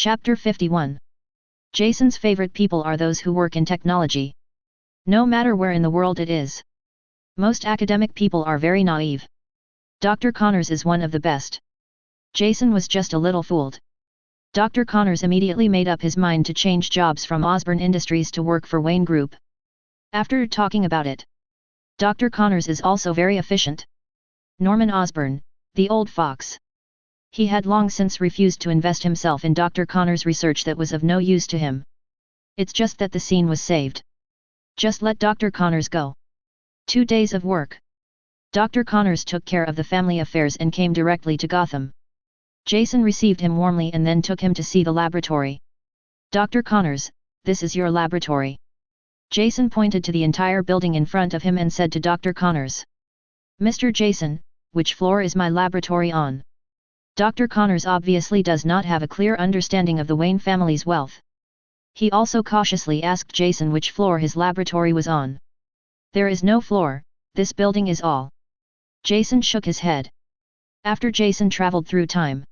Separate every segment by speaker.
Speaker 1: Chapter 51. Jason's favorite people are those who work in technology. No matter where in the world it is. Most academic people are very naive. Dr. Connors is one of the best. Jason was just a little fooled. Dr. Connors immediately made up his mind to change jobs from Osborn Industries to work for Wayne Group. After talking about it, Dr. Connors is also very efficient. Norman Osborn, the old fox. He had long since refused to invest himself in Dr. Connors' research that was of no use to him. It's just that the scene was saved. Just let Dr. Connors go. 2 days of work. Dr. Connors took care of the family affairs and came directly to Gotham. Jason received him warmly and then took him to see the laboratory. Dr. Connors, this is your laboratory. Jason pointed to the entire building in front of him and said to Dr. Connors. Mr. Jason, which floor is my laboratory on? Dr. Connors obviously does not have a clear understanding of the Wayne family's wealth. He also cautiously asked Jason which floor his laboratory was on. There is no floor, this building is all. Jason shook his head. After Jason traveled through time,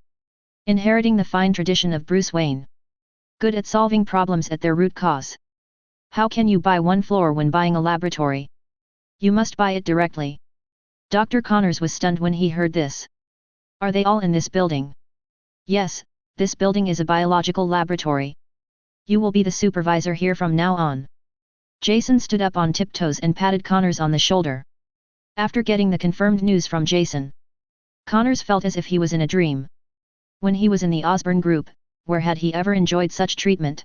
Speaker 1: inheriting the fine tradition of Bruce Wayne, good at solving problems at their root cause. How can you buy one floor when buying a laboratory? You must buy it directly. Dr. Connors was stunned when he heard this. Are they all in this building? Yes, this building is a biological laboratory. You will be the supervisor here from now on. Jason stood up on tiptoes and patted Connors on the shoulder. After getting the confirmed news from Jason, Connors felt as if he was in a dream. When he was in the Osborn Group, where had he ever enjoyed such treatment?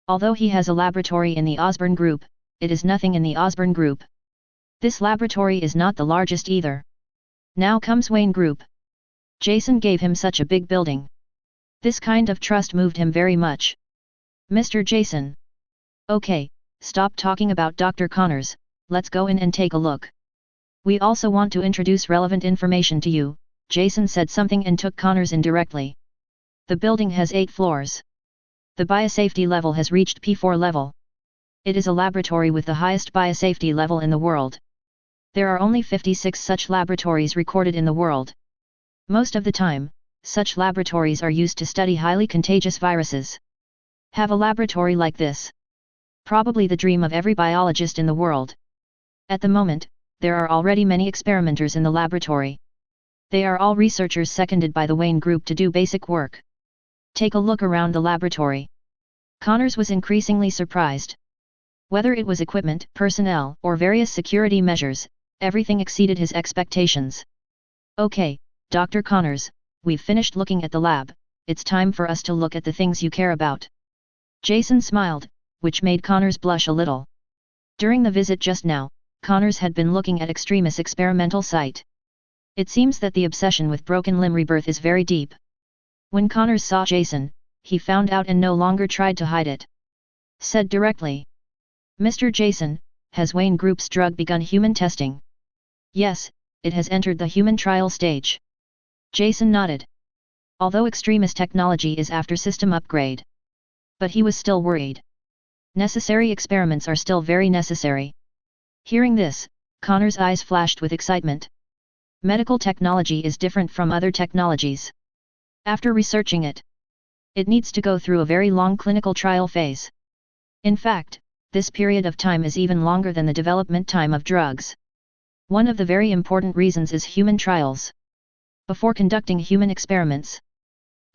Speaker 1: Although he has a laboratory in the Osborn Group, it is nothing in the Osborn Group. This laboratory is not the largest either. Now comes Wayne Group. Jason gave him such a big building. This kind of trust moved him very much. Mr. Jason. Okay, stop talking about Dr. Connors, let's go in and take a look. We also want to introduce relevant information to you, Jason said something and took Connors in directly. The building has 8 floors. The biosafety level has reached P4 level. It is a laboratory with the highest biosafety level in the world. There are only 56 such laboratories recorded in the world. Most of the time, such laboratories are used to study highly contagious viruses. Have a laboratory like this? Probably the dream of every biologist in the world. At the moment, there are already many experimenters in the laboratory. They are all researchers seconded by the Wayne Group to do basic work. Take a look around the laboratory. Connors was increasingly surprised. Whether it was equipment, personnel, or various security measures, everything exceeded his expectations. Okay, Dr. Connors, we've finished looking at the lab, it's time for us to look at the things you care about. Jason smiled, which made Connors blush a little. During the visit just now, Connors had been looking at Extremis' experimental site. It seems that the obsession with broken limb rebirth is very deep. When Connors saw Jason, he found out and no longer tried to hide it. Said directly. Mr. Jason, has Wayne Group's drug begun human testing? Yes, it has entered the human trial stage. Jason nodded. Although Extremis technology is after system upgrade. But he was still worried. Necessary experiments are still very necessary. Hearing this, Connors' eyes flashed with excitement. Medical technology is different from other technologies. After researching it, it needs to go through a very long clinical trial phase. In fact, this period of time is even longer than the development time of drugs. One of the very important reasons is human trials. Before conducting human experiments,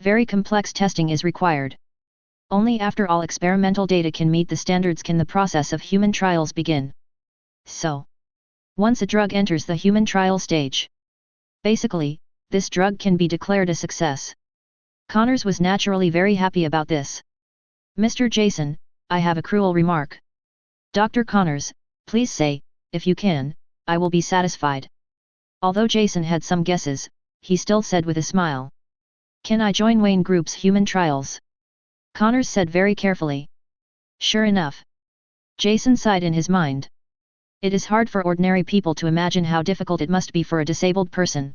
Speaker 1: very complex testing is required. Only after all experimental data can meet the standards can the process of human trials begin. So, once a drug enters the human trial stage, basically, this drug can be declared a success. Connors was naturally very happy about this. Mr. Jason, I have a cruel remark. Dr. Connors, please say, if you can, I will be satisfied. Although Jason had some guesses, he still said with a smile. Can I join Wayne Group's human trials? Connors said very carefully. Sure enough. Jason sighed in his mind. It is hard for ordinary people to imagine how difficult it must be for a disabled person.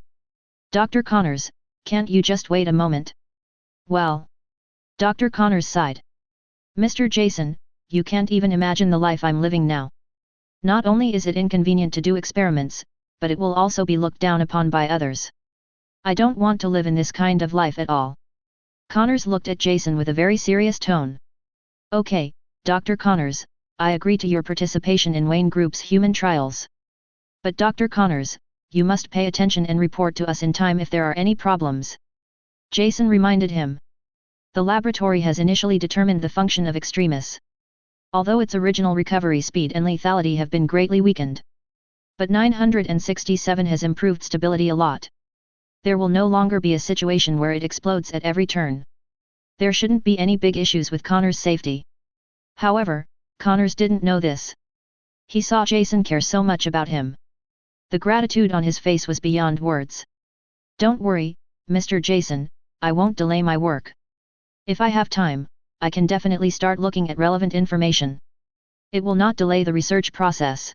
Speaker 1: Dr. Connors, can't you just wait a moment? Well. Dr. Connors sighed. Mr. Jason, you can't even imagine the life I'm living now. Not only is it inconvenient to do experiments, but it will also be looked down upon by others. I don't want to live in this kind of life at all. Connors looked at Jason with a very serious tone. Okay, Dr. Connors, I agree to your participation in Wayne Group's human trials. But Dr. Connors, you must pay attention and report to us in time if there are any problems. Jason reminded him. The laboratory has initially determined the function of extremis. Although its original recovery speed and lethality have been greatly weakened. But 967 has improved stability a lot. There will no longer be a situation where it explodes at every turn. There shouldn't be any big issues with Connor's safety. However, Connors didn't know this. He saw Jason care so much about him. The gratitude on his face was beyond words. Don't worry, Mr. Jason, I won't delay my work. If I have time, I can definitely start looking at relevant information. It will not delay the research process.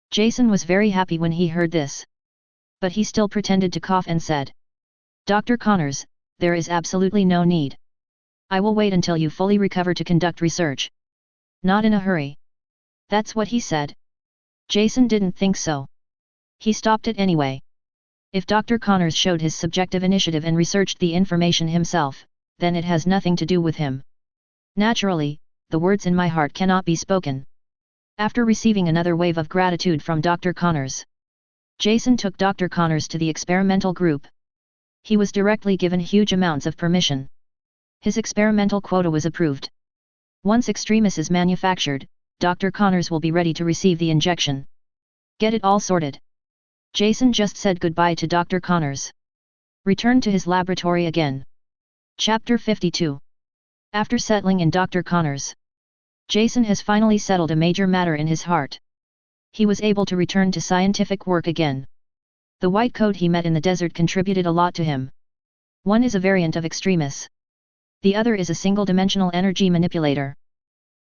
Speaker 1: Jason was very happy when he heard this. But he still pretended to cough and said, Dr. Connors, there is absolutely no need. I will wait until you fully recover to conduct research. Not in a hurry. That's what he said. Jason didn't think so. He stopped it anyway. If Dr. Connors showed his subjective initiative and researched the information himself, then it has nothing to do with him. Naturally, the words in my heart cannot be spoken. After receiving another wave of gratitude from Dr. Connors, Jason took Dr. Connors to the experimental group. He was directly given huge amounts of permission. His experimental quota was approved. Once extremis is manufactured, Dr. Connors will be ready to receive the injection. Get it all sorted. Jason just said goodbye to Dr. Connors. Returned to his laboratory again. Chapter 52. After settling in Dr. Connors, Jason has finally settled a major matter in his heart. He was able to return to scientific work again. The white coat he met in the desert contributed a lot to him. One is a variant of extremis. The other is a single-dimensional energy manipulator.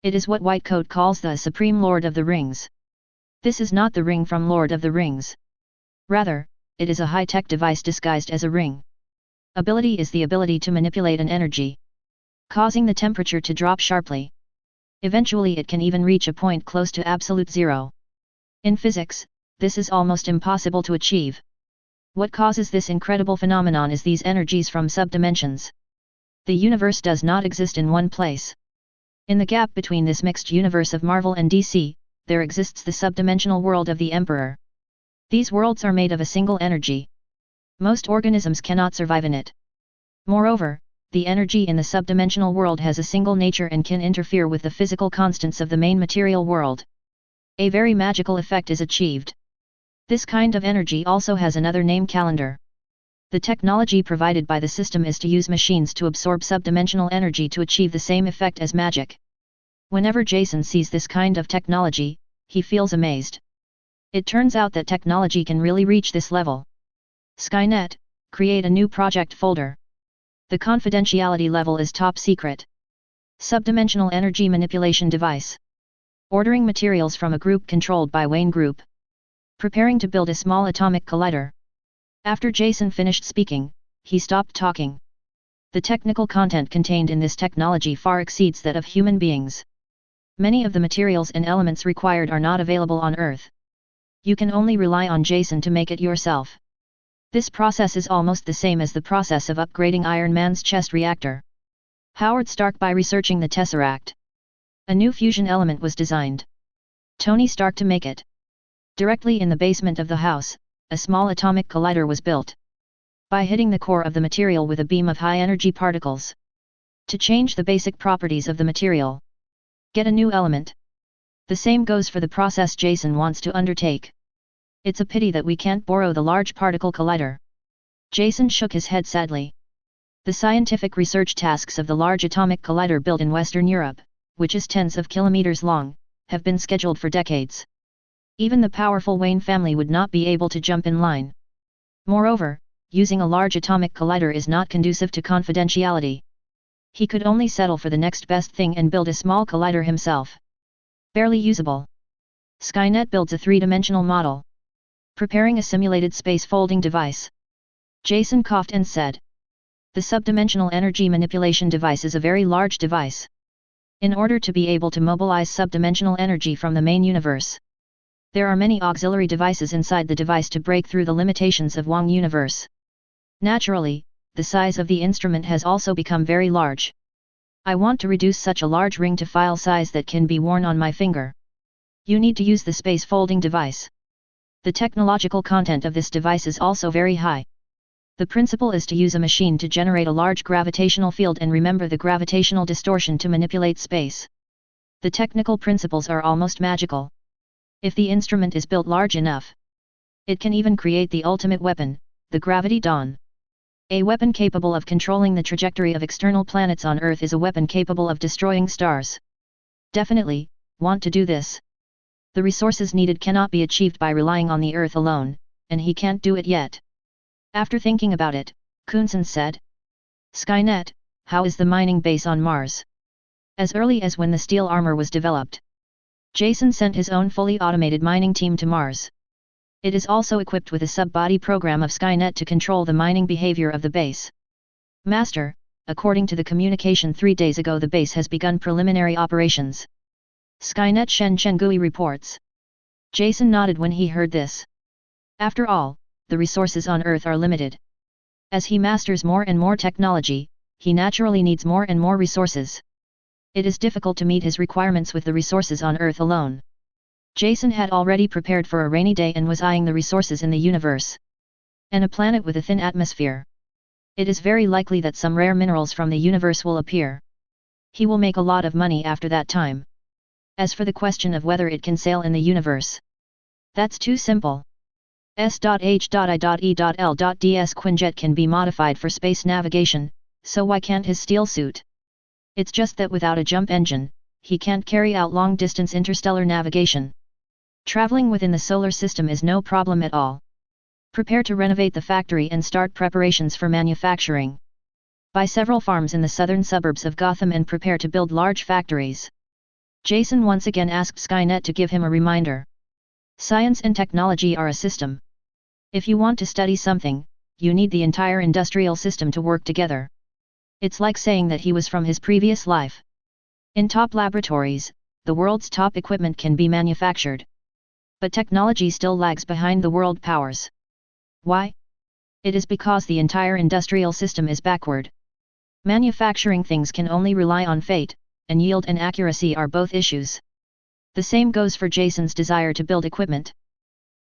Speaker 1: It is what White Coat calls the Supreme Lord of the Rings. This is not the ring from Lord of the Rings. Rather, it is a high-tech device disguised as a ring. Ability is the ability to manipulate an energy, causing the temperature to drop sharply. Eventually it can even reach a point close to absolute zero. In physics, this is almost impossible to achieve. What causes this incredible phenomenon is these energies from subdimensions. The universe does not exist in one place. In the gap between this mixed universe of Marvel and DC, there exists the subdimensional world of the Emperor. These worlds are made of a single energy. Most organisms cannot survive in it. Moreover, the energy in the subdimensional world has a single nature and can interfere with the physical constants of the main material world. A very magical effect is achieved. This kind of energy also has another name: calendar. The technology provided by the system is to use machines to absorb subdimensional energy to achieve the same effect as magic. Whenever Jason sees this kind of technology, he feels amazed. It turns out that technology can really reach this level. Skynet, create a new project folder. The confidentiality level is top secret. Subdimensional energy manipulation device. Ordering materials from a group controlled by Wayne Group. Preparing to build a small atomic collider. After Jason finished speaking, he stopped talking. The technical content contained in this technology far exceeds that of human beings. Many of the materials and elements required are not available on Earth. You can only rely on Jason to make it yourself. This process is almost the same as the process of upgrading Iron Man's chest reactor. Howard Stark by researching the Tesseract. A new fusion element was designed. Tony Stark to make it. Directly in the basement of the house, a small atomic collider was built. By hitting the core of the material with a beam of high-energy particles. To change the basic properties of the material. Get a new element. The same goes for the process Jason wants to undertake. It's a pity that we can't borrow the Large Particle Collider. Jason shook his head sadly. The scientific research tasks of the Large Atomic Collider built in Western Europe, which is tens of kilometers long, have been scheduled for decades. Even the powerful Wayne family would not be able to jump in line. Moreover, using a large atomic collider is not conducive to confidentiality. He could only settle for the next best thing and build a small collider himself. Barely usable. Skynet builds a three-dimensional model. Preparing a simulated space folding device. Jason coughed and said. The subdimensional energy manipulation device is a very large device. In order to be able to mobilize subdimensional energy from the main universe, there are many auxiliary devices inside the device to break through the limitations of Wong universe. Naturally, the size of the instrument has also become very large. I want to reduce such a large ring to file size that can be worn on my finger. You need to use the space folding device. The technological content of this device is also very high. The principle is to use a machine to generate a large gravitational field and remember the gravitational distortion to manipulate space. The technical principles are almost magical. If the instrument is built large enough, it can even create the ultimate weapon, the Gravity Dawn. A weapon capable of controlling the trajectory of external planets on Earth is a weapon capable of destroying stars. Definitely, want to do this. The resources needed cannot be achieved by relying on the Earth alone, and he can't do it yet. After thinking about it, Coulson said, Skynet, how is the mining base on Mars? As early as when the steel armor was developed, Jason sent his own fully automated mining team to Mars. It is also equipped with a sub-body program of Skynet to control the mining behavior of the base. Master, according to the communication 3 days ago the base has begun preliminary operations. Skynet Shen Chengui reports. Jason nodded when he heard this. After all, the resources on Earth are limited. As he masters more and more technology, he naturally needs more and more resources. It is difficult to meet his requirements with the resources on Earth alone. Jason had already prepared for a rainy day and was eyeing the resources in the universe. And a planet with a thin atmosphere. It is very likely that some rare minerals from the universe will appear. He will make a lot of money after that time. As for the question of whether it can sail in the universe, that's too simple. S.H.I.E.L.ds Quinjet can be modified for space navigation, so why can't his steel suit? It's just that without a jump engine, he can't carry out long-distance interstellar navigation. Traveling within the solar system is no problem at all. Prepare to renovate the factory and start preparations for manufacturing. Buy several farms in the southern suburbs of Gotham and prepare to build large factories. Jason once again asked Skynet to give him a reminder. Science and technology are a system. If you want to study something, you need the entire industrial system to work together. It's like saying that he was from his previous life. In top laboratories, the world's top equipment can be manufactured. But technology still lags behind the world powers. Why? It is because the entire industrial system is backward. Manufacturing things can only rely on fate, and yield and accuracy are both issues. The same goes for Jason's desire to build equipment.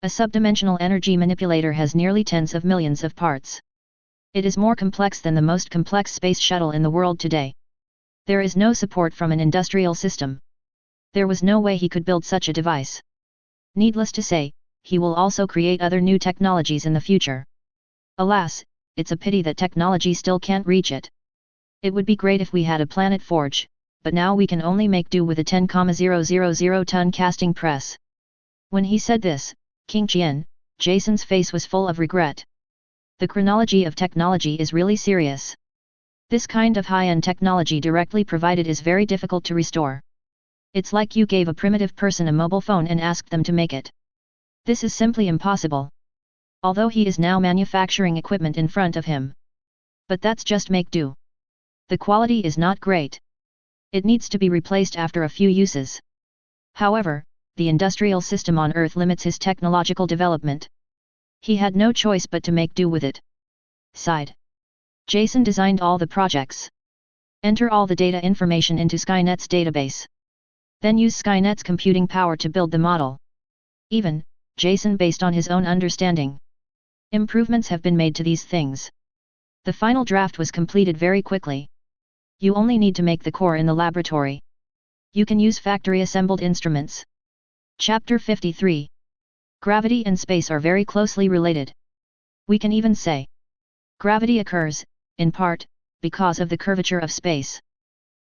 Speaker 1: A subdimensional energy manipulator has nearly tens of millions of parts. It is more complex than the most complex space shuttle in the world today. There is no support from an industrial system. There was no way he could build such a device. Needless to say, he will also create other new technologies in the future. Alas, it's a pity that technology still can't reach it. It would be great if we had a planet forge, but now we can only make do with a 10,000 ton casting press. When he said this, King Qian, Jason's face was full of regret. The chronology of technology is really serious. This kind of high-end technology directly provided is very difficult to restore. It's like you gave a primitive person a mobile phone and asked them to make it. This is simply impossible. Although he is now manufacturing equipment in front of him. But that's just make do. The quality is not great. It needs to be replaced after a few uses. However, the industrial system on Earth limits his technological development. He had no choice but to make do with it. Sighed. Jason designed all the projects. Enter all the data information into Skynet's database. Then use Skynet's computing power to build the model. Even, Jason based on his own understanding. Improvements have been made to these things. The final draft was completed very quickly. You only need to make the core in the laboratory. You can use factory-assembled instruments. Chapter 53. Gravity and space are very closely related. We can even say, gravity occurs, in part, because of the curvature of space.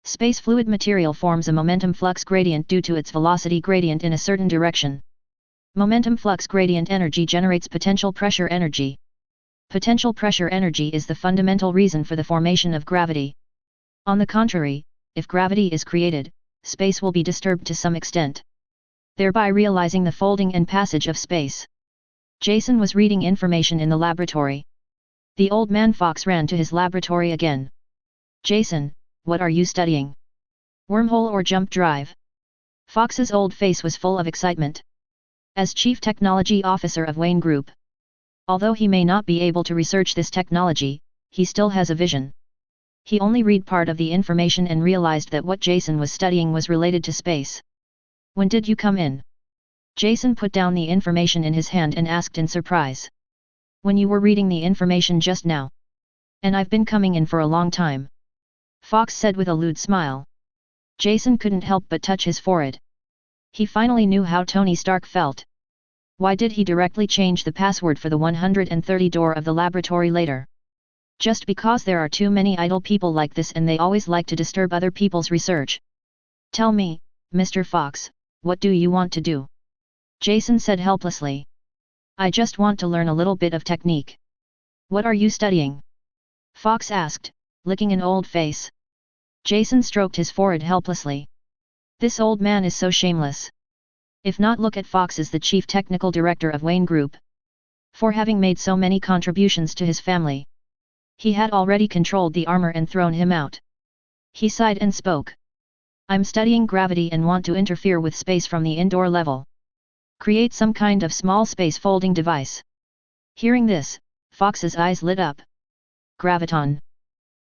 Speaker 1: Space fluid material forms a momentum flux gradient due to its velocity gradient in a certain direction. Momentum flux gradient energy generates potential pressure energy. Potential pressure energy is the fundamental reason for the formation of gravity. On the contrary, if gravity is created, space will be disturbed to some extent, thereby realizing the folding and passage of space. Jason was reading information in the laboratory. The old man Fox ran to his laboratory again. Jason, what are you studying? Wormhole or jump drive? Fox's old face was full of excitement. As Chief Technology Officer of Wayne Group, although he may not be able to research this technology, he still has a vision. He only read part of the information and realized that what Jason was studying was related to space. When did you come in? Jason put down the information in his hand and asked in surprise. When you were reading the information just now. And I've been coming in for a long time. Fox said with a lewd smile. Jason couldn't help but touch his forehead. He finally knew how Tony Stark felt. Why did he directly change the password for the 130 door of the laboratory later? Just because there are too many idle people like this and they always like to disturb other people's research. Tell me, Mr. Fox, what do you want to do? Jason said helplessly. I just want to learn a little bit of technique. What are you studying? Fox asked, licking an old face. Jason stroked his forehead helplessly. This old man is so shameless. If not, look at Fox as the chief technical director of Wayne Group. For having made so many contributions to his family. He had already controlled the armor and thrown him out. He sighed and spoke. I'm studying gravity and want to interfere with space from the indoor level. Create some kind of small space folding device. Hearing this, Fox's eyes lit up. Graviton.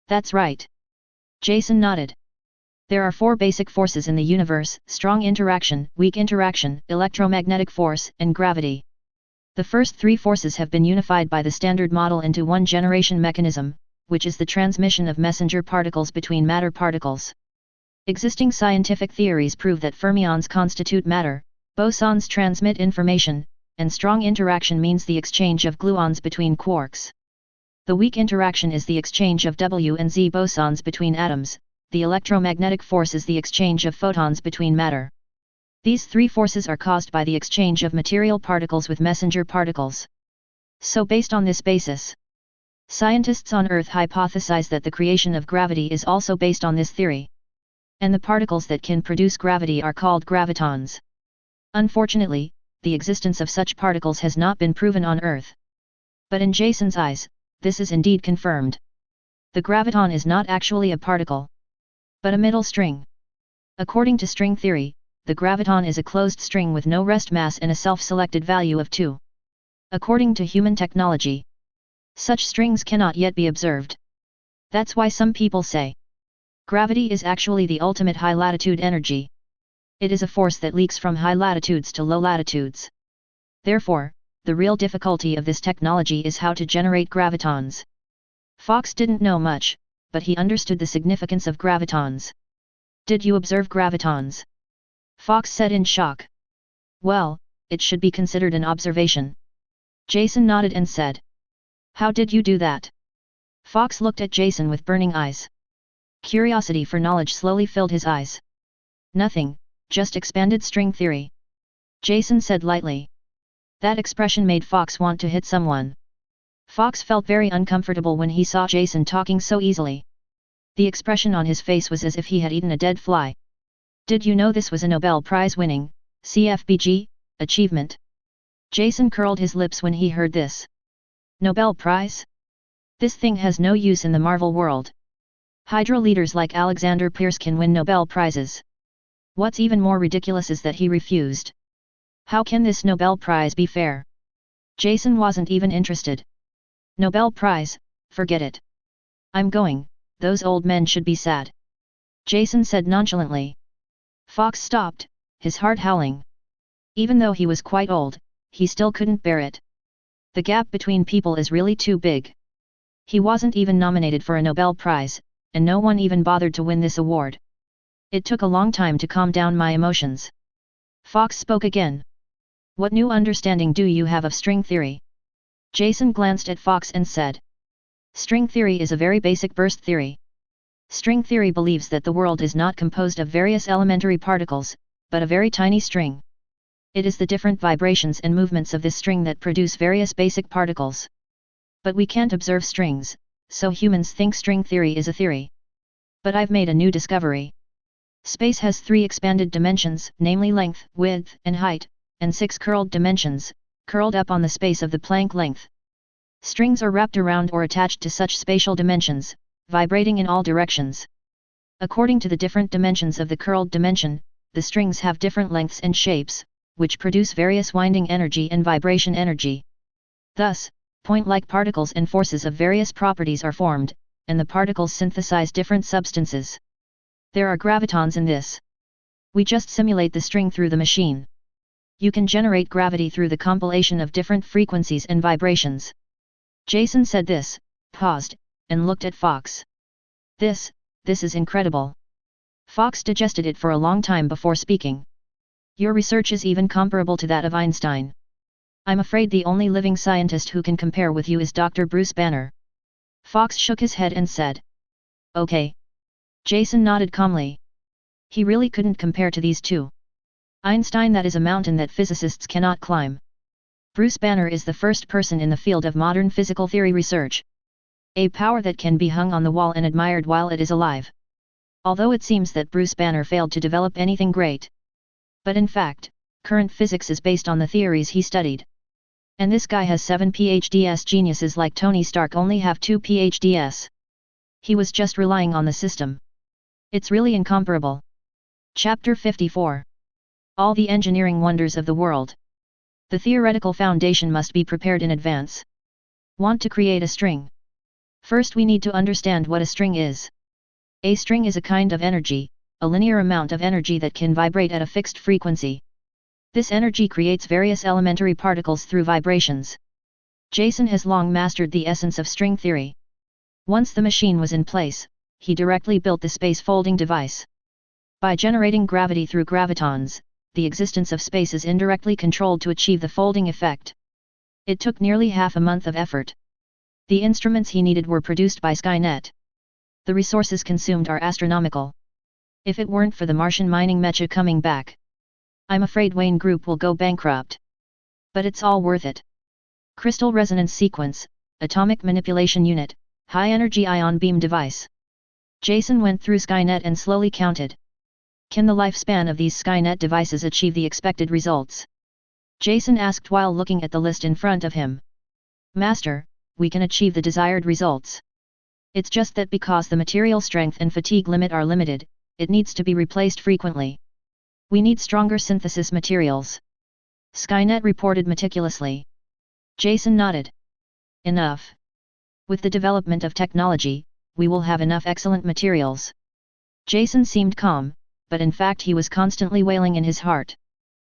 Speaker 1: That's right. Jason nodded. There are 4 basic forces in the universe: strong interaction, weak interaction, electromagnetic force, and gravity. The first 3 forces have been unified by the Standard Model into one generation mechanism, which is the transmission of messenger particles between matter particles. Existing scientific theories prove that fermions constitute matter, bosons transmit information, and strong interaction means the exchange of gluons between quarks. The weak interaction is the exchange of W and Z bosons between atoms. The electromagnetic force is the exchange of photons between matter. These 3 forces are caused by the exchange of material particles with messenger particles. So based on this basis, scientists on Earth hypothesize that the creation of gravity is also based on this theory. And the particles that can produce gravity are called gravitons. Unfortunately, the existence of such particles has not been proven on Earth. But in Jason's eyes, this is indeed confirmed. The graviton is not actually a particle, but a middle string. According to string theory, the graviton is a closed string with no rest mass and a self-selected value of 2. According to human technology, such strings cannot yet be observed. That's why some people say gravity is actually the ultimate high-latitude energy. It is a force that leaks from high latitudes to low latitudes. Therefore, the real difficulty of this technology is how to generate gravitons. Fox didn't know much, but he understood the significance of gravitons. Did you observe gravitons? Fox said in shock. Well, it should be considered an observation. Jason nodded and said. How did you do that? Fox looked at Jason with burning eyes. Curiosity for knowledge slowly filled his eyes. Nothing, just expanded string theory. Jason said lightly. That expression made Fox want to hit someone. Fox felt very uncomfortable when he saw Jason talking so easily. The expression on his face was as if he had eaten a dead fly. Did you know this was a Nobel Prize-winning, CFBG, achievement? Jason curled his lips when he heard this. Nobel Prize? This thing has no use in the Marvel world. Hydra leaders like Alexander Pierce can win Nobel Prizes. What's even more ridiculous is that he refused. How can this Nobel Prize be fair? Jason wasn't even interested. Nobel Prize, forget it. I'm going, those old men should be sad. Jason said nonchalantly. Fox stopped, his heart howling. Even though he was quite old, he still couldn't bear it. The gap between people is really too big. He wasn't even nominated for a Nobel Prize, and no one even bothered to win this award. It took a long time to calm down my emotions. Fox spoke again. What new understanding do you have of string theory? Jason glanced at Fox and said. String theory is a very basic burst theory. String theory believes that the world is not composed of various elementary particles, but a very tiny string. It is the different vibrations and movements of this string that produce various basic particles. But we can't observe strings, so humans think string theory is a theory. But I've made a new discovery. Space has 3 expanded dimensions, namely length, width, and height, and 6 curled dimensions, curled up on the space of the Planck length. Strings are wrapped around or attached to such spatial dimensions, vibrating in all directions. According to the different dimensions of the curled dimension, the strings have different lengths and shapes, which produce various winding energy and vibration energy. Thus, Point-like particles and forces of various properties are formed, and the particles synthesize different substances. There are gravitons in this. We just simulate the string through the machine. You can generate gravity through the compilation of different frequencies and vibrations. Jason said this, paused, and looked at Fox. This is incredible. Fox digested it for a long time before speaking. Your research is even comparable to that of Einstein. I'm afraid the only living scientist who can compare with you is Dr. Bruce Banner. Fox shook his head and said. Okay. Jason nodded calmly. He really couldn't compare to these two. Einstein, that is a mountain that physicists cannot climb. Bruce Banner is the first person in the field of modern physical theory research. A power that can be hung on the wall and admired while it is alive. Although it seems that Bruce Banner failed to develop anything great. But in fact, current physics is based on the theories he studied. And this guy has 7 PhDs. Geniuses like Tony Stark only have 2 PhDs. He was just relying on the system. It's really incomparable. Chapter 54. All the engineering wonders of the world. The theoretical foundation must be prepared in advance. Want to create a string? First we need to understand what a string is. A string is a kind of energy, a linear amount of energy that can vibrate at a fixed frequency. This energy creates various elementary particles through vibrations. Jason has long mastered the essence of string theory. Once the machine was in place, he directly built the space folding device. By generating gravity through gravitons, the existence of space is indirectly controlled to achieve the folding effect. It took nearly half a month of effort. The instruments he needed were produced by Skynet. The resources consumed are astronomical. If it weren't for the Martian mining mecha coming back, I'm afraid Wayne Group will go bankrupt. But it's all worth it. Crystal resonance sequence, atomic manipulation unit, high energy ion beam device. Jason went through Skynet and slowly counted. Can the lifespan of these Skynet devices achieve the expected results? Jason asked while looking at the list in front of him. Master, we can achieve the desired results. It's just that because the material strength and fatigue limit are limited, it needs to be replaced frequently. We need stronger synthesis materials. Skynet reported meticulously. Jason nodded. Enough. With the development of technology, we will have enough excellent materials. Jason seemed calm, but in fact he was constantly wailing in his heart.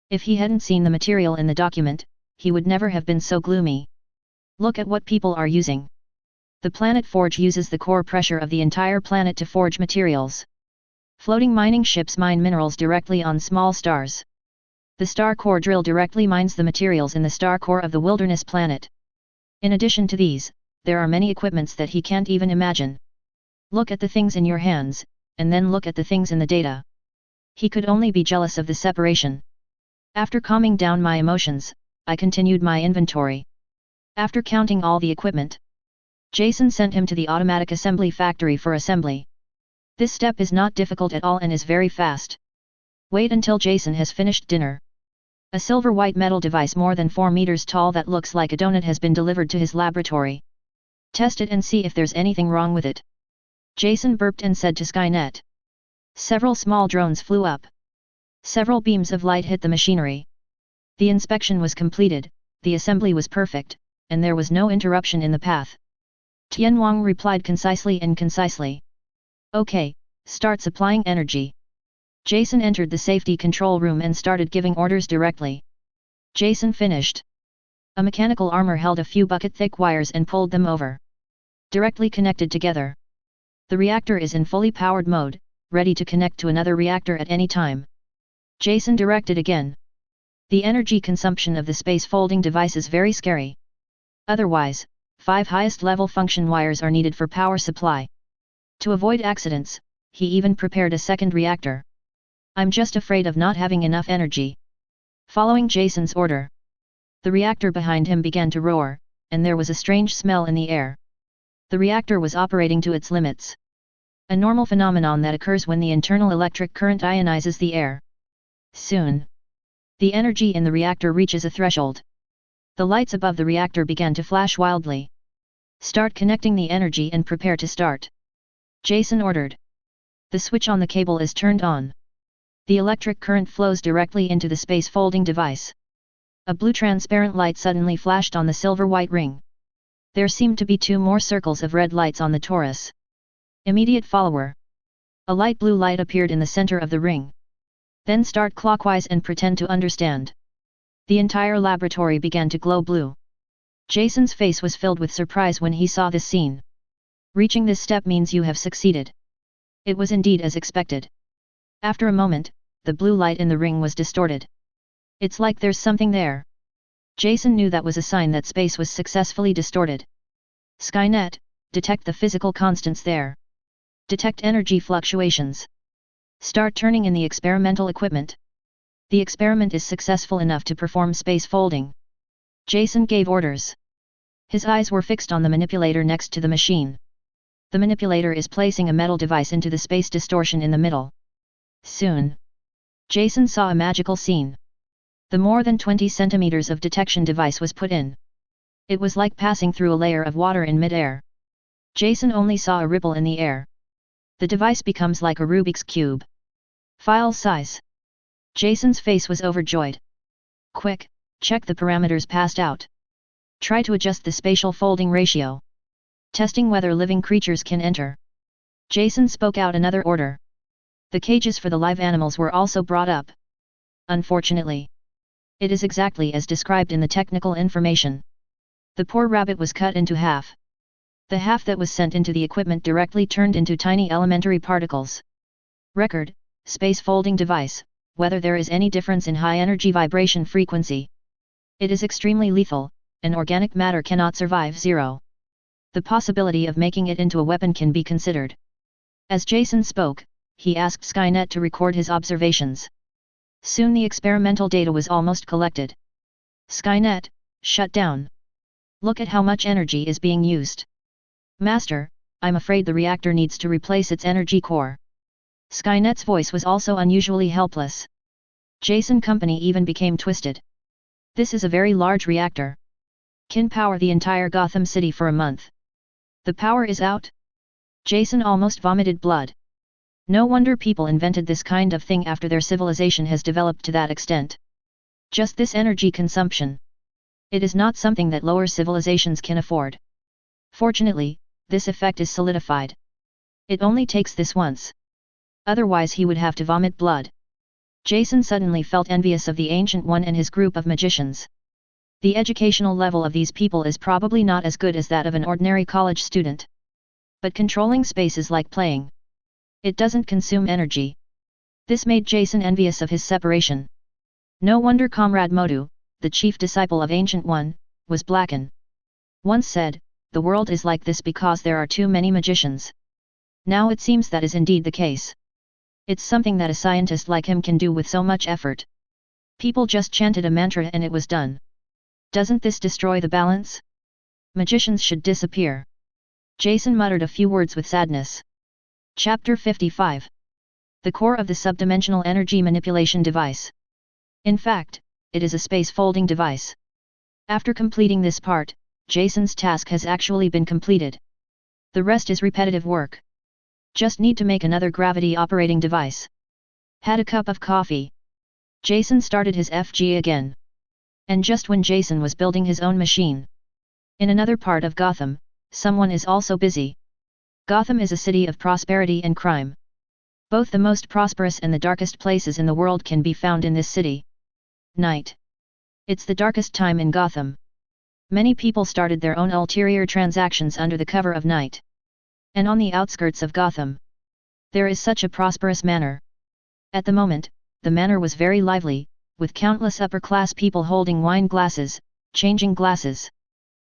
Speaker 1: If he hadn't seen the material in the document, he would never have been so gloomy. Look at what people are using. The planet forge uses the core pressure of the entire planet to forge materials. Floating mining ships mine minerals directly on small stars. The star core drill directly mines the materials in the star core of the wilderness planet. In addition to these, there are many equipments that he can't even imagine. Look at the things in your hands, and then look at the things in the data. He could only be jealous of the separation. After calming down my emotions, I continued my inventory. After counting all the equipment, Jason sent him to the automatic assembly factory for assembly. This step is not difficult at all and is very fast. Wait until Jason has finished dinner. A silver white metal device more than 4 meters tall that looks like a donut has been delivered to his laboratory. Test it and see if there's anything wrong with it. Jason burped and said to Skynet. Several small drones flew up. Several beams of light hit the machinery. The inspection was completed, the assembly was perfect, and there was no interruption in the path. Tian Wang replied concisely and concisely. Okay, start supplying energy. Jason entered the safety control room and started giving orders directly. Jason finished. A mechanical armor held a few bucket-thick wires and pulled them over. Directly connected together. The reactor is in fully powered mode, ready to connect to another reactor at any time. Jason directed again. The energy consumption of the space folding device is very scary. Otherwise, 5 highest level function wires are needed for power supply. To avoid accidents, he even prepared a second reactor. I'm just afraid of not having enough energy. Following Jason's order, the reactor behind him began to roar, and there was a strange smell in the air. The reactor was operating to its limits. A normal phenomenon that occurs when the internal electric current ionizes the air. Soon, the energy in the reactor reaches a threshold. The lights above the reactor began to flash wildly. Start connecting the energy and prepare to start. Jason ordered. The switch on the cable is turned on. The electric current flows directly into the space folding device. A blue transparent light suddenly flashed on the silver-white ring. There seemed to be 2 more circles of red lights on the torus. Immediate follower. A light blue light appeared in the center of the ring. Then start clockwise and pretend to understand. The entire laboratory began to glow blue. Jason's face was filled with surprise when he saw this scene. Reaching this step means you have succeeded. It was indeed as expected. After a moment, the blue light in the ring was distorted. It's like there's something there. Jason knew that was a sign that space was successfully distorted. Skynet, detect the physical constants there. Detect energy fluctuations. Start turning in the experimental equipment. The experiment is successful enough to perform space folding. Jason gave orders. His eyes were fixed on the manipulator next to the machine. The manipulator is placing a metal device into the space distortion in the middle. Soon, Jason saw a magical scene. The more than 20 centimeters of detection device was put in. It was like passing through a layer of water in mid-air. Jason only saw a ripple in the air. The device becomes like a Rubik's Cube. File size. Jason's face was overjoyed. Quick, check the parameters passed out. Try to adjust the spatial folding ratio. Testing whether living creatures can enter. Jason spoke out another order. The cages for the live animals were also brought up. Unfortunately, it is exactly as described in the technical information. The poor rabbit was cut into half. The half that was sent into the equipment directly turned into tiny elementary particles. Record, space folding device, whether there is any difference in high energy vibration frequency. It is extremely lethal, and organic matter cannot survive 0. The possibility of making it into a weapon can be considered. As Jason spoke, he asked Skynet to record his observations. Soon the experimental data was almost collected. Skynet, shut down. Look at how much energy is being used. Master, I'm afraid the reactor needs to replace its energy core. Skynet's voice was also unusually helpless. Jason Company even became twisted. This is a very large reactor. Can power the entire Gotham City for a month. The power is out? Jason almost vomited blood. No wonder people invented this kind of thing after their civilization has developed to that extent. Just this energy consumption. It is not something that lower civilizations can afford. Fortunately, this effect is solidified. It only takes this once. Otherwise he would have to vomit blood. Jason suddenly felt envious of the Ancient One and his group of magicians. The educational level of these people is probably not as good as that of an ordinary college student. But controlling space is like playing. It doesn't consume energy. This made Jason envious of his separation. No wonder Comrade Modu, the chief disciple of Ancient One, was blackened. Once said, the world is like this because there are too many magicians. Now it seems that is indeed the case. It's something that a scientist like him can do with so much effort. People just chanted a mantra and it was done. Doesn't this destroy the balance? Magicians should disappear. Jason muttered a few words with sadness. Chapter 55. The core of the subdimensional energy manipulation device. In fact, it is a space folding device. After completing this part, Jason's task has actually been completed. The rest is repetitive work. Just need to make another gravity operating device. Had a cup of coffee. Jason started his FG again. And just when Jason was building his own machine. In another part of Gotham, someone is also busy. Gotham is a city of prosperity and crime. Both the most prosperous and the darkest places in the world can be found in this city. Night. It's the darkest time in Gotham. Many people started their own ulterior transactions under the cover of night. And on the outskirts of Gotham, there is such a prosperous manor. At the moment, the manor was very lively, with countless upper-class people holding wine glasses, changing glasses.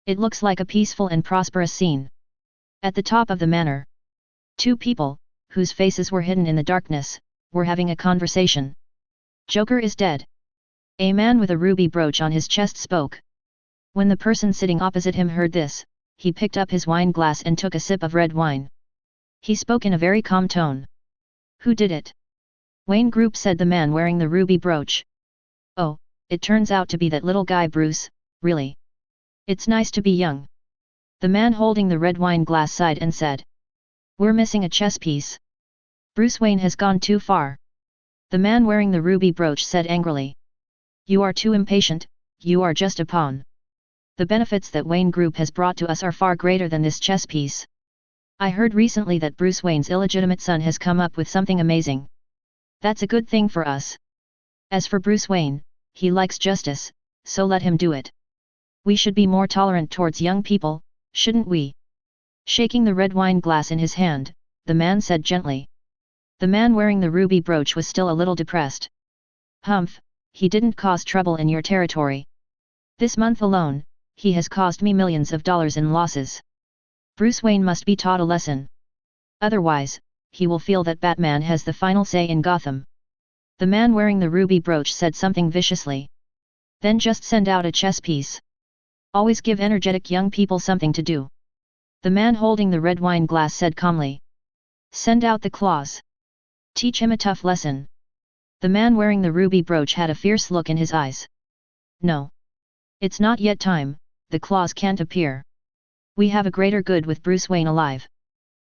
Speaker 1: It looks like a peaceful and prosperous scene. At the top of the manor, 2 people, whose faces were hidden in the darkness, were having a conversation. Joker is dead. A man with a ruby brooch on his chest spoke. When the person sitting opposite him heard this, he picked up his wine glass and took a sip of red wine. He spoke in a very calm tone. Who did it? Wayne Group, said the man wearing the ruby brooch. Oh, it turns out to be that little guy Bruce, really. It's nice to be young. The man holding the red wine glass sighed and said. We're missing a chess piece. Bruce Wayne has gone too far. The man wearing the ruby brooch said angrily. You are too impatient, you are just a pawn. The benefits that Wayne Group has brought to us are far greater than this chess piece. I heard recently that Bruce Wayne's illegitimate son has come up with something amazing. That's a good thing for us. As for Bruce Wayne, he likes justice, so let him do it. We should be more tolerant towards young people, shouldn't we? Shaking the red wine glass in his hand, the man said gently. The man wearing the ruby brooch was still a little depressed. Humph, he didn't cause trouble in your territory. This month alone, he has caused me millions of dollars in losses. Bruce Wayne must be taught a lesson. Otherwise, he will feel that Batman has the final say in Gotham. The man wearing the ruby brooch said something viciously. Then just send out a chess piece. Always give energetic young people something to do. The man holding the red wine glass said calmly. Send out the claws. Teach him a tough lesson. The man wearing the ruby brooch had a fierce look in his eyes. No. It's not yet time, the claws can't appear. We have a greater good with Bruce Wayne alive.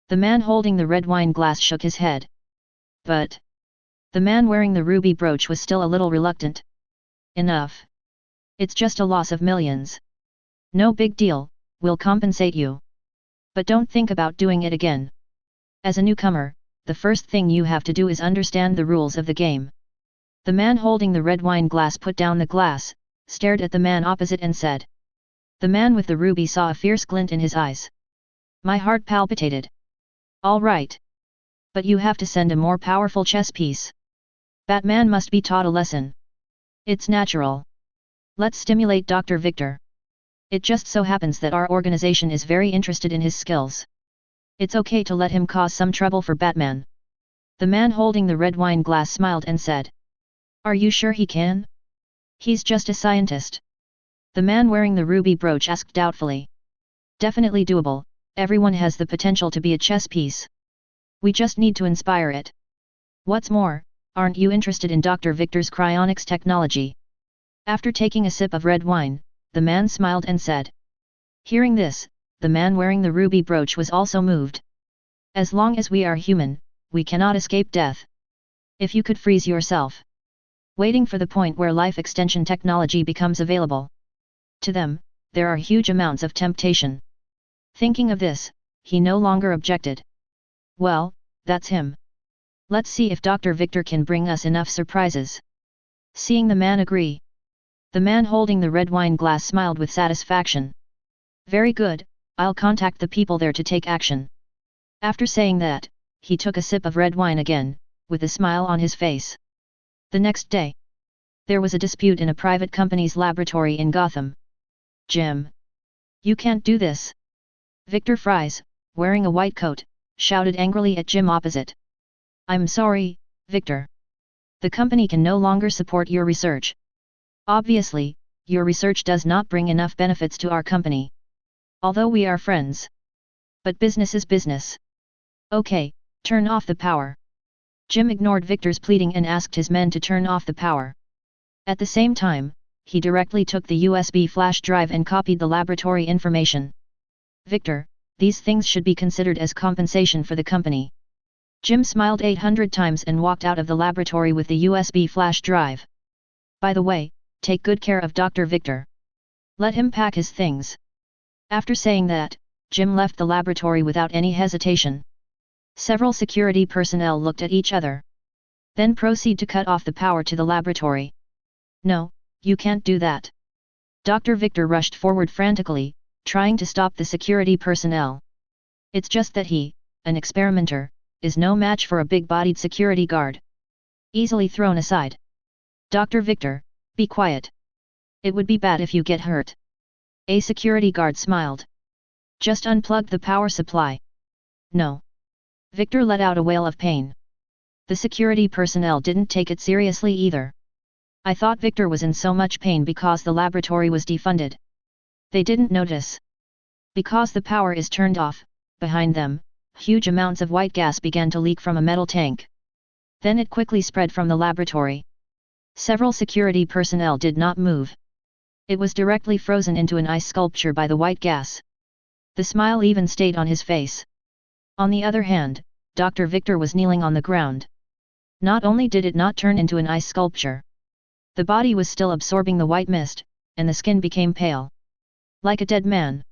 Speaker 1: The man holding the red wine glass shook his head. But the man wearing the ruby brooch was still a little reluctant. Enough. It's just a loss of millions. No big deal, we'll compensate you. But don't think about doing it again. As a newcomer, the first thing you have to do is understand the rules of the game. The man holding the red wine glass put down the glass, stared at the man opposite and said. The man with the ruby saw a fierce glint in his eyes. My heart palpitated. All right. But you have to send a more powerful chess piece. Batman must be taught a lesson. It's natural. Let's stimulate Dr. Victor. It just so happens that our organization is very interested in his skills. It's okay to let him cause some trouble for Batman. The man holding the red wine glass smiled and said. Are you sure he can? He's just a scientist. The man wearing the ruby brooch asked doubtfully. Definitely doable, everyone has the potential to be a chess piece. We just need to inspire it. What's more, aren't you interested in Dr. Victor's cryonics technology? After taking a sip of red wine, the man smiled and said. Hearing this, the man wearing the ruby brooch was also moved. As long as we are human, we cannot escape death. If you could freeze yourself, waiting for the point where life extension technology becomes available. To them, there are huge amounts of temptation. Thinking of this, he no longer objected. Well, that's him. Let's see if Dr. Victor can bring us enough surprises. Seeing the man agree. The man holding the red wine glass smiled with satisfaction. Very good, I'll contact the people there to take action. After saying that, he took a sip of red wine again, with a smile on his face. The next day, there was a dispute in a private company's laboratory in Gotham. Jim! You can't do this! Victor Fries, wearing a white coat, shouted angrily at Jim opposite. I'm sorry, Victor. The company can no longer support your research. Obviously, your research does not bring enough benefits to our company. Although we are friends. But business is business. Okay, turn off the power. Jim ignored Victor's pleading and asked his men to turn off the power. At the same time, he directly took the USB flash drive and copied the laboratory information. Victor, these things should be considered as compensation for the company. Jim smiled 800 times and walked out of the laboratory with the USB flash drive. By the way, take good care of Dr. Victor. Let him pack his things. After saying that, Jim left the laboratory without any hesitation. Several security personnel looked at each other. Then proceed to cut off the power to the laboratory. No, you can't do that. Dr. Victor rushed forward frantically, trying to stop the security personnel. It's just that he, an experimenter, is no match for a big-bodied security guard. Easily thrown aside. Dr. Victor, be quiet. It would be bad if you get hurt. A security guard smiled. Just unplugged the power supply. No. Victor let out a wail of pain. The security personnel didn't take it seriously either. I thought Victor was in so much pain because the laboratory was defunded. They didn't notice. Because the power is turned off, behind them, huge amounts of white gas began to leak from a metal tank. Then it quickly spread from the laboratory. Several security personnel did not move. It was directly frozen into an ice sculpture by the white gas. The smile even stayed on his face. On the other hand, Dr. Victor was kneeling on the ground. Not only did it not turn into an ice sculpture, the body was still absorbing the white mist, and the skin became pale. Like a dead man.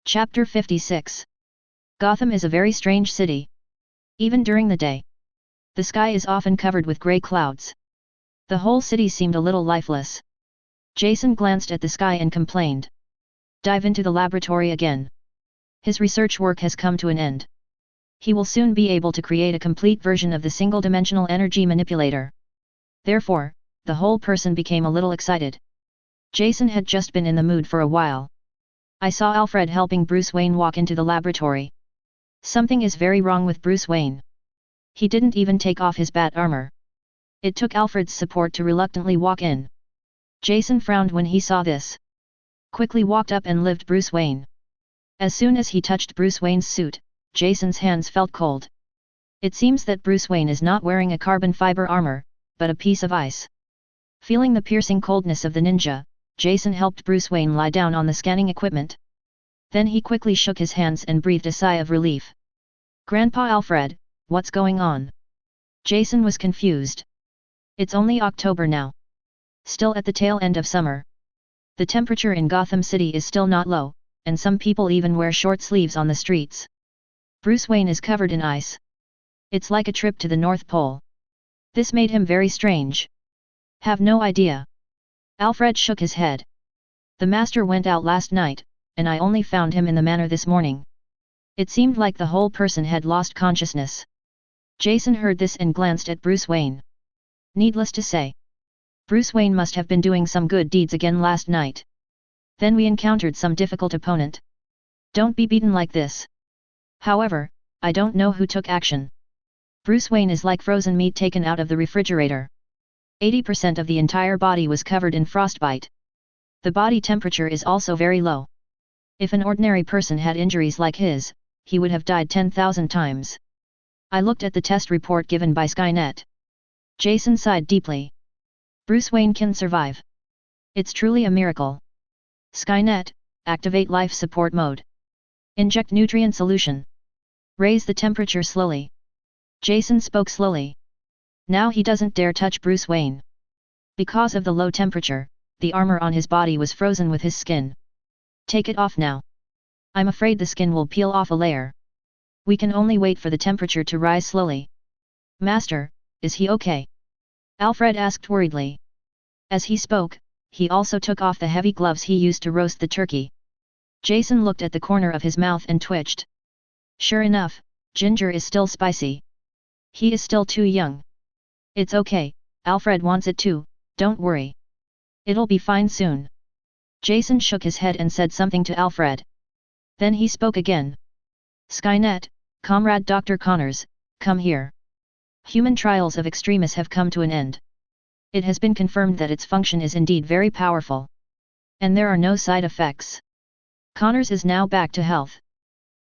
Speaker 1: Chapter 56. Gotham is a very strange city. Even during the day, the sky is often covered with grey clouds. The whole city seemed a little lifeless. Jason glanced at the sky and complained. Dive into the laboratory again. His research work has come to an end. He will soon be able to create a complete version of the single-dimensional energy manipulator. Therefore, the whole person became a little excited. Jason had just been in the mood for a while. I saw Alfred helping Bruce Wayne walk into the laboratory. Something is very wrong with Bruce Wayne. He didn't even take off his bat armor. It took Alfred's support to reluctantly walk in. Jason frowned when he saw this. Quickly walked up and lifted Bruce Wayne. As soon as he touched Bruce Wayne's suit, Jason's hands felt cold. It seems that Bruce Wayne is not wearing a carbon fiber armor, but a piece of ice. Feeling the piercing coldness of the ninja, Jason helped Bruce Wayne lie down on the scanning equipment. Then he quickly shook his hands and breathed a sigh of relief. Grandpa Alfred, what's going on? Jason was confused. It's only October now. Still at the tail end of summer. The temperature in Gotham City is still not low, and some people even wear short sleeves on the streets. Bruce Wayne is covered in ice. It's like a trip to the North Pole. This made him very strange. Have no idea. Alfred shook his head. The master went out last night, and I only found him in the manor this morning. It seemed like the whole person had lost consciousness. Jason heard this and glanced at Bruce Wayne. Needless to say, Bruce Wayne must have been doing some good deeds again last night. Then we encountered some difficult opponent. Don't be beaten like this. However, I don't know who took action. Bruce Wayne is like frozen meat taken out of the refrigerator. 80% of the entire body was covered in frostbite. The body temperature is also very low. If an ordinary person had injuries like his, he would have died 10,000 times. I looked at the test report given by Skynet. Jason sighed deeply. Bruce Wayne can survive. It's truly a miracle. Skynet, activate life support mode. Inject nutrient solution. Raise the temperature slowly. Jason spoke slowly. Now he doesn't dare touch Bruce Wayne. Because of the low temperature, the armor on his body was frozen with his skin. Take it off now. I'm afraid the skin will peel off a layer. We can only wait for the temperature to rise slowly. Master, is he okay? Alfred asked worriedly. As he spoke, he also took off the heavy gloves he used to roast the turkey. Jason looked at the corner of his mouth and twitched. Sure enough, ginger is still spicy. He is still too young. It's okay, Alfred wants it too, don't worry. It'll be fine soon. Jason shook his head and said something to Alfred. Then he spoke again. Skynet, Comrade Dr. Connors, come here. Human trials of Extremis have come to an end. It has been confirmed that its function is indeed very powerful. And there are no side effects. Connors is now back to health.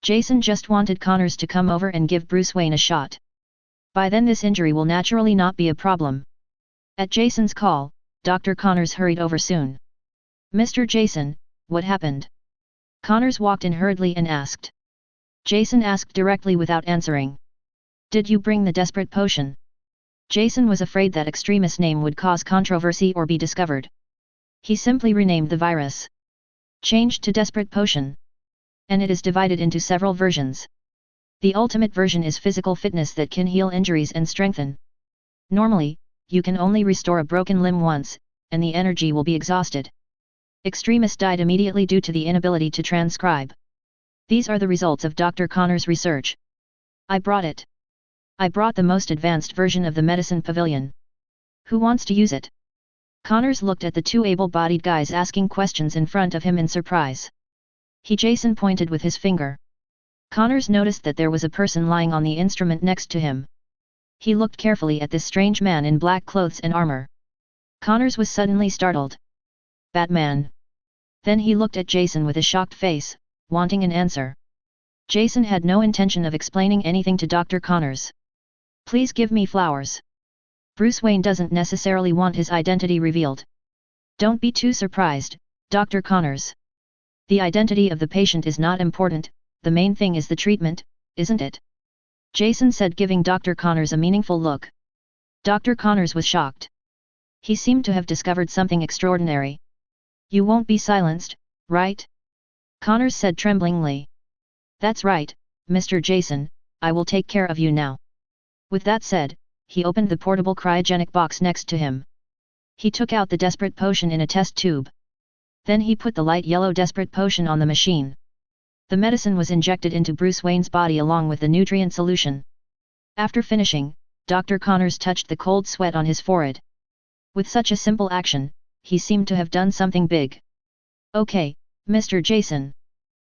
Speaker 1: Jason just wanted Connors to come over and give Bruce Wayne a shot. By then this injury will naturally not be a problem. At Jason's call, Dr. Connors hurried over soon. Mr. Jason, what happened? Connors walked in hurriedly and asked. Jason asked directly without answering. Did you bring the desperate potion? Jason was afraid that Extremis' name would cause controversy or be discovered. He simply renamed the virus. Changed to Desperate Potion. And it is divided into several versions. The ultimate version is physical fitness that can heal injuries and strengthen. Normally, you can only restore a broken limb once, and the energy will be exhausted. Extremis died immediately due to the inability to transcribe. These are the results of Dr. Connors' research. I brought it. I brought the most advanced version of the medicine pavilion. Who wants to use it? Connors looked at the two able-bodied guys asking questions in front of him in surprise. Jason pointed with his finger. Connors noticed that there was a person lying on the instrument next to him. He looked carefully at this strange man in black clothes and armor. Connors was suddenly startled. Batman. Then he looked at Jason with a shocked face, wanting an answer. Jason had no intention of explaining anything to Dr. Connors. Please give me flowers. Bruce Wayne doesn't necessarily want his identity revealed. Don't be too surprised, Dr. Connors. The identity of the patient is not important, the main thing is the treatment, isn't it? Jason said, giving Dr. Connors a meaningful look. Dr. Connors was shocked. He seemed to have discovered something extraordinary. You won't be silenced, right? Connors said tremblingly. That's right, Mr. Jason, I will take care of you now. With that said, he opened the portable cryogenic box next to him. He took out the desperate potion in a test tube. Then he put the light yellow desperate potion on the machine. The medicine was injected into Bruce Wayne's body along with the nutrient solution. After finishing, Dr. Connors touched the cold sweat on his forehead. With such a simple action, he seemed to have done something big. Okay, Mr. Jason.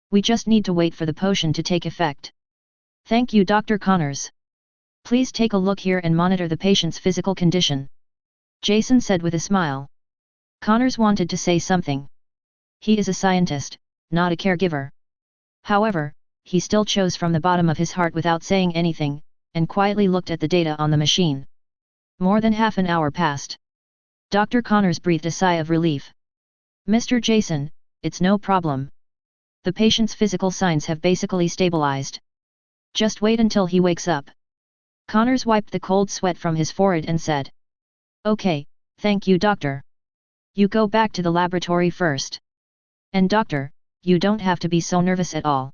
Speaker 1: We just need to wait for the potion to take effect. Thank you, Dr. Connors. Please take a look here and monitor the patient's physical condition. Jason said with a smile. Connors wanted to say something. He is a scientist, not a caregiver. However, he still chose from the bottom of his heart without saying anything, and quietly looked at the data on the machine. More than half an hour passed. Dr. Connors breathed a sigh of relief. Mr. Jason, it's no problem. The patient's physical signs have basically stabilized. Just wait until he wakes up. Connors wiped the cold sweat from his forehead and said. Okay, thank you, doctor. You go back to the laboratory first. And doctor, you don't have to be so nervous at all.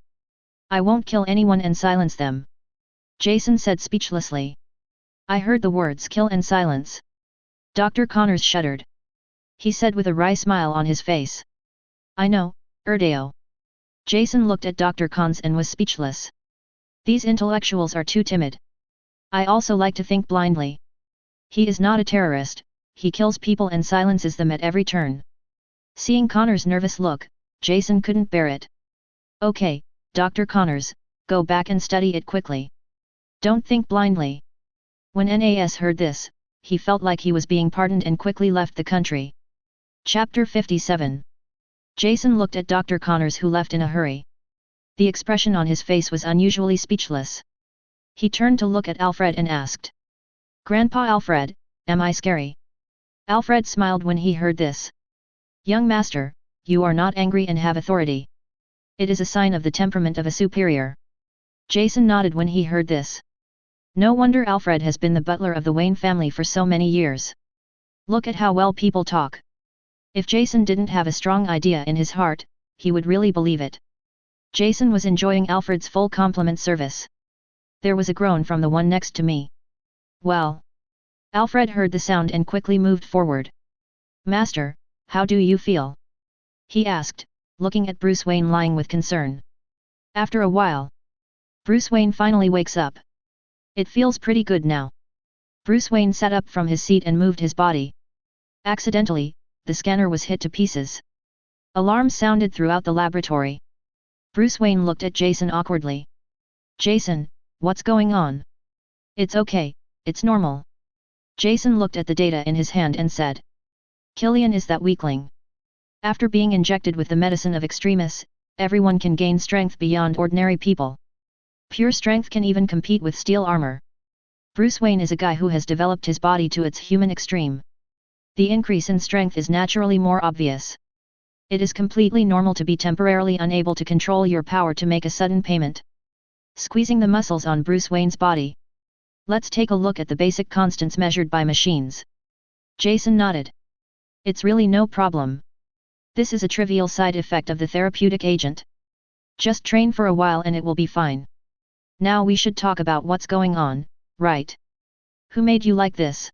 Speaker 1: I won't kill anyone and silence them. Jason said speechlessly. I heard the words kill and silence. Dr. Connors shuddered. He said with a wry smile on his face. I know, Erdeo. Jason looked at Dr. Connors and was speechless. These intellectuals are too timid. I also like to think blindly. He is not a terrorist, he kills people and silences them at every turn. Seeing Connors' nervous look, Jason couldn't bear it. Okay, Dr. Connors, go back and study it quickly. Don't think blindly. When Nas heard this, he felt like he was being pardoned and quickly left the country. Chapter 57. Jason looked at Dr. Connors, who left in a hurry. The expression on his face was unusually speechless. He turned to look at Alfred and asked. Grandpa Alfred, am I scary? Alfred smiled when he heard this. Young master, you are not angry and have authority. It is a sign of the temperament of a superior. Jason nodded when he heard this. No wonder Alfred has been the butler of the Wayne family for so many years. Look at how well people talk. If Jason didn't have a strong idea in his heart, he would really believe it. Jason was enjoying Alfred's full compliment service. There was a groan from the one next to me. Well. Alfred heard the sound and quickly moved forward. Master, how do you feel? He asked, looking at Bruce Wayne lying with concern. After a while, Bruce Wayne finally wakes up. It feels pretty good now. Bruce Wayne sat up from his seat and moved his body. Accidentally, the scanner was hit to pieces. Alarms sounded throughout the laboratory. Bruce Wayne looked at Jason awkwardly. Jason, what's going on? It's okay, it's normal. Jason looked at the data in his hand and said. Killian is that weakling. After being injected with the medicine of Extremis, everyone can gain strength beyond ordinary people. Pure strength can even compete with steel armor. Bruce Wayne is a guy who has developed his body to its human extreme. The increase in strength is naturally more obvious. It is completely normal to be temporarily unable to control your power to make a sudden payment. Squeezing the muscles on Bruce Wayne's body. Let's take a look at the basic constants measured by machines. Jason nodded. It's really no problem. This is a trivial side effect of the therapeutic agent. Just train for a while and it will be fine. Now we should talk about what's going on, right? Who made you like this?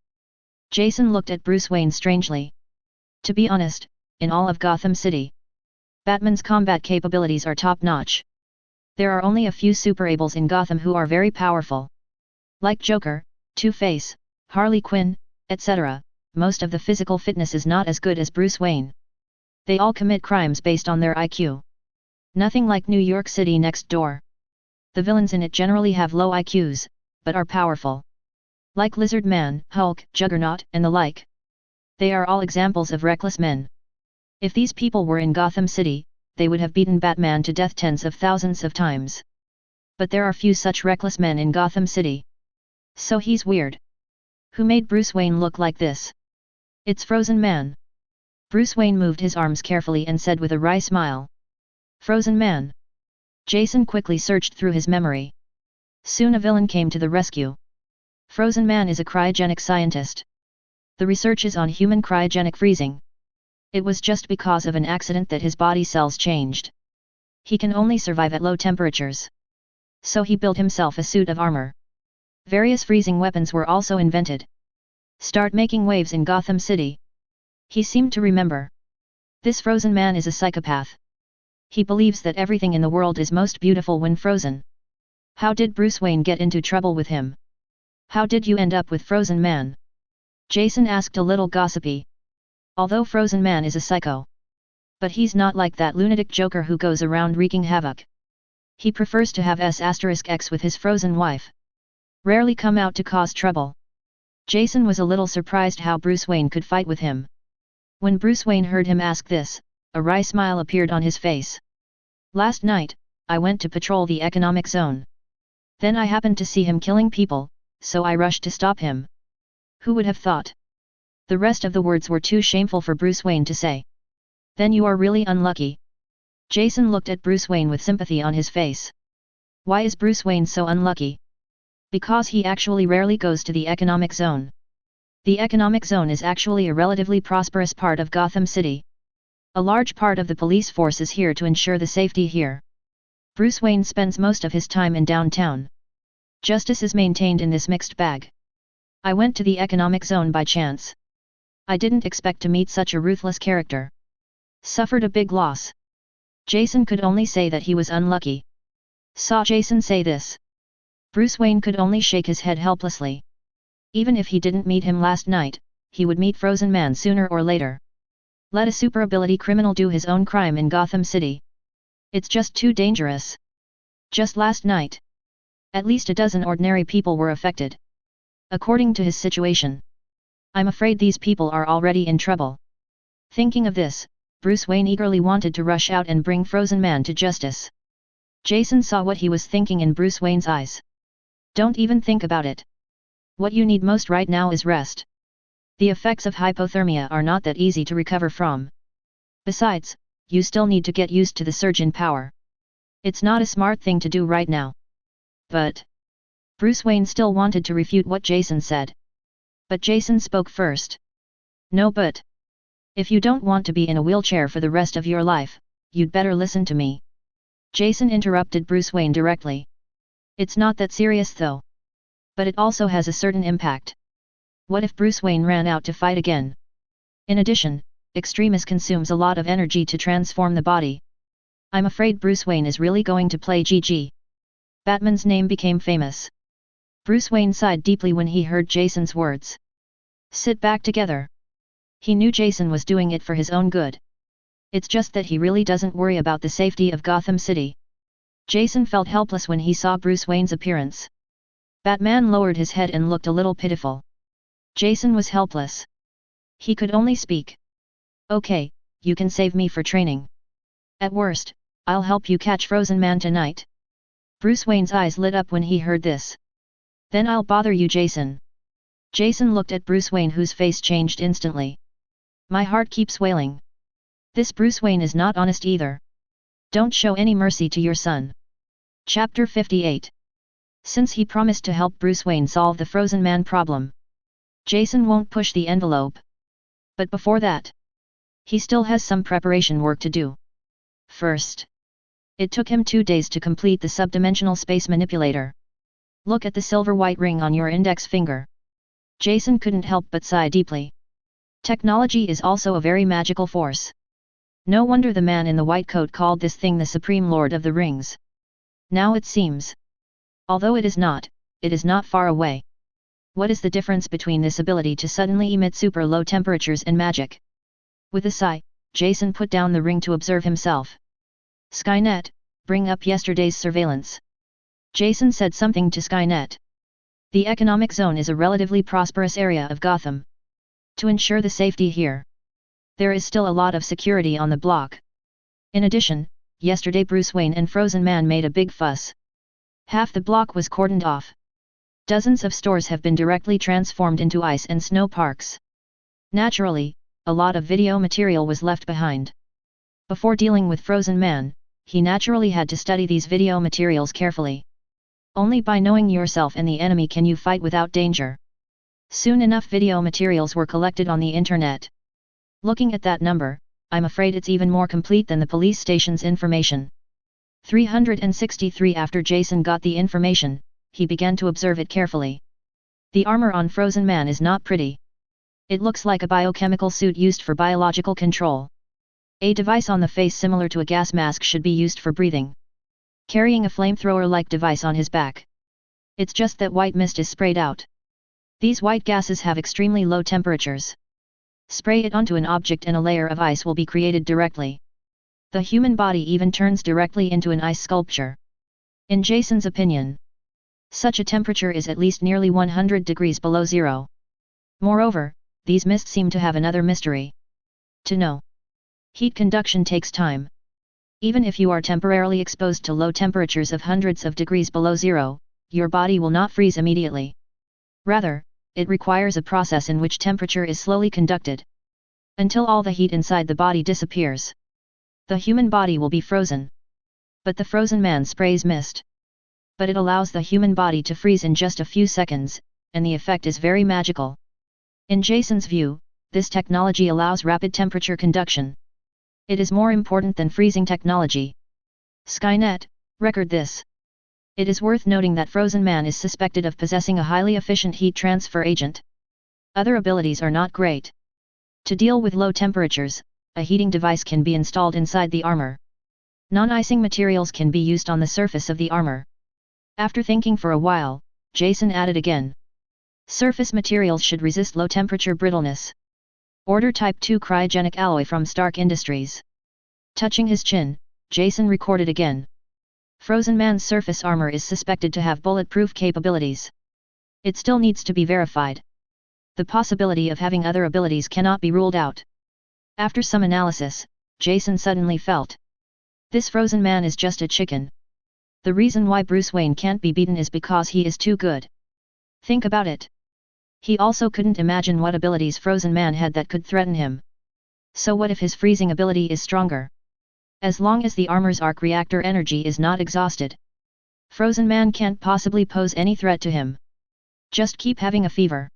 Speaker 1: Jason looked at Bruce Wayne strangely. To be honest, in all of Gotham City, Batman's combat capabilities are top-notch. There are only a few super-ables in Gotham who are very powerful. Like Joker, Two-Face, Harley Quinn, etc., most of the physical fitness is not as good as Bruce Wayne. They all commit crimes based on their IQ. Nothing like New York City next door. The villains in it generally have low IQs, but are powerful. Like Lizard Man, Hulk, Juggernaut, and the like. They are all examples of reckless men. If these people were in Gotham City, they would have beaten Batman to death tens of thousands of times. But there are few such reckless men in Gotham City. So he's weird. Who made Bruce Wayne look like this? It's Frozen Man. Bruce Wayne moved his arms carefully and said with a wry smile. Frozen Man. Jason quickly searched through his memory. Soon a villain came to the rescue. Frozen Man is a cryogenic scientist. The research is on human cryogenic freezing. It was just because of an accident that his body cells changed. He can only survive at low temperatures. So he built himself a suit of armor. Various freezing weapons were also invented. Start making waves in Gotham City. He seemed to remember. This frozen man is a psychopath. He believes that everything in the world is most beautiful when frozen. How did Bruce Wayne get into trouble with him? How did you end up with Frozen Man? Jason asked a little gossipy. Although Frozen Man is a psycho. But he's not like that lunatic Joker who goes around wreaking havoc. He prefers to have S*X with his frozen wife. Rarely come out to cause trouble. Jason was a little surprised how Bruce Wayne could fight with him. When Bruce Wayne heard him ask this, a wry smile appeared on his face. Last night, I went to patrol the economic zone. Then I happened to see him killing people, so I rushed to stop him. Who would have thought? The rest of the words were too shameful for Bruce Wayne to say. Then you are really unlucky. Jason looked at Bruce Wayne with sympathy on his face. Why is Bruce Wayne so unlucky? Because he actually rarely goes to the economic zone. The economic zone is actually a relatively prosperous part of Gotham City. A large part of the police force is here to ensure the safety here. Bruce Wayne spends most of his time in downtown. Justice is maintained in this mixed bag. I went to the economic zone by chance. I didn't expect to meet such a ruthless character. Suffered a big loss. Jason could only say that he was unlucky. Saw Jason say this. Bruce Wayne could only shake his head helplessly. Even if he didn't meet him last night, he would meet Frozen Man sooner or later. Let a super ability criminal do his own crime in Gotham City. It's just too dangerous. Just last night. At least a dozen ordinary people were affected. According to his situation. I'm afraid these people are already in trouble. Thinking of this, Bruce Wayne eagerly wanted to rush out and bring Frozen Man to justice. Jason saw what he was thinking in Bruce Wayne's eyes. Don't even think about it. What you need most right now is rest. The effects of hypothermia are not that easy to recover from. Besides, you still need to get used to the surge in power. It's not a smart thing to do right now. But Bruce Wayne still wanted to refute what Jason said. But Jason spoke first. No, but if you don't want to be in a wheelchair for the rest of your life, you'd better listen to me. Jason interrupted Bruce Wayne directly. It's not that serious though. But it also has a certain impact. What if Bruce Wayne ran out to fight again? In addition, Extremis consumes a lot of energy to transform the body. I'm afraid Bruce Wayne is really going to play GG. Batman's name became famous. Bruce Wayne sighed deeply when he heard Jason's words. Sit back together. He knew Jason was doing it for his own good. It's just that he really doesn't worry about the safety of Gotham City. Jason felt helpless when he saw Bruce Wayne's appearance. Batman lowered his head and looked a little pitiful. Jason was helpless. He could only speak. Okay, you can save me for training. At worst, I'll help you catch Frozen Man tonight. Bruce Wayne's eyes lit up when he heard this. Then I'll bother you, Jason. Jason looked at Bruce Wayne, whose face changed instantly. My heart keeps wailing. This Bruce Wayne is not honest either. Don't show any mercy to your son. Chapter 58. Since he promised to help Bruce Wayne solve the Frozen Man problem, Jason won't push the envelope. But before that, he still has some preparation work to do. First, it took him 2 days to complete the subdimensional space manipulator. Look at the silver white ring on your index finger. Jason couldn't help but sigh deeply. Technology is also a very magical force. No wonder the man in the white coat called this thing the Supreme Lord of the Rings. Now it seems. Although it is not far away. What is the difference between this ability to suddenly emit super low temperatures and magic? With a sigh, Jason put down the ring to observe himself. Skynet, bring up yesterday's surveillance. Jason said something to Skynet. The economic zone is a relatively prosperous area of Gotham. To ensure the safety here, there is still a lot of security on the block. In addition, yesterday Bruce Wayne and Frozen Man made a big fuss. Half the block was cordoned off. Dozens of stores have been directly transformed into ice and snow parks. Naturally, a lot of video material was left behind. Before dealing with Frozen Man, he naturally had to study these video materials carefully. Only by knowing yourself and the enemy can you fight without danger. Soon enough video materials were collected on the internet. Looking at that number, I'm afraid it's even more complete than the police station's information. 363 After Jason got the information, he began to observe it carefully. The armor on Frozen Man is not pretty. It looks like a biochemical suit used for biological control. A device on the face similar to a gas mask should be used for breathing. Carrying a flamethrower-like device on his back. It's just that white mist is sprayed out. These white gases have extremely low temperatures. Spray it onto an object and a layer of ice will be created directly. The human body even turns directly into an ice sculpture. In Jason's opinion, such a temperature is at least nearly 100 degrees below zero. Moreover, these mists seem to have another mystery. To know. Heat conduction takes time. Even if you are temporarily exposed to low temperatures of hundreds of degrees below zero, your body will not freeze immediately. Rather, it requires a process in which temperature is slowly conducted. Until all the heat inside the body disappears. The human body will be frozen. But the Frozen Man sprays mist. But it allows the human body to freeze in just a few seconds, and the effect is very magical. In Jason's view, this technology allows rapid temperature conduction. It is more important than freezing technology. Skynet, record this. It is worth noting that Frozen Man is suspected of possessing a highly efficient heat transfer agent. Other abilities are not great. To deal with low temperatures, a heating device can be installed inside the armor. Non-icing materials can be used on the surface of the armor. After thinking for a while, Jason added again. Surface materials should resist low temperature brittleness. Order Type 2 cryogenic alloy from Stark Industries. Touching his chin, Jason recorded again. Frozen Man's surface armor is suspected to have bulletproof capabilities. It still needs to be verified. The possibility of having other abilities cannot be ruled out. After some analysis, Jason suddenly felt. This Frozen Man is just a chicken. The reason why Bruce Wayne can't be beaten is because he is too good. Think about it. He also couldn't imagine what abilities Frozen Man had that could threaten him. So what if his freezing ability is stronger? As long as the armor's arc reactor energy is not exhausted, Frozen Man can't possibly pose any threat to him. Just keep having a fever.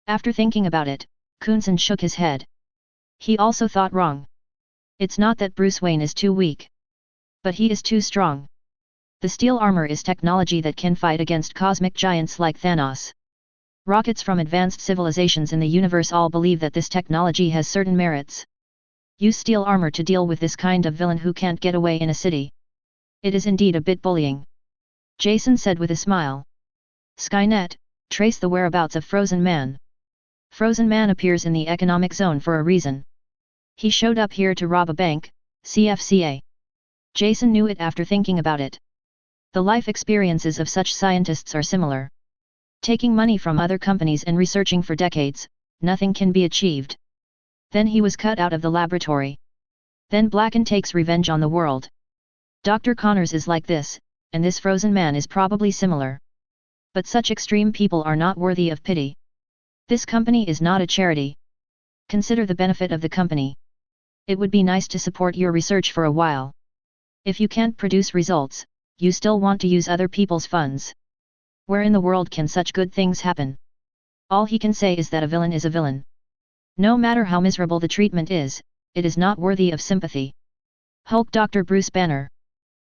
Speaker 1: After thinking about it, Coulson shook his head. He also thought wrong. It's not that Bruce Wayne is too weak. But he is too strong. The steel armor is technology that can fight against cosmic giants like Thanos. Rockets from advanced civilizations in the universe all believe that this technology has certain merits. Use steel armor to deal with this kind of villain who can't get away in a city. It is indeed a bit bullying. Jason said with a smile. Skynet, trace the whereabouts of Frozen Man. Frozen Man appears in the economic zone for a reason. He showed up here to rob a bank, CFCA. Jason knew it after thinking about it. The life experiences of such scientists are similar. Taking money from other companies and researching for decades, nothing can be achieved. Then he was cut out of the laboratory. Then Blacken takes revenge on the world. Dr. Connors is like this, and this Frozen Man is probably similar. But such extreme people are not worthy of pity. This company is not a charity. Consider the benefit of the company. It would be nice to support your research for a while. If you can't produce results, you still want to use other people's funds. Where in the world can such good things happen? All he can say is that a villain is a villain. No matter how miserable the treatment is, it is not worthy of sympathy. Hulk Dr. Bruce Banner.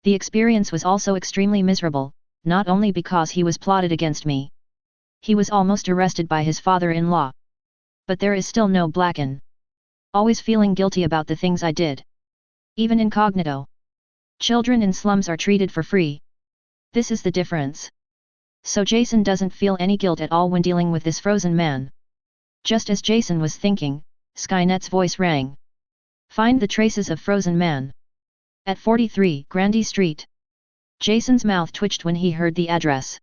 Speaker 1: The experience was also extremely miserable, not only because he was plotted against me. He was almost arrested by his father-in-law. But there is still no Blacken. Always feeling guilty about the things I did. Even incognito. Children in slums are treated for free. This is the difference. So Jason doesn't feel any guilt at all when dealing with this Frozen Man. Just as Jason was thinking, Skynet's voice rang. Find the traces of Frozen Man. At 43 Grandy Street. Jason's mouth twitched when he heard the address.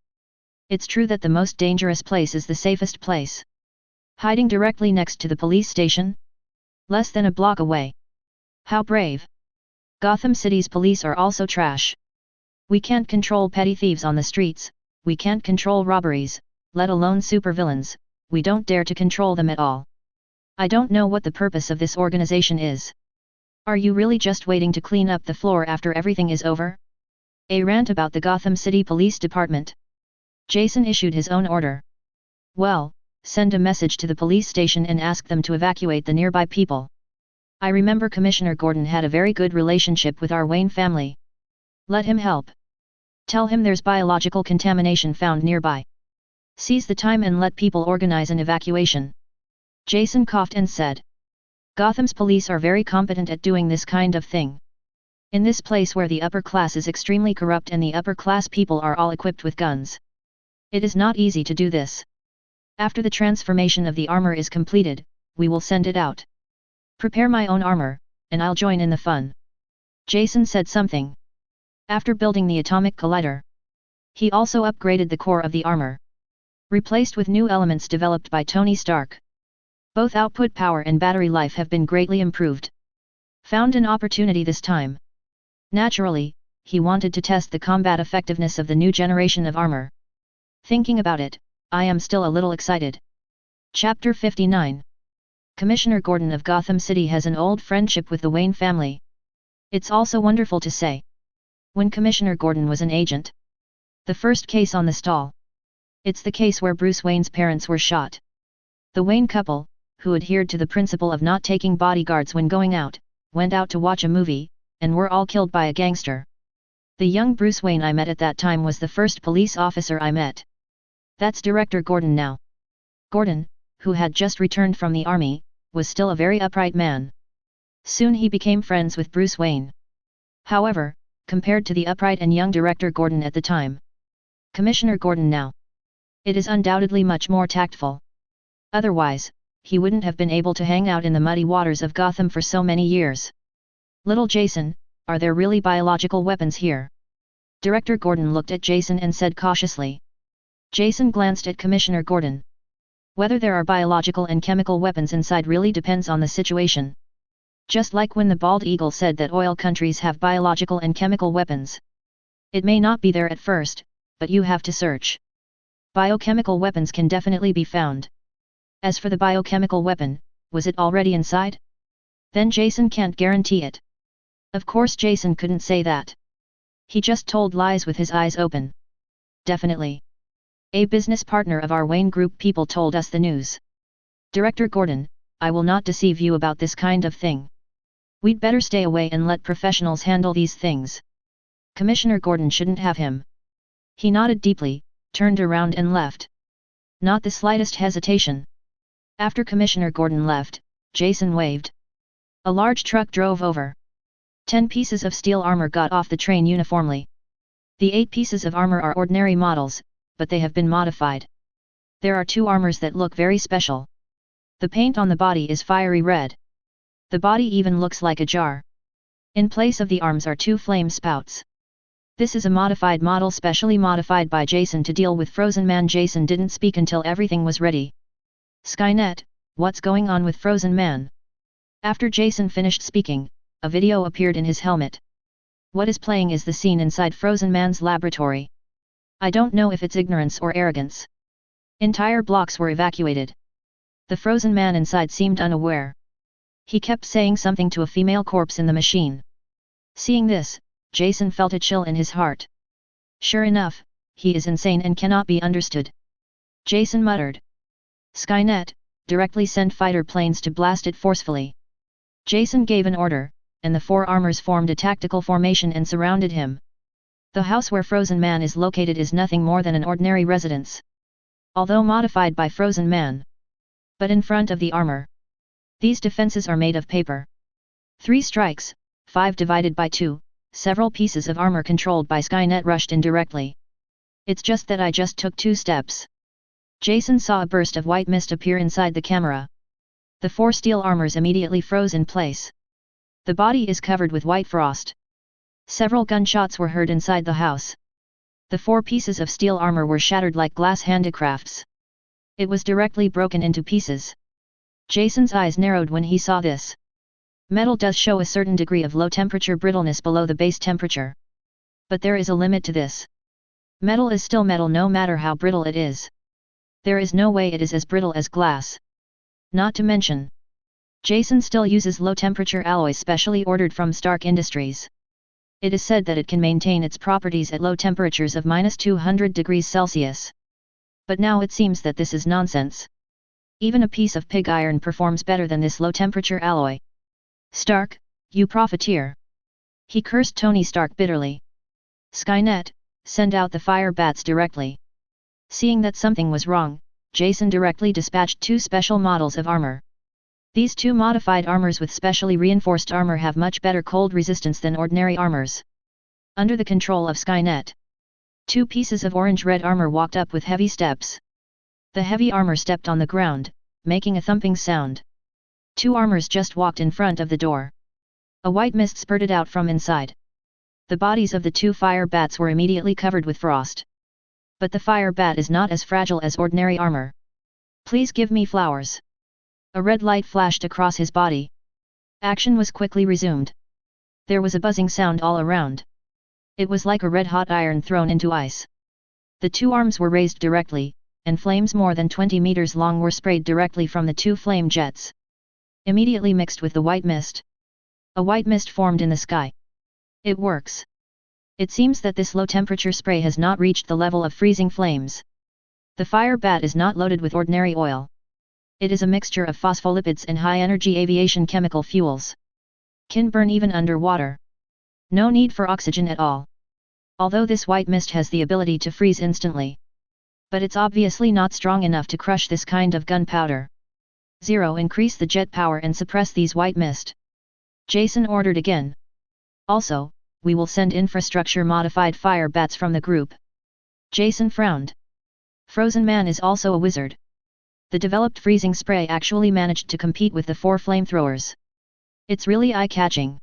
Speaker 1: It's true that the most dangerous place is the safest place. Hiding directly next to the police station? Less than a block away. How brave. Gotham City's police are also trash. We can't control petty thieves on the streets, we can't control robberies, let alone supervillains, we don't dare to control them at all. I don't know what the purpose of this organization is. Are you really just waiting to clean up the floor after everything is over? A rant about the Gotham City Police Department. Jason issued his own order. Well, send a message to the police station and ask them to evacuate the nearby people. I remember Commissioner Gordon had a very good relationship with our Wayne family. Let him help. Tell him there's biological contamination found nearby. Seize the time and let people organize an evacuation. Jason coughed and said. Gotham's police are very competent at doing this kind of thing. In this place where the upper class is extremely corrupt and the upper class people are all equipped with guns. It is not easy to do this. After the transformation of the armor is completed, we will send it out. Prepare my own armor, and I'll join in the fun. Jason said something. After building the atomic collider, he also upgraded the core of the armor. Replaced with new elements developed by Tony Stark. Both output power and battery life have been greatly improved. Found an opportunity this time. Naturally, he wanted to test the combat effectiveness of the new generation of armor. Thinking about it, I am still a little excited. Chapter 59. Commissioner Gordon of Gotham City has an old friendship with the Wayne family. It's also wonderful to say. When Commissioner Gordon was an agent. The first case on the stall. It's the case where Bruce Wayne's parents were shot. The Wayne couple, who adhered to the principle of not taking bodyguards when going out, went out to watch a movie, and were all killed by a gangster. The young Bruce Wayne I met at that time was the first police officer I met. That's Director Gordon now. Gordon, who had just returned from the army, was still a very upright man. Soon he became friends with Bruce Wayne. However, compared to the upright and young Director Gordon at the time, Commissioner Gordon now, it is undoubtedly much more tactful. Otherwise, he wouldn't have been able to hang out in the muddy waters of Gotham for so many years. Little Jason, are there really biological weapons here? Director Gordon looked at Jason and said cautiously. Jason glanced at Commissioner Gordon. Whether there are biological and chemical weapons inside really depends on the situation. Just like when the bald eagle said that oil countries have biological and chemical weapons. It may not be there at first, but you have to search. Biochemical weapons can definitely be found. As for the biochemical weapon, was it already inside? Then Jason can't guarantee it. Of course Jason couldn't say that. He just told lies with his eyes open. Definitely. A business partner of our Wayne Group people told us the news. Director Gordon, I will not deceive you about this kind of thing. We'd better stay away and let professionals handle these things. Commissioner Gordon shouldn't have him. He nodded deeply, turned around and left. Not the slightest hesitation. After Commissioner Gordon left, Jason waved. A large truck drove over. 10 pieces of steel armor got off the train uniformly. The 8 pieces of armor are ordinary models, but they have been modified. There are 2 armors that look very special. The paint on the body is fiery red. The body even looks like a jar. In place of the arms are 2 flame spouts. This is a modified model specially modified by Jason to deal with Frozen Man. Jason didn't speak until everything was ready. Skynet, what's going on with Frozen Man? After Jason finished speaking, a video appeared in his helmet. What is playing is the scene inside Frozen Man's laboratory. I don't know if it's ignorance or arrogance. Entire blocks were evacuated. The Frozen Man inside seemed unaware. He kept saying something to a female corpse in the machine. Seeing this, Jason felt a chill in his heart. Sure enough, he is insane and cannot be understood. Jason muttered. Skynet, directly send fighter planes to blast it forcefully. Jason gave an order, and the 4 armors formed a tactical formation and surrounded him. The house where Frozen Man is located is nothing more than an ordinary residence. Although modified by Frozen Man. But in front of the armor. These defenses are made of paper. 3 strikes, 5 divided by 2, several pieces of armor controlled by Skynet rushed in directly. It's just that I just took 2 steps. Jason saw a burst of white mist appear inside the camera. The 4 steel armors immediately froze in place. The body is covered with white frost. Several gunshots were heard inside the house. The 4 pieces of steel armor were shattered like glass handicrafts. It was directly broken into pieces. Jason's eyes narrowed when he saw this. Metal does show a certain degree of low temperature brittleness below the base temperature. But there is a limit to this. Metal is still metal no matter how brittle it is. There is no way it is as brittle as glass. Not to mention, Jason still uses low temperature alloys specially ordered from Stark Industries. It is said that it can maintain its properties at low temperatures of -200 degrees Celsius. But now it seems that this is nonsense. Even a piece of pig iron performs better than this low temperature alloy. Stark, you profiteer! He cursed Tony Stark bitterly. Skynet, send out the fire bats directly. Seeing that something was wrong, Jason directly dispatched 2 special models of armor. These 2 modified armors with specially reinforced armor have much better cold resistance than ordinary armors. Under the control of Skynet, 2 pieces of orange-red armor walked up with heavy steps. The heavy armor stepped on the ground, making a thumping sound. 2 armors just walked in front of the door. A white mist spurted out from inside. The bodies of the 2 fire bats were immediately covered with frost. But the fire bat is not as fragile as ordinary armor. Please give me flowers. A red light flashed across his body. Action was quickly resumed. There was a buzzing sound all around. It was like a red-hot iron thrown into ice. The 2 arms were raised directly, and flames more than 20 meters long were sprayed directly from the 2 flame jets. Immediately mixed with the white mist. A white mist formed in the sky. It works. It seems that this low-temperature spray has not reached the level of freezing flames. The fire bat is not loaded with ordinary oil. It is a mixture of phospholipids and high-energy aviation chemical fuels. Can burn even underwater. No need for oxygen at all. Although this white mist has the ability to freeze instantly. But it's obviously not strong enough to crush this kind of gunpowder. 0. Increase the jet power and suppress these white mist. Jason ordered again. Also, we will send infrastructure-modified fire bats from the group. Jason frowned. Frozen Man is also a wizard. The developed freezing spray actually managed to compete with the 4 flamethrowers. It's really eye-catching.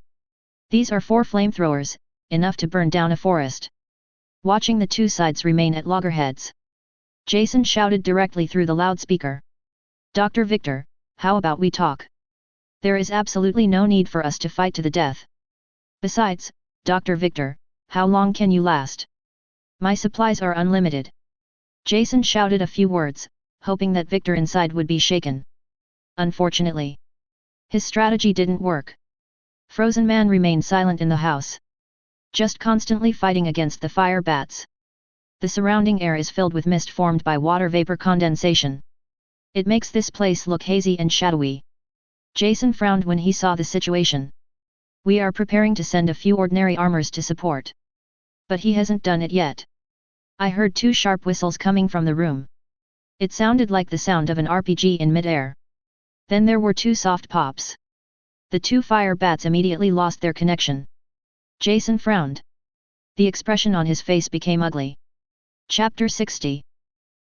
Speaker 1: These are 4 flamethrowers, enough to burn down a forest. Watching the 2 sides remain at loggerheads, Jason shouted directly through the loudspeaker. Dr. Victor, how about we talk? There is absolutely no need for us to fight to the death. Besides, Dr. Victor, how long can you last? My supplies are unlimited. Jason shouted a few words, hoping that Victor inside would be shaken. Unfortunately, his strategy didn't work. Frozen Man remained silent in the house, just constantly fighting against the fire bats. The surrounding air is filled with mist formed by water vapor condensation. It makes this place look hazy and shadowy. Jason frowned when he saw the situation. We are preparing to send a few ordinary armors to support. But he hasn't done it yet. I heard 2 sharp whistles coming from the room. It sounded like the sound of an RPG in mid-air. Then there were 2 soft pops. The 2 fire bats immediately lost their connection. Jason frowned. The expression on his face became ugly. Chapter 60.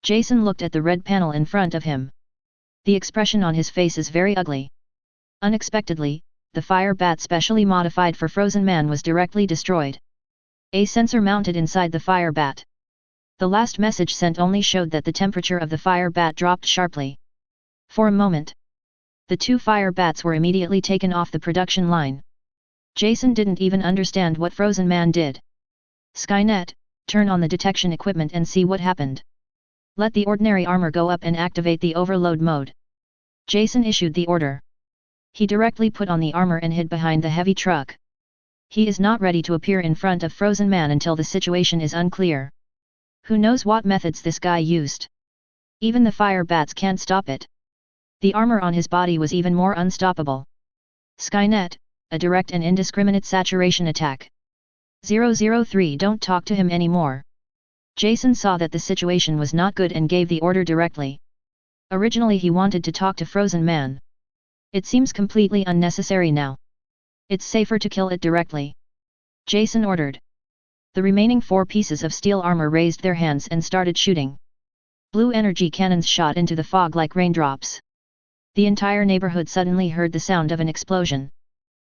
Speaker 1: Jason looked at the red panel in front of him. The expression on his face is very ugly. Unexpectedly, the fire bat specially modified for Frozen Man was directly destroyed. A sensor mounted inside the fire bat. The last message sent only showed that the temperature of the fire bat dropped sharply. For a moment, the 2 fire bats were immediately taken off the production line. Jason didn't even understand what Frozen Man did. Skynet, turn on the detection equipment and see what happened. Let the ordinary armor go up and activate the overload mode. Jason issued the order. He directly put on the armor and hid behind the heavy truck. He is not ready to appear in front of Frozen Man until the situation is unclear. Who knows what methods this guy used? Even the fire bats can't stop it. The armor on his body was even more unstoppable. Skynet, a direct and indiscriminate saturation attack. 003 Don't talk to him anymore. Jason saw that the situation was not good and gave the order directly. Originally he wanted to talk to Frozen Man. It seems completely unnecessary now. It's safer to kill it directly. Jason ordered. The remaining 4 pieces of steel armor raised their hands and started shooting. Blue energy cannons shot into the fog like raindrops. The entire neighborhood suddenly heard the sound of an explosion.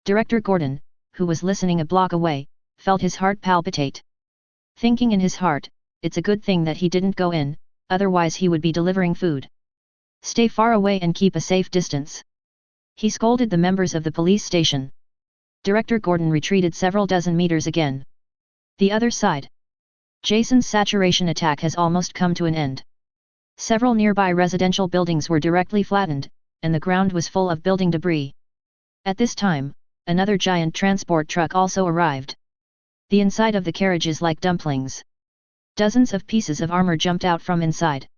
Speaker 1: Director Gordon, who was listening a block away, felt his heart palpitate. Thinking in his heart, it's a good thing that he didn't go in, otherwise he would be delivering food. Stay far away and keep a safe distance. He scolded the members of the police station. Director Gordon retreated several dozen meters again. The other side. Jason's saturation attack has almost come to an end. Several nearby residential buildings were directly flattened, and the ground was full of building debris. At this time, another giant transport truck also arrived. The inside of the carriage is like dumplings. Dozens of pieces of armor jumped out from inside.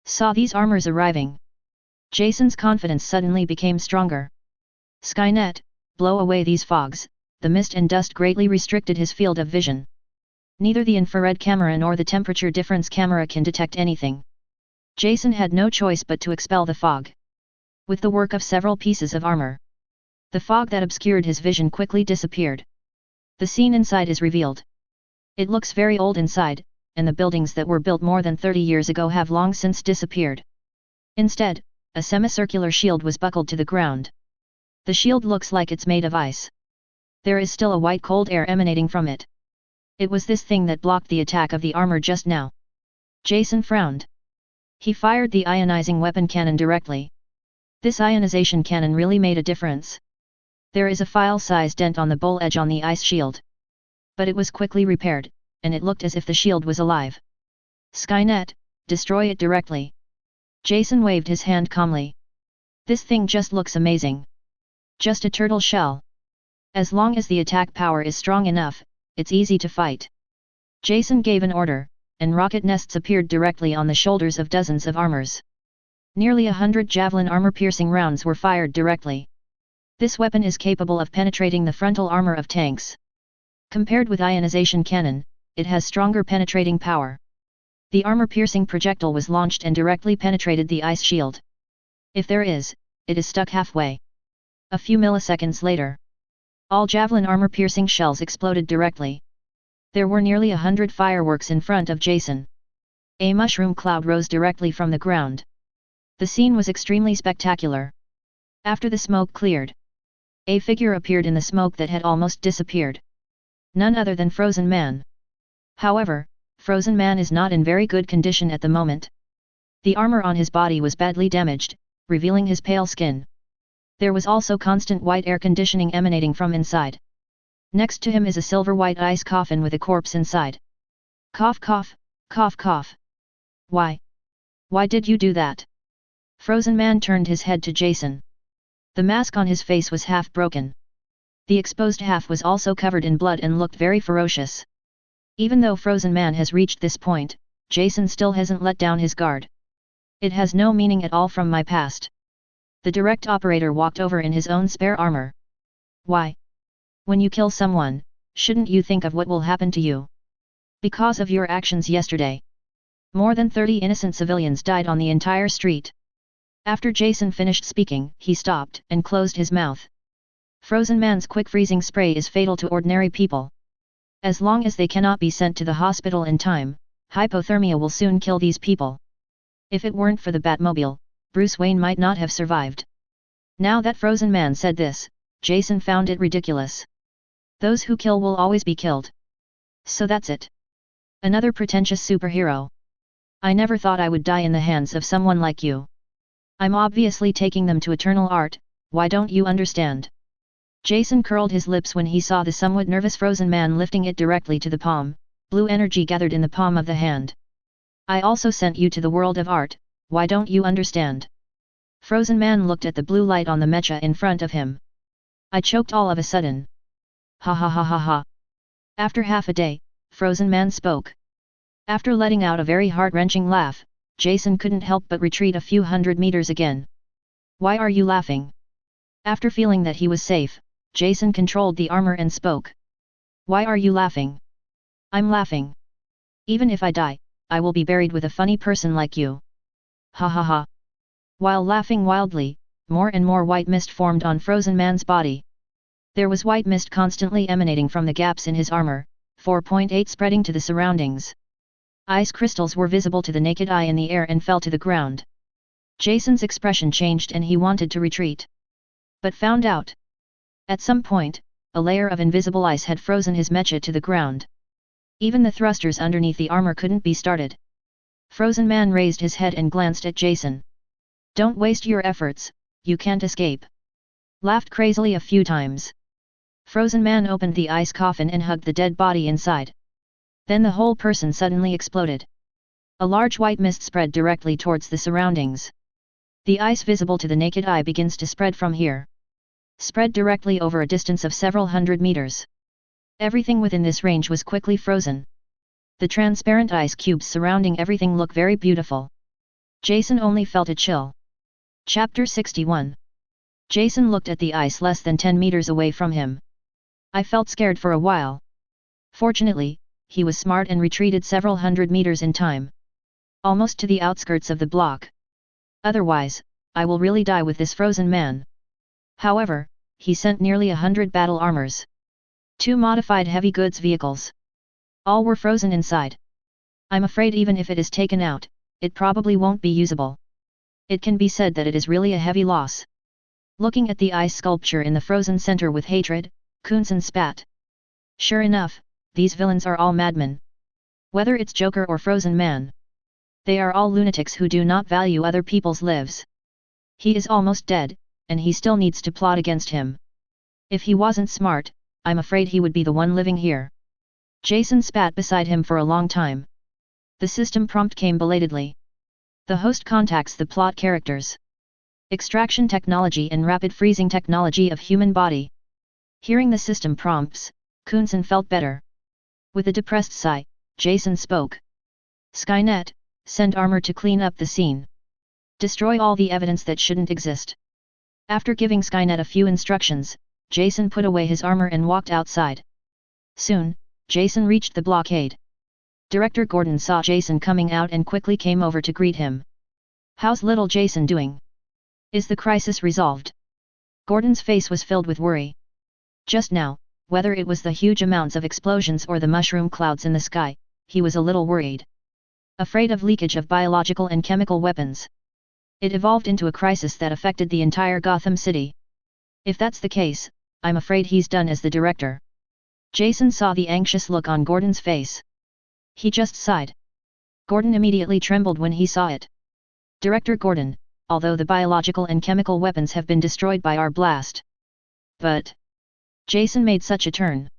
Speaker 1: Saw these armors arriving. Jason's confidence suddenly became stronger. Skynet, blow away these fogs. The mist and dust greatly restricted his field of vision. Neither the infrared camera nor the temperature difference camera can detect anything. Jason had no choice but to expel the fog. With the work of several pieces of armor, the fog that obscured his vision quickly disappeared. The scene inside is revealed. It looks very old inside, and the buildings that were built more than 30 years ago have long since disappeared. Instead, a semicircular shield was buckled to the ground. The shield looks like it's made of ice. There is still a white cold air emanating from it. It was this thing that blocked the attack of the armor just now. Jason frowned. He fired the ionizing weapon cannon directly. This ionization cannon really made a difference. There is a file-size dent on the bowl edge on the ice shield. But it was quickly repaired, and it looked as if the shield was alive. Skynet, destroy it directly. Jason waved his hand calmly. This thing just looks amazing. Just a turtle shell. As long as the attack power is strong enough, it's easy to fight. Jason gave an order, and rocket nests appeared directly on the shoulders of dozens of armors. Nearly 100 javelin armor-piercing rounds were fired directly. This weapon is capable of penetrating the frontal armor of tanks. Compared with ionization cannon, it has stronger penetrating power. The armor-piercing projectile was launched and directly penetrated the ice shield. If there is, it is stuck halfway. A few milliseconds later, all javelin armor-piercing shells exploded directly. There were nearly 100 fireworks in front of Jason. A mushroom cloud rose directly from the ground. The scene was extremely spectacular. After the smoke cleared, a figure appeared in the smoke that had almost disappeared. None other than Frozen Man. However, Frozen Man is not in very good condition at the moment. The armor on his body was badly damaged, revealing his pale skin. There was also constant white air conditioning emanating from inside. Next to him is a silver-white ice coffin with a corpse inside. Cough cough, cough cough. Why? Why did you do that? Frozen Man turned his head to Jason. The mask on his face was half broken. The exposed half was also covered in blood and looked very ferocious. Even though Frozen Man has reached this point, Jason still hasn't let down his guard. It has no meaning at all from my past. The direct operator walked over in his own spare armor. Why? When you kill someone, shouldn't you think of what will happen to you? Because of your actions yesterday, more than 30 innocent civilians died on the entire street. After Jason finished speaking, he stopped and closed his mouth. Frozen Man's quick freezing spray is fatal to ordinary people. As long as they cannot be sent to the hospital in time, hypothermia will soon kill these people. If it weren't for the Batmobile, Bruce Wayne might not have survived. Now that Frozen Man said this, Jason found it ridiculous. Those who kill will always be killed. So that's it. Another pretentious superhero. I never thought I would die in the hands of someone like you. I'm obviously taking them to eternal art, why don't you understand? Jason curled his lips when he saw the somewhat nervous Frozen Man lifting it directly to the palm. Blue energy gathered in the palm of the hand. I also sent you to the world of art, why don't you understand? Frozen Man looked at the blue light on the mecha in front of him. I choked all of a sudden. Ha ha ha ha ha. After half a day, Frozen Man spoke. After letting out a very heart-wrenching laugh, Jason couldn't help but retreat a few hundred meters again. Why are you laughing? After feeling that he was safe, Jason controlled the armor and spoke. Why are you laughing? I'm laughing. Even if I die, I will be buried with a funny person like you. Ha ha ha. While laughing wildly, more and more white mist formed on Frozen Man's body. There was white mist constantly emanating from the gaps in his armor, 4.8 spreading to the surroundings. Ice crystals were visible to the naked eye in the air and fell to the ground. Jason's expression changed and he wanted to retreat. But found out. At some point, a layer of invisible ice had frozen his mecha to the ground. Even the thrusters underneath the armor couldn't be started. Frozen Man raised his head and glanced at Jason. Don't waste your efforts, you can't escape. Laughed crazily a few times. Frozen Man opened the ice coffin and hugged the dead body inside. Then the whole person suddenly exploded. A large white mist spread directly towards the surroundings. The ice visible to the naked eye begins to spread from here. Spread directly over a distance of several hundred meters. Everything within this range was quickly frozen. The transparent ice cubes surrounding everything look very beautiful. Jason only felt a chill. Chapter 61. Jason looked at the ice less than 10 meters away from him. I felt scared for a while. Fortunately, he was smart and retreated several hundred meters in time. Almost to the outskirts of the block. Otherwise, I will really die with this frozen man. However, he sent nearly 100 battle armors. 2 modified heavy goods vehicles. All were frozen inside. I'm afraid even if it is taken out, it probably won't be usable. It can be said that it is really a heavy loss. Looking at the ice sculpture in the frozen center with hatred, Kunsan spat. Sure enough, these villains are all madmen. Whether it's Joker or Frozen Man. They are all lunatics who do not value other people's lives. He is almost dead, and he still needs to plot against him. If he wasn't smart, I'm afraid he would be the one living here. Jason spat beside him for a long time. The system prompt came belatedly. The host contacts the plot characters. Extraction technology and rapid freezing technology of human body. Hearing the system prompts, Kunsan felt better. With a depressed sigh, Jason spoke. Skynet, send armor to clean up the scene. Destroy all the evidence that shouldn't exist. After giving Skynet a few instructions, Jason put away his armor and walked outside. Soon, Jason reached the blockade. Director Gordon saw Jason coming out and quickly came over to greet him. How's little Jason doing? Is the crisis resolved? Gordon's face was filled with worry. Just now, whether it was the huge amounts of explosions or the mushroom clouds in the sky, he was a little worried. Afraid of leakage of biological and chemical weapons. It evolved into a crisis that affected the entire Gotham City. If that's the case, I'm afraid he's done as the director. Jason saw the anxious look on Gordon's face. He just sighed. Gordon immediately trembled when he saw it. Director Gordon, although the biological and chemical weapons have been destroyed by our blast. But... Jason made such a turn.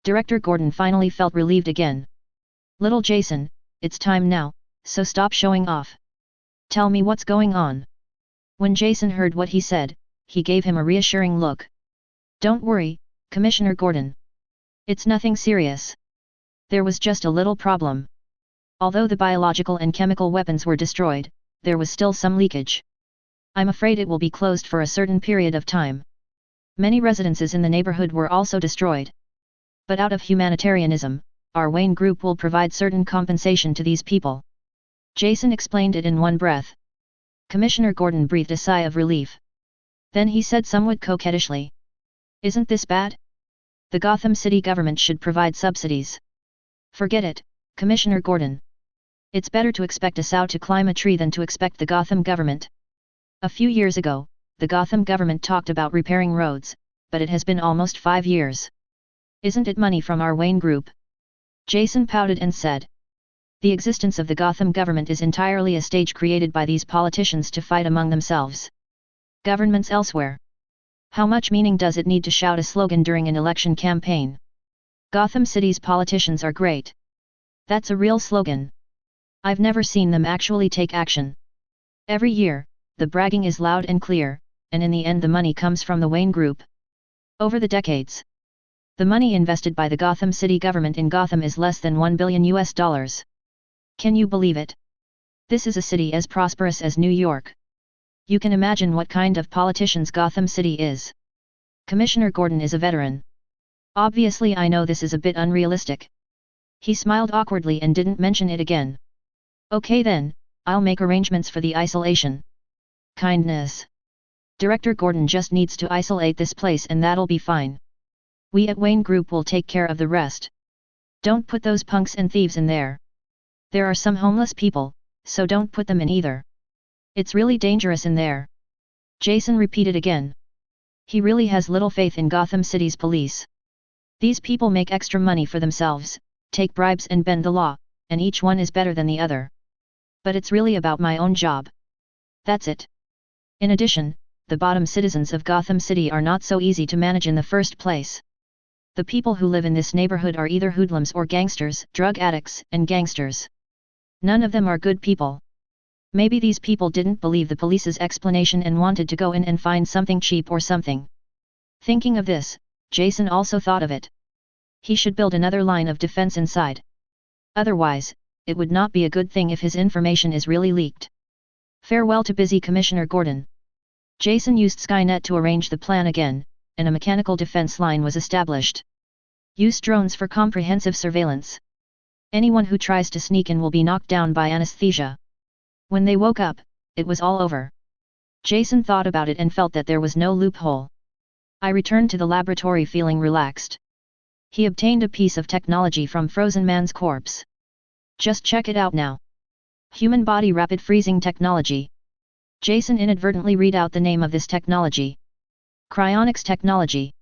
Speaker 1: Director Gordon finally felt relieved again. Little Jason, it's time now, so stop showing off. Tell me what's going on. When Jason heard what he said, he gave him a reassuring look. Don't worry, Commissioner Gordon. It's nothing serious. There was just a little problem. Although the biological and chemical weapons were destroyed, there was still some leakage. I'm afraid it will be closed for a certain period of time. Many residences in the neighborhood were also destroyed. But out of humanitarianism, our Wayne Group will provide certain compensation to these people. Jason explained it in one breath. Commissioner Gordon breathed a sigh of relief. Then he said somewhat coquettishly. Isn't this bad? The Gotham City government should provide subsidies. Forget it, Commissioner Gordon. It's better to expect a sow to climb a tree than to expect the Gotham government. A few years ago, the Gotham government talked about repairing roads, but it has been almost 5 years. Isn't it money from our Wayne Group? Jason pouted and said. The existence of the Gotham government is entirely a stage created by these politicians to fight among themselves. Governments elsewhere. How much meaning does it need to shout a slogan during an election campaign? Gotham City's politicians are great. That's a real slogan. I've never seen them actually take action. Every year, the bragging is loud and clear, and in the end the money comes from the Wayne Group. Over the decades, the money invested by the Gotham City government in Gotham is less than $1 billion. Can you believe it? This is a city as prosperous as New York. You can imagine what kind of politicians Gotham City is. Commissioner Gordon is a veteran. Obviously I know this is a bit unrealistic. He smiled awkwardly and didn't mention it again. Okay then, I'll make arrangements for the isolation. Kindness. Director Gordon just needs to isolate this place and that'll be fine. We at Wayne Group will take care of the rest. Don't put those punks and thieves in there. There are some homeless people, so don't put them in either. It's really dangerous in there. Jason repeated again. He really has little faith in Gotham City's police. These people make extra money for themselves, take bribes and bend the law, and each one is better than the other. But it's really about my own job. That's it. In addition, the bottom citizens of Gotham City are not so easy to manage in the first place. The people who live in this neighborhood are either hoodlums or gangsters, drug addicts, and gangsters. None of them are good people. Maybe these people didn't believe the police's explanation and wanted to go in and find something cheap or something. Thinking of this, Jason also thought of it. He should build another line of defense inside. Otherwise, it would not be a good thing if his information is really leaked. Farewell to busy Commissioner Gordon. Jason used Skynet to arrange the plan again, and a mechanical defense line was established. Use drones for comprehensive surveillance. Anyone who tries to sneak in will be knocked down by anesthesia. When they woke up, it was all over. Jason thought about it and felt that there was no loophole. I returned to the laboratory feeling relaxed. He obtained a piece of technology from Frozen Man's corpse. Just check it out now. Human body rapid freezing technology. Jason inadvertently read out the name of this technology. Cryonics technology.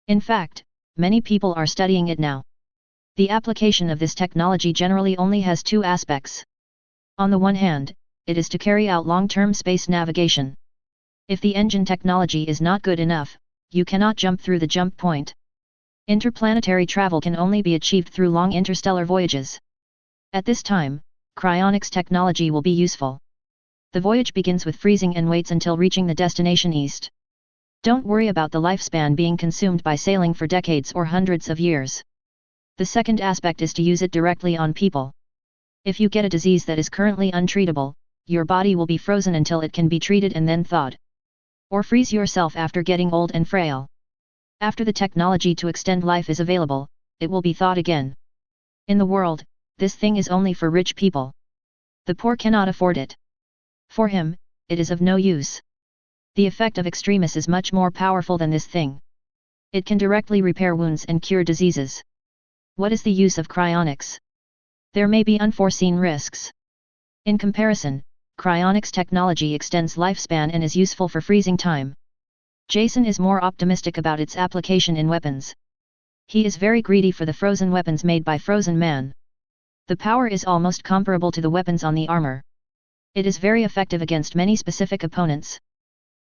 Speaker 1: In fact, many people are studying it now. The application of this technology generally only has two aspects. On the one hand, it is to carry out long-term space navigation. If the engine technology is not good enough, you cannot jump through the jump point. Interplanetary travel can only be achieved through long interstellar voyages. At this time, cryonics technology will be useful. The voyage begins with freezing and waits until reaching the destination east. Don't worry about the lifespan being consumed by sailing for decades or hundreds of years. The second aspect is to use it directly on people. If you get a disease that is currently untreatable, your body will be frozen until it can be treated and then thawed. Or freeze yourself after getting old and frail. After the technology to extend life is available, it will be thawed again. In the world, this thing is only for rich people. The poor cannot afford it. For him, it is of no use. The effect of extremis is much more powerful than this thing. It can directly repair wounds and cure diseases. What is the use of cryonics? There may be unforeseen risks. In comparison, cryonics technology extends lifespan and is useful for freezing time. Jason is more optimistic about its application in weapons. He is very greedy for the frozen weapons made by Frozen Man. The power is almost comparable to the weapons on the armor. It is very effective against many specific opponents.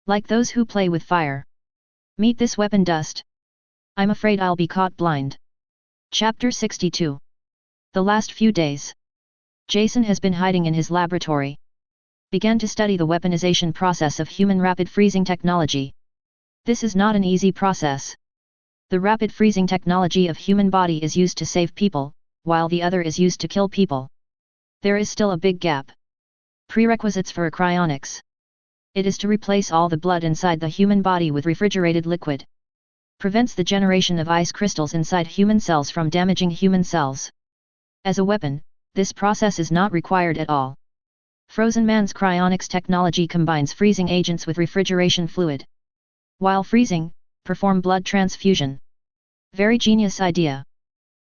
Speaker 1: Like those who play with fire. Meet this weapon dust. I'm afraid I'll be caught blind. Chapter 62. The last few days. Jason has been hiding in his laboratory. Began to study the weaponization process of human rapid freezing technology. This is not an easy process. The rapid freezing technology of human body is used to save people, while the other is used to kill people. There is still a big gap. Prerequisites for a cryonics. It is to replace all the blood inside the human body with refrigerated liquid. Prevents the generation of ice crystals inside human cells from damaging human cells. As a weapon, this process is not required at all. Frozen Man's cryonics technology combines freezing agents with refrigeration fluid. While freezing, perform blood transfusion. Very genius idea.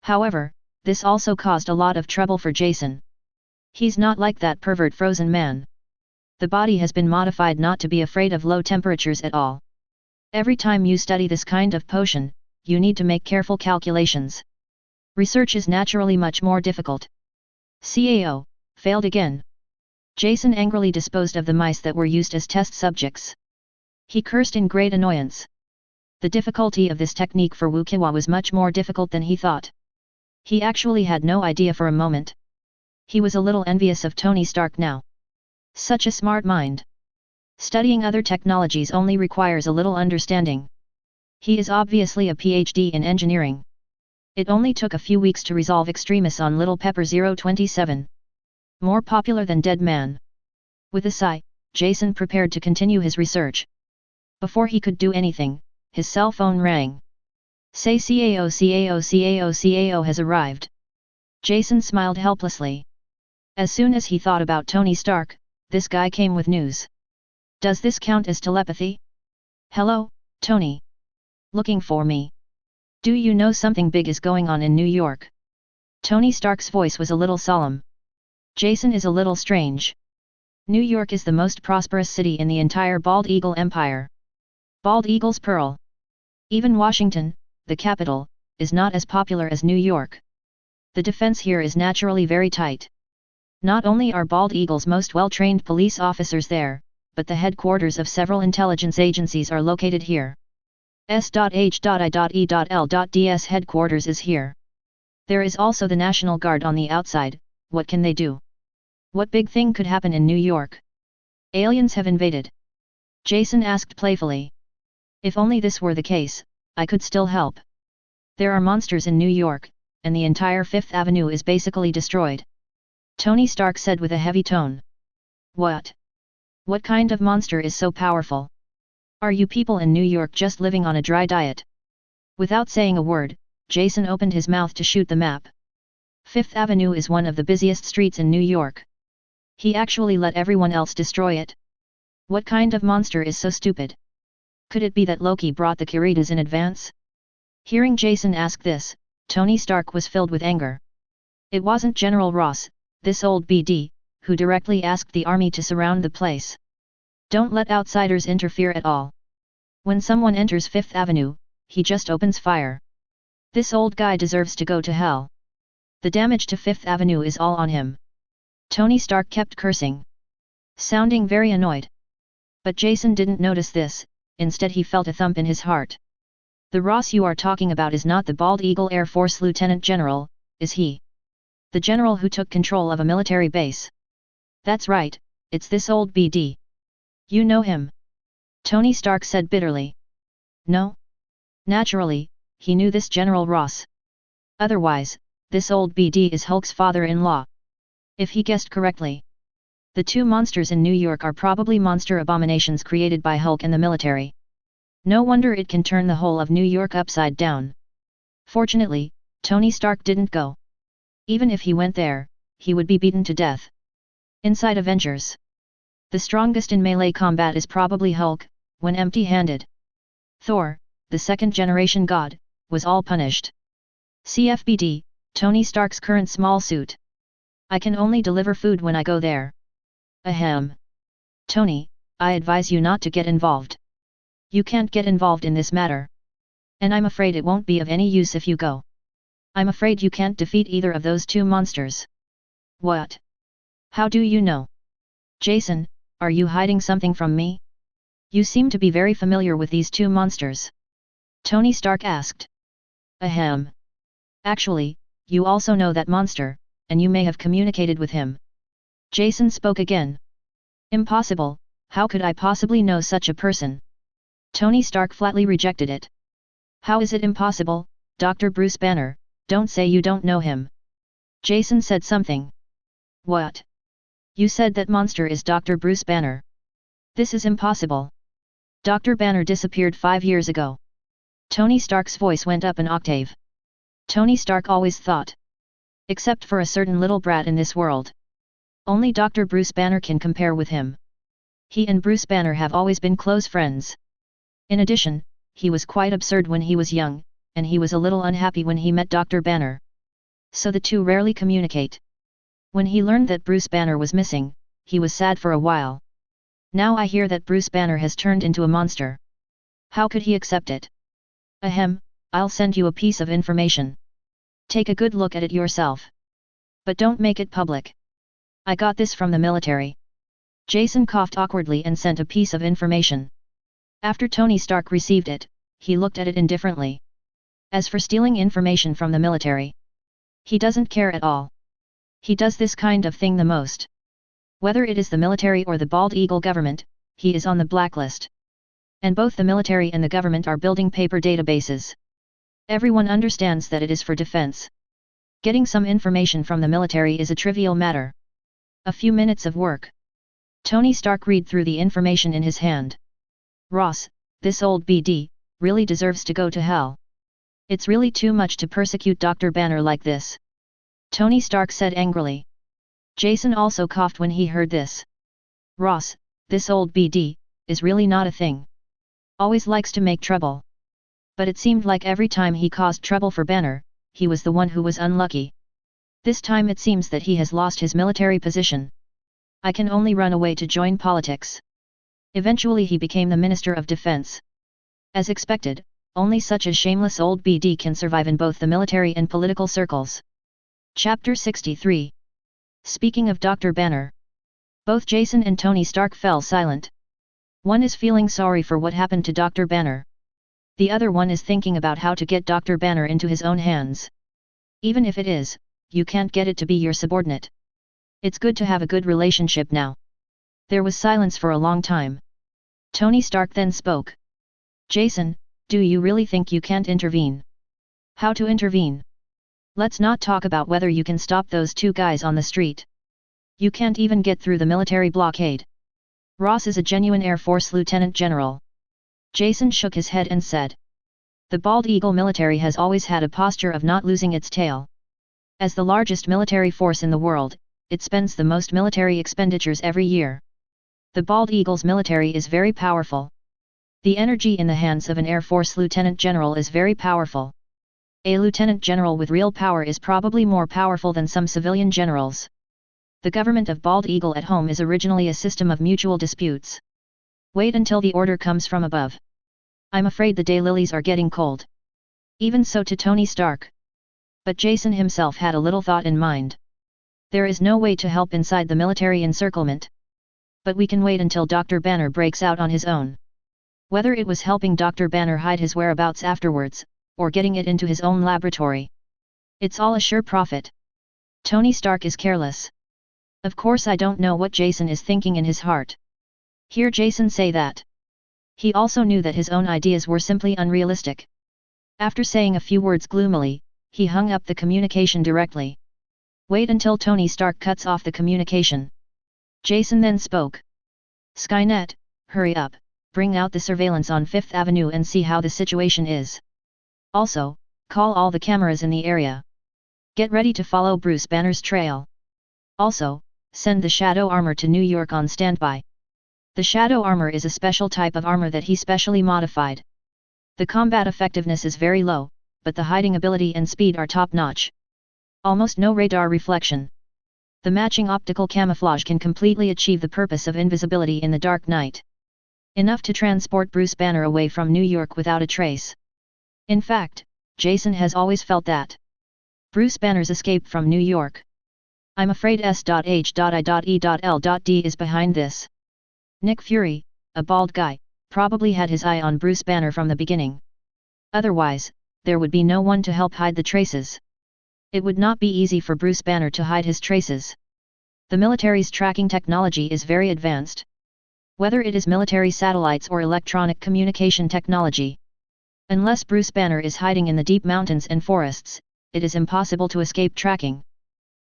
Speaker 1: However, this also caused a lot of trouble for Jason. He's not like that pervert Frozen Man. The body has been modified not to be afraid of low temperatures at all. Every time you study this kind of potion, you need to make careful calculations. Research is naturally much more difficult. CAO, failed again. Jason angrily disposed of the mice that were used as test subjects. He cursed in great annoyance. The difficulty of this technique for Wukiwa was much more difficult than he thought. He actually had no idea for a moment. He was a little envious of Tony Stark now. Such a smart mind. Studying other technologies only requires a little understanding. He is obviously a PhD in engineering. It only took a few weeks to resolve extremis on Little Pepper 027. More popular than Dead Man. With a sigh, Jason prepared to continue his research. Before he could do anything, his cell phone rang. Say CAO CAO CAO CAO has arrived. Jason smiled helplessly. As soon as he thought about Tony Stark, this guy came with news. Does this count as telepathy? Hello, Tony. Looking for me? Do you know something big is going on in New York? Tony Stark's voice was a little solemn. Jason is a little strange. New York is the most prosperous city in the entire Bald Eagle Empire. Bald Eagle's Pearl. Even Washington, the capital, is not as popular as New York. The defense here is naturally very tight. Not only are Bald Eagle's most well-trained police officers there, but the headquarters of several intelligence agencies are located here. S.H.I.E.L.D's headquarters is here. There is also the National Guard on the outside. What can they do? What big thing could happen in New York? Aliens have invaded. Jason asked playfully. If only this were the case, I could still help. There are monsters in New York, and the entire Fifth Avenue is basically destroyed. Tony Stark said with a heavy tone. What? What kind of monster is so powerful? Are you people in New York just living on a dry diet? Without saying a word, Jason opened his mouth to shoot the map. Fifth Avenue is one of the busiest streets in New York. He actually let everyone else destroy it. What kind of monster is so stupid? Could it be that Loki brought the Kiritas in advance? Hearing Jason ask this, Tony Stark was filled with anger. It wasn't General Ross, this old BD, who directly asked the army to surround the place. Don't let outsiders interfere at all. When someone enters Fifth Avenue, he just opens fire. This old guy deserves to go to hell. The damage to Fifth Avenue is all on him. Tony Stark kept cursing, sounding very annoyed. But Jason didn't notice this, instead he felt a thump in his heart. The Ross you are talking about is not the bald eagle Air Force Lieutenant General, is he? The general who took control of a military base. That's right, it's this old BD. You know him? Tony Stark said bitterly. No? Naturally, he knew this General Ross. Otherwise, this old BD is Hulk's father-in-law. If he guessed correctly. The two monsters in New York are probably monster abominations created by Hulk and the military. No wonder it can turn the whole of New York upside down. Fortunately, Tony Stark didn't go. Even if he went there, he would be beaten to death. Inside Avengers, the strongest in melee combat is probably Hulk, when empty-handed. Thor, the second-generation god, was all punished. CFBD, Tony Stark's current small suit. I can only deliver food when I go there. Ahem. Tony, I advise you not to get involved. You can't get involved in this matter. And I'm afraid it won't be of any use if you go. I'm afraid you can't defeat either of those two monsters. What? How do you know? Jason, are you hiding something from me? You seem to be very familiar with these two monsters. Tony Stark asked. Ahem. Actually, you also know that monster, and you may have communicated with him. Jason spoke again. Impossible, how could I possibly know such a person? Tony Stark flatly rejected it. How is it impossible, Dr. Bruce Banner, don't say you don't know him. Jason said something. What? You said that monster is Dr. Bruce Banner. This is impossible. Dr. Banner disappeared 5 years ago. Tony Stark's voice went up an octave. Tony Stark always thought. Except for a certain little brat in this world. Only Dr. Bruce Banner can compare with him. He and Bruce Banner have always been close friends. In addition, he was quite absurd when he was young, and he was a little unhappy when he met Dr. Banner. So the two rarely communicate. When he learned that Bruce Banner was missing, he was sad for a while. Now I hear that Bruce Banner has turned into a monster. How could he accept it? Ahem, I'll send you a piece of information. Take a good look at it yourself. But don't make it public. I got this from the military. Jason coughed awkwardly and sent a piece of information. After Tony Stark received it, he looked at it indifferently. As for stealing information from the military, he doesn't care at all. He does this kind of thing the most. Whether it is the military or the Bald Eagle government, he is on the blacklist. And both the military and the government are building paper databases. Everyone understands that it is for defense. Getting some information from the military is a trivial matter. A few minutes of work. Tony Stark read through the information in his hand. Ross, this old BD, really deserves to go to hell. It's really too much to persecute Dr. Banner like this. Tony Stark said angrily. Jason also coughed when he heard this. Ross, this old BD, is really not a thing. Always likes to make trouble. But it seemed like every time he caused trouble for Banner, he was the one who was unlucky. This time it seems that he has lost his military position. I can only run away to join politics. Eventually he became the Minister of Defense. As expected, only such a shameless old BD can survive in both the military and political circles. Chapter 63. Speaking of Dr. Banner. Both Jason and Tony Stark fell silent. One is feeling sorry for what happened to Dr. Banner. The other one is thinking about how to get Dr. Banner into his own hands. Even if it is, you can't get it to be your subordinate. It's good to have a good relationship now. There was silence for a long time. Tony Stark then spoke. Jason, do you really think you can't intervene? How to intervene? Let's not talk about whether you can stop those two guys on the street. You can't even get through the military blockade. Ross is a genuine Air Force Lieutenant General. Jason shook his head and said. The Bald Eagle military has always had a posture of not losing its tail. As the largest military force in the world, it spends the most military expenditures every year. The bald eagle's military is very powerful. The energy in the hands of an Air Force lieutenant general is very powerful. A lieutenant general with real power is probably more powerful than some civilian generals. The government of Bald Eagle at home is originally a system of mutual disputes. Wait until the order comes from above. I'm afraid the daylilies are getting cold. Even so to Tony Stark. But Jason himself had a little thought in mind. There is no way to help inside the military encirclement. But we can wait until Dr. Banner breaks out on his own. Whether it was helping Dr. Banner hide his whereabouts afterwards, or getting it into his own laboratory. It's all a sure profit. Tony Stark is careless. Of course I don't know what Jason is thinking in his heart. Hear Jason say that. He also knew that his own ideas were simply unrealistic. After saying a few words gloomily, he hung up the communication directly. Wait until Tony Stark cuts off the communication. Jason then spoke. Skynet, hurry up, bring out the surveillance on 5th Avenue and see how the situation is. Also, call all the cameras in the area. Get ready to follow Bruce Banner's trail. Also, send the Shadow Armor to New York on standby. The Shadow Armor is a special type of armor that he specially modified. The combat effectiveness is very low, but the hiding ability and speed are top-notch. Almost no radar reflection. The matching optical camouflage can completely achieve the purpose of invisibility in the dark night. Enough to transport Bruce Banner away from New York without a trace. In fact, Jason has always felt that Bruce Banner's escape from New York. I'm afraid S.H.I.E.L.D. is behind this. Nick Fury, a bald guy, probably had his eye on Bruce Banner from the beginning. Otherwise, there would be no one to help hide the traces. It would not be easy for Bruce Banner to hide his traces. The military's tracking technology is very advanced. Whether it is military satellites or electronic communication technology. Unless Bruce Banner is hiding in the deep mountains and forests, it is impossible to escape tracking.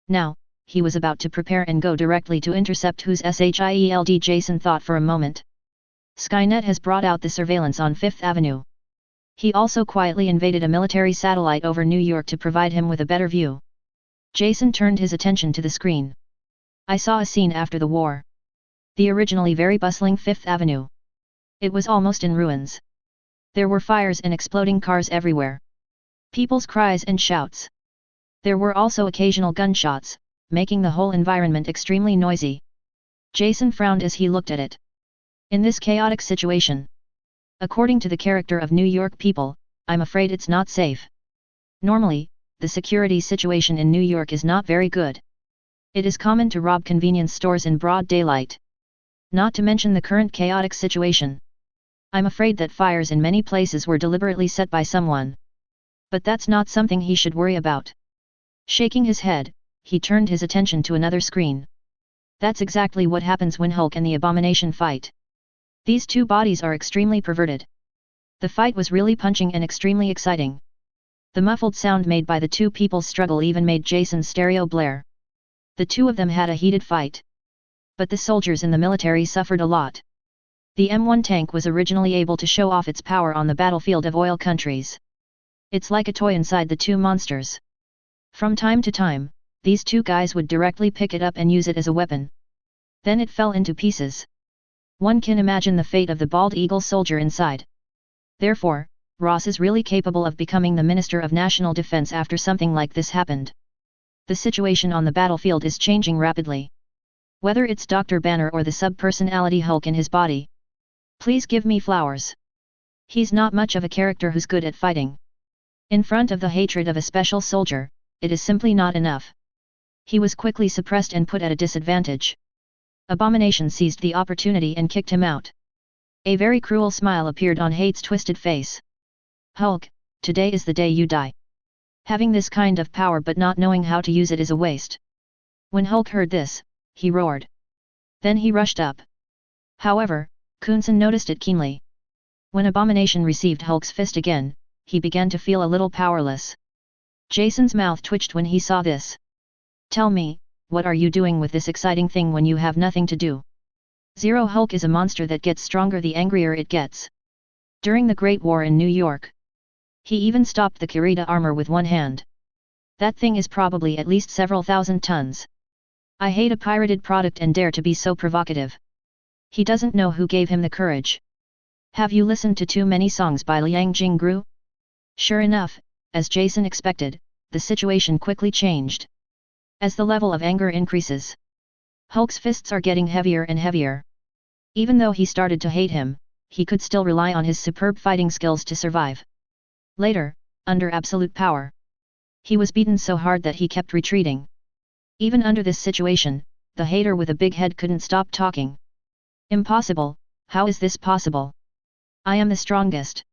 Speaker 1: Now, he was about to prepare and go directly to intercept whose SHIELD. Jason thought for a moment. Skynet has brought out the surveillance on 5th Avenue. He also quietly invaded a military satellite over New York to provide him with a better view. Jason turned his attention to the screen. I saw a scene after the war. The originally very bustling 5th Avenue. It was almost in ruins. There were fires and exploding cars everywhere. People's cries and shouts. There were also occasional gunshots, making the whole environment extremely noisy. Jason frowned as he looked at it. In this chaotic situation, according to the character of New York people, I'm afraid it's not safe. Normally, the security situation in New York is not very good. It is common to rob convenience stores in broad daylight. Not to mention the current chaotic situation. I'm afraid that fires in many places were deliberately set by someone. But that's not something he should worry about. Shaking his head, he turned his attention to another screen. That's exactly what happens when Hulk and the Abomination fight. These two bodies are extremely perverted. The fight was really punching and extremely exciting. The muffled sound made by the two people's struggle even made Jason's stereo blare. The two of them had a heated fight. But the soldiers in the military suffered a lot. The M1 tank was originally able to show off its power on the battlefield of oil countries. It's like a toy inside the two monsters. From time to time, these two guys would directly pick it up and use it as a weapon. Then it fell into pieces. One can imagine the fate of the bald eagle soldier inside. Therefore, Ross is really capable of becoming the Minister of National Defense after something like this happened. The situation on the battlefield is changing rapidly. Whether it's Dr. Banner or the sub-personality Hulk in his body. Please give me flowers. He's not much of a character who's good at fighting. In front of the hatred of a special soldier, it is simply not enough. He was quickly suppressed and put at a disadvantage. Abomination seized the opportunity and kicked him out. A very cruel smile appeared on Hate's twisted face. Hulk, today is the day you die. Having this kind of power but not knowing how to use it is a waste. When Hulk heard this, he roared. Then he rushed up. However, Coulson noticed it keenly. When Abomination received Hulk's fist again, he began to feel a little powerless. Jason's mouth twitched when he saw this. Tell me, what are you doing with this exciting thing when you have nothing to do? Zero Hulk is a monster that gets stronger the angrier it gets. During the Great War in New York, he even stopped the Kurita armor with one hand. That thing is probably at least several thousand tons. I hate a pirated product and dare to be so provocative. He doesn't know who gave him the courage. Have you listened to too many songs by Liang Jingru? Sure enough, as Jason expected, the situation quickly changed. As the level of anger increases, Hulk's fists are getting heavier and heavier. Even though he started to hate him, he could still rely on his superb fighting skills to survive. Later, under absolute power, he was beaten so hard that he kept retreating. Even under this situation, the hater with a big head couldn't stop talking. Impossible, how is this possible? I am the strongest.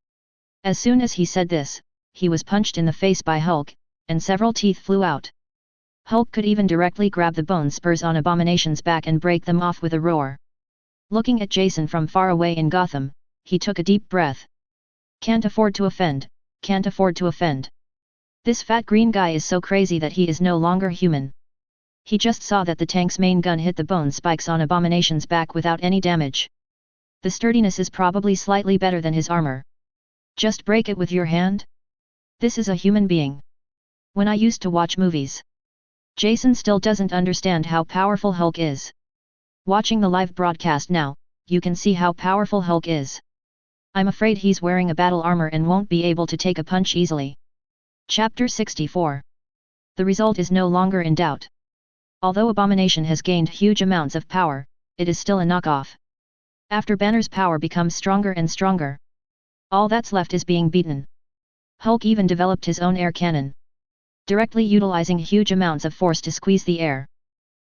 Speaker 1: As soon as he said this, he was punched in the face by Hulk, and several teeth flew out. Hulk could even directly grab the bone spurs on Abomination's back and break them off with a roar. Looking at Jason from far away in Gotham, he took a deep breath. Can't afford to offend, can't afford to offend. This fat green guy is so crazy that he is no longer human. He just saw that the tank's main gun hit the bone spikes on Abomination's back without any damage. The sturdiness is probably slightly better than his armor. Just break it with your hand? This is a human being. When I used to watch movies, Jason still doesn't understand how powerful Hulk is. Watching the live broadcast now, you can see how powerful Hulk is. I'm afraid he's wearing a battle armor and won't be able to take a punch easily. Chapter 64. The result is no longer in doubt. Although Abomination has gained huge amounts of power, it is still a knockoff. After Banner's power becomes stronger and stronger, all that's left is being beaten. Hulk even developed his own air cannon, directly utilizing huge amounts of force to squeeze the air.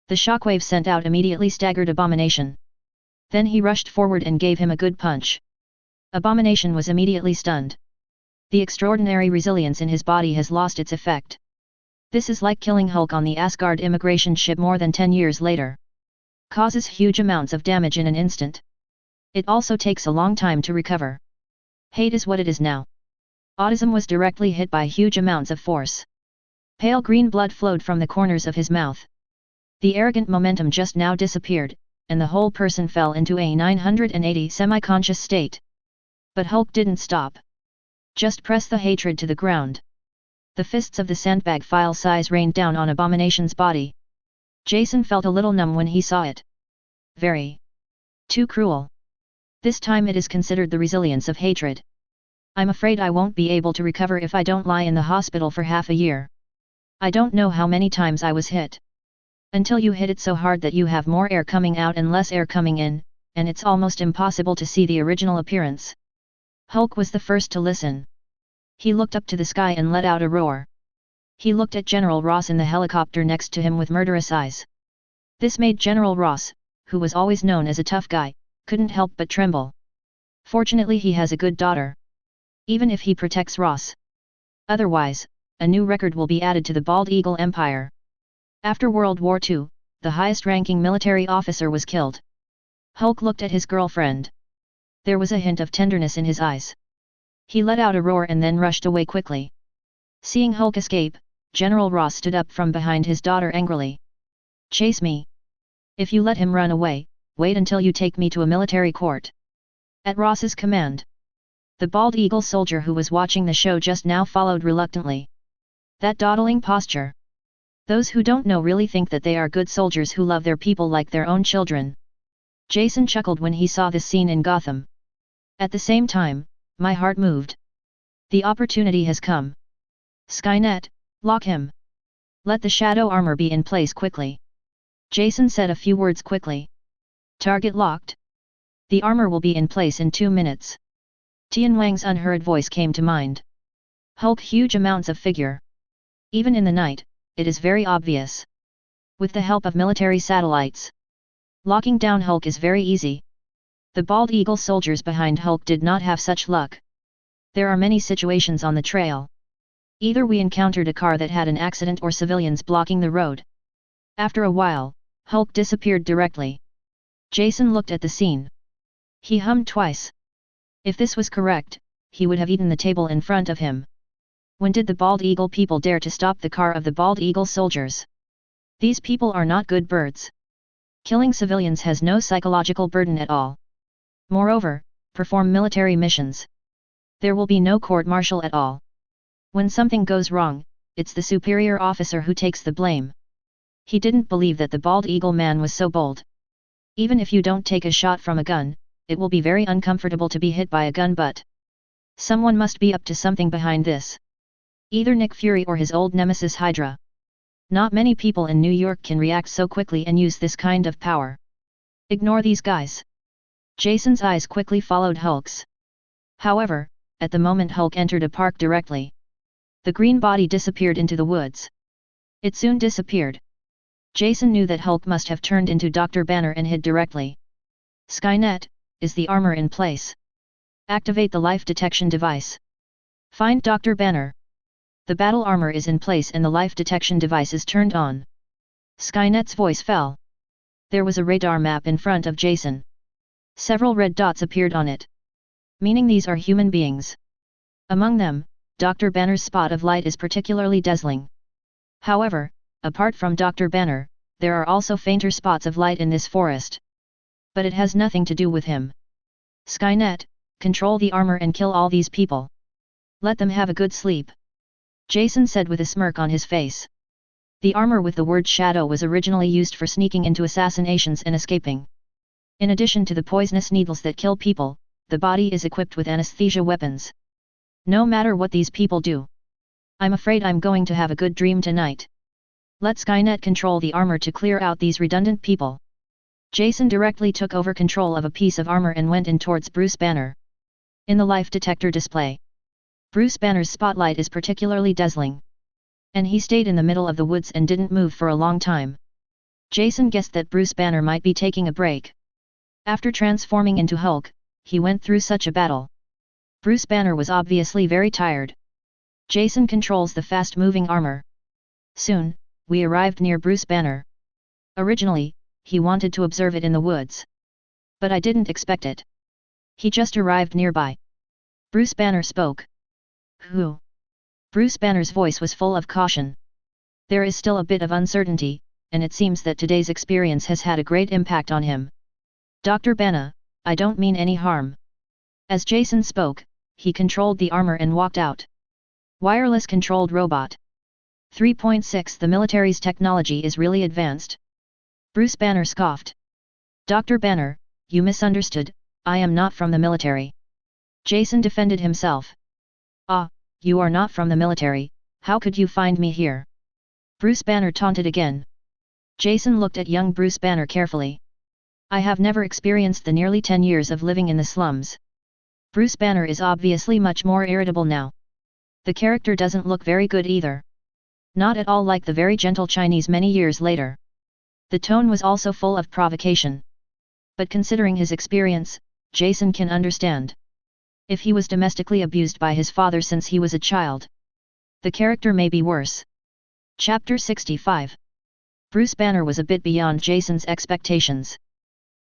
Speaker 1: The shockwave sent out immediately staggered Abomination. Then he rushed forward and gave him a good punch. Abomination was immediately stunned. The extraordinary resilience in his body has lost its effect. This is like killing Hulk on the Asgard immigration ship more than 10 years later. Causes huge amounts of damage in an instant. It also takes a long time to recover. Hate is what it is now. Autism was directly hit by huge amounts of force. Pale green blood flowed from the corners of his mouth. The arrogant momentum just now disappeared, and the whole person fell into a 980 semi-conscious state. But Hulk didn't stop. Just press the hatred to the ground. The fists of the sandbag file size rained down on Abomination's body. Jason felt a little numb when he saw it. Very. Too cruel. This time it is considered the resilience of hatred. I'm afraid I won't be able to recover if I don't lie in the hospital for half a year. I don't know how many times I was hit. Until you hit it so hard that you have more air coming out and less air coming in, and it's almost impossible to see the original appearance. Hulk was the first to listen. He looked up to the sky and let out a roar. He looked at General Ross in the helicopter next to him with murderous eyes. This made General Ross, who was always known as a tough guy, couldn't help but tremble. Fortunately he has a good daughter. Even if he protects Ross. Otherwise, a new record will be added to the Bald Eagle Empire. After World War II, the highest-ranking military officer was killed. Hulk looked at his girlfriend. There was a hint of tenderness in his eyes. He let out a roar and then rushed away quickly. Seeing Hulk escape, General Ross stood up from behind his daughter angrily. Chase me. If you let him run away, wait until you take me to a military court. At Ross's command, the bald eagle soldier who was watching the show just now followed reluctantly. That dawdling posture. Those who don't know really think that they are good soldiers who love their people like their own children. Jason chuckled when he saw this scene in Gotham. At the same time, my heart moved. The opportunity has come. Skynet, lock him. Let the shadow armor be in place quickly. Jason said a few words quickly. Target locked. The armor will be in place in 2 minutes. Tian Wang's unheard voice came to mind. Hulk huge amounts of figure. Even in the night, it is very obvious. With the help of military satellites, locking down Hulk is very easy. The bald eagle soldiers behind Hulk did not have such luck. There are many situations on the trail. Either we encountered a car that had an accident or civilians blocking the road. After a while, Hulk disappeared directly. Jason looked at the scene. He hummed twice. If this was correct, he would have eaten the table in front of him. When did the bald eagle people dare to stop the car of the bald eagle soldiers? These people are not good birds. Killing civilians has no psychological burden at all. Moreover, perform military missions. There will be no court-martial at all. When something goes wrong, it's the superior officer who takes the blame. He didn't believe that the bald eagle man was so bold. Even if you don't take a shot from a gun, it will be very uncomfortable to be hit by a gun butt. Someone must be up to something behind this. Either Nick Fury or his old nemesis Hydra. Not many people in New York can react so quickly and use this kind of power. Ignore these guys. Jason's eyes quickly followed Hulk's. However, at the moment Hulk entered a park directly. The green body disappeared into the woods. It soon disappeared. Jason knew that Hulk must have turned into Dr. Banner and hid directly. Skynet, is the armor in place? Activate the life detection device. Find Dr. Banner. The battle armor is in place and the life detection device is turned on. Skynet's voice fell. There was a radar map in front of Jason. Several red dots appeared on it. Meaning these are human beings. Among them, Dr. Banner's spot of light is particularly dazzling. However, apart from Dr. Banner, there are also fainter spots of light in this forest. But it has nothing to do with him. Skynet, control the armor and kill all these people. Let them have a good sleep. Jason said with a smirk on his face. The armor with the word shadow was originally used for sneaking into assassinations and escaping. In addition to the poisonous needles that kill people, the body is equipped with anesthesia weapons. No matter what these people do. I'm afraid I'm going to have a good dream tonight. Let Skynet control the armor to clear out these redundant people. Jason directly took over control of a piece of armor and went in towards Bruce Banner. In the life detector display, Bruce Banner's spotlight is particularly dazzling. And he stayed in the middle of the woods and didn't move for a long time. Jason guessed that Bruce Banner might be taking a break. After transforming into Hulk, he went through such a battle. Bruce Banner was obviously very tired. Jason controls the fast-moving armor. Soon, we arrived near Bruce Banner. Originally, he wanted to observe it in the woods. But I didn't expect it. He just arrived nearby. Bruce Banner spoke. Who? Bruce Banner's voice was full of caution. There is still a bit of uncertainty, and it seems that today's experience has had a great impact on him. Dr. Banner, I don't mean any harm. As Jason spoke, he controlled the armor and walked out. Wireless controlled robot. 3.6 The military's technology is really advanced. Bruce Banner scoffed. Dr. Banner, you misunderstood, I am not from the military. Jason defended himself. Ah, you are not from the military, how could you find me here? Bruce Banner taunted again. Jason looked at young Bruce Banner carefully. I have never experienced the nearly 10 years of living in the slums. Bruce Banner is obviously much more irritable now. The character doesn't look very good either. Not at all like the very gentle Chinese many years later. The tone was also full of provocation. But considering his experience, Jason can understand. If he was domestically abused by his father since he was a child, the character may be worse. Chapter 65. Bruce Banner was a bit beyond Jason's expectations.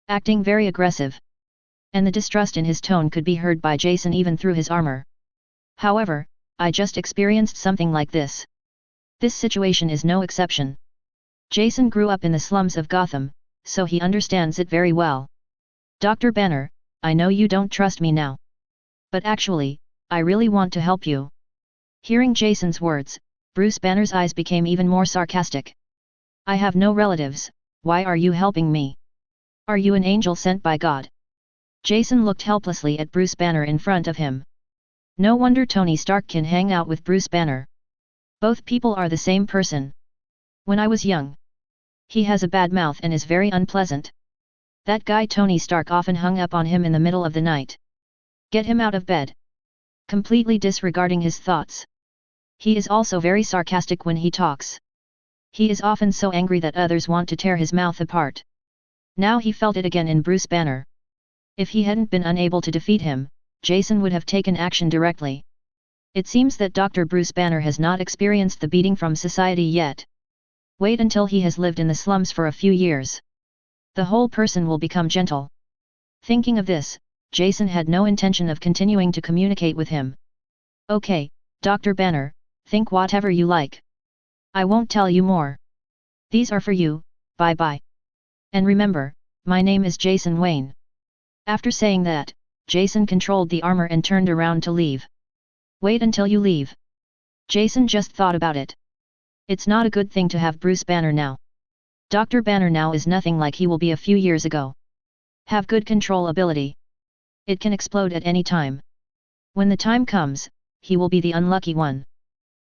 Speaker 1: Acting very aggressive. And the distrust in his tone could be heard by Jason even through his armor. However, I just experienced something like this. This situation is no exception. Jason grew up in the slums of Gotham, so he understands it very well. Dr. Banner, I know you don't trust me now. But actually, I really want to help you. Hearing Jason's words, Bruce Banner's eyes became even more sarcastic. I have no relatives, why are you helping me? Are you an angel sent by God? Jason looked helplessly at Bruce Banner in front of him. No wonder Tony Stark can hang out with Bruce Banner. Both people are the same person. When I was young. He has a bad mouth and is very unpleasant. That guy Tony Stark often hung up on him in the middle of the night. Get him out of bed. Completely disregarding his thoughts. He is also very sarcastic when he talks. He is often so angry that others want to tear his mouth apart. Now he felt it again in Bruce Banner. If he hadn't been unable to defeat him, Jason would have taken action directly. It seems that Dr. Bruce Banner has not experienced the beating from society yet. Wait until he has lived in the slums for a few years. The whole person will become gentle. Thinking of this, Jason had no intention of continuing to communicate with him. Okay, Dr. Banner, think whatever you like. I won't tell you more. These are for you, bye-bye. And remember, my name is Jason Wayne. After saying that, Jason controlled the armor and turned around to leave. Wait until you leave. Jason just thought about it. It's not a good thing to have Bruce Banner now. Dr. Banner now is nothing like he will be a few years ago. Have good control ability. It can explode at any time. When the time comes, he will be the unlucky one.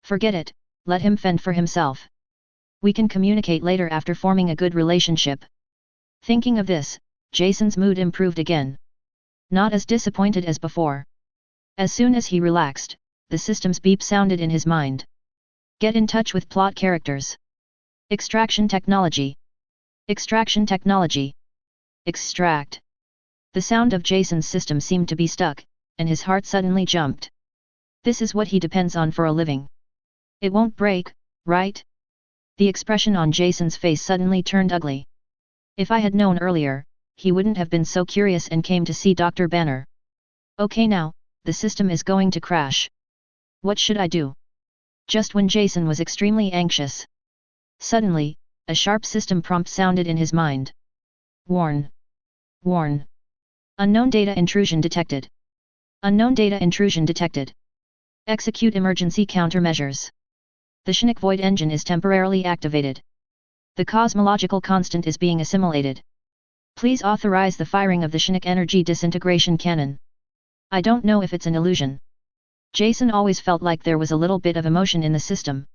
Speaker 1: Forget it, let him fend for himself. We can communicate later after forming a good relationship. Thinking of this, Jason's mood improved again. Not as disappointed as before. As soon as he relaxed, the system's beep sounded in his mind. Get in touch with plot characters. Extraction technology. Extraction technology. Extract. The sound of Jason's system seemed to be stuck, and his heart suddenly jumped. This is what he depends on for a living. It won't break, right? The expression on Jason's face suddenly turned ugly. If I had known earlier, he wouldn't have been so curious and came to see Dr. Banner. Okay now, the system is going to crash. What should I do? Just when Jason was extremely anxious. Suddenly, a sharp system prompt sounded in his mind. Warn. Warn. Unknown data intrusion detected. Unknown data intrusion detected. Execute emergency countermeasures. The Shinnik Void Engine is temporarily activated. The cosmological constant is being assimilated. Please authorize the firing of the Shinnik Energy Disintegration Cannon. I don't know if it's an illusion. Jason always felt like there was a little bit of emotion in the system.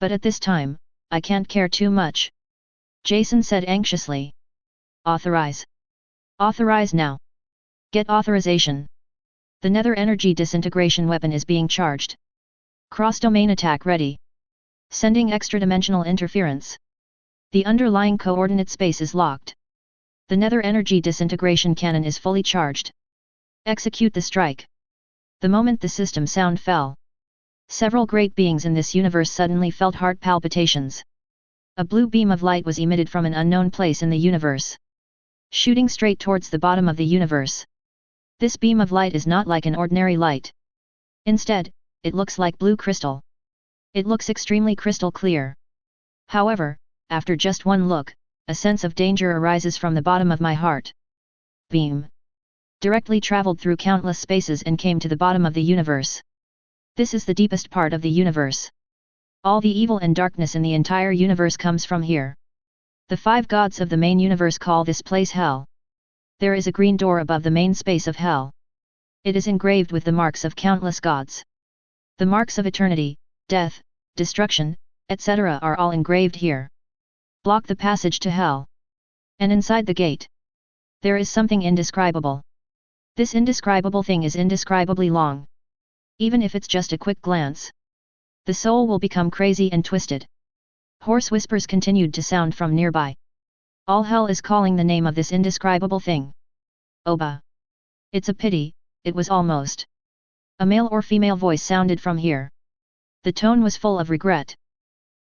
Speaker 1: But at this time, I can't care too much. Jason said anxiously. Authorize. Authorize now. Get authorization. The Nether Energy Disintegration Weapon is being charged. Cross-domain attack ready. Sending extra-dimensional interference. The underlying coordinate space is locked. The Nether Energy Disintegration Cannon is fully charged. Execute the strike. The moment the system sound fell, several great beings in this universe suddenly felt heart palpitations. A blue beam of light was emitted from an unknown place in the universe, shooting straight towards the bottom of the universe. This beam of light is not like an ordinary light. Instead, it looks like blue crystal. It looks extremely crystal clear. However, after just one look, a sense of danger arises from the bottom of my heart. Beam directly traveled through countless spaces and came to the bottom of the universe. This is the deepest part of the universe. All the evil and darkness in the entire universe comes from here. The 5 gods of the main universe call this place Hell. There is a green door above the main space of Hell. It is engraved with the marks of countless gods. The marks of eternity, death, destruction, etc. are all engraved here. Block the passage to Hell. And inside the gate, there is something indescribable. This indescribable thing is indescribably long. Even if it's just a quick glance, the soul will become crazy and twisted. Hoarse whispers continued to sound from nearby. All hell is calling the name of this indescribable thing. Oba. It's a pity, it was almost. A male or female voice sounded from here. The tone was full of regret.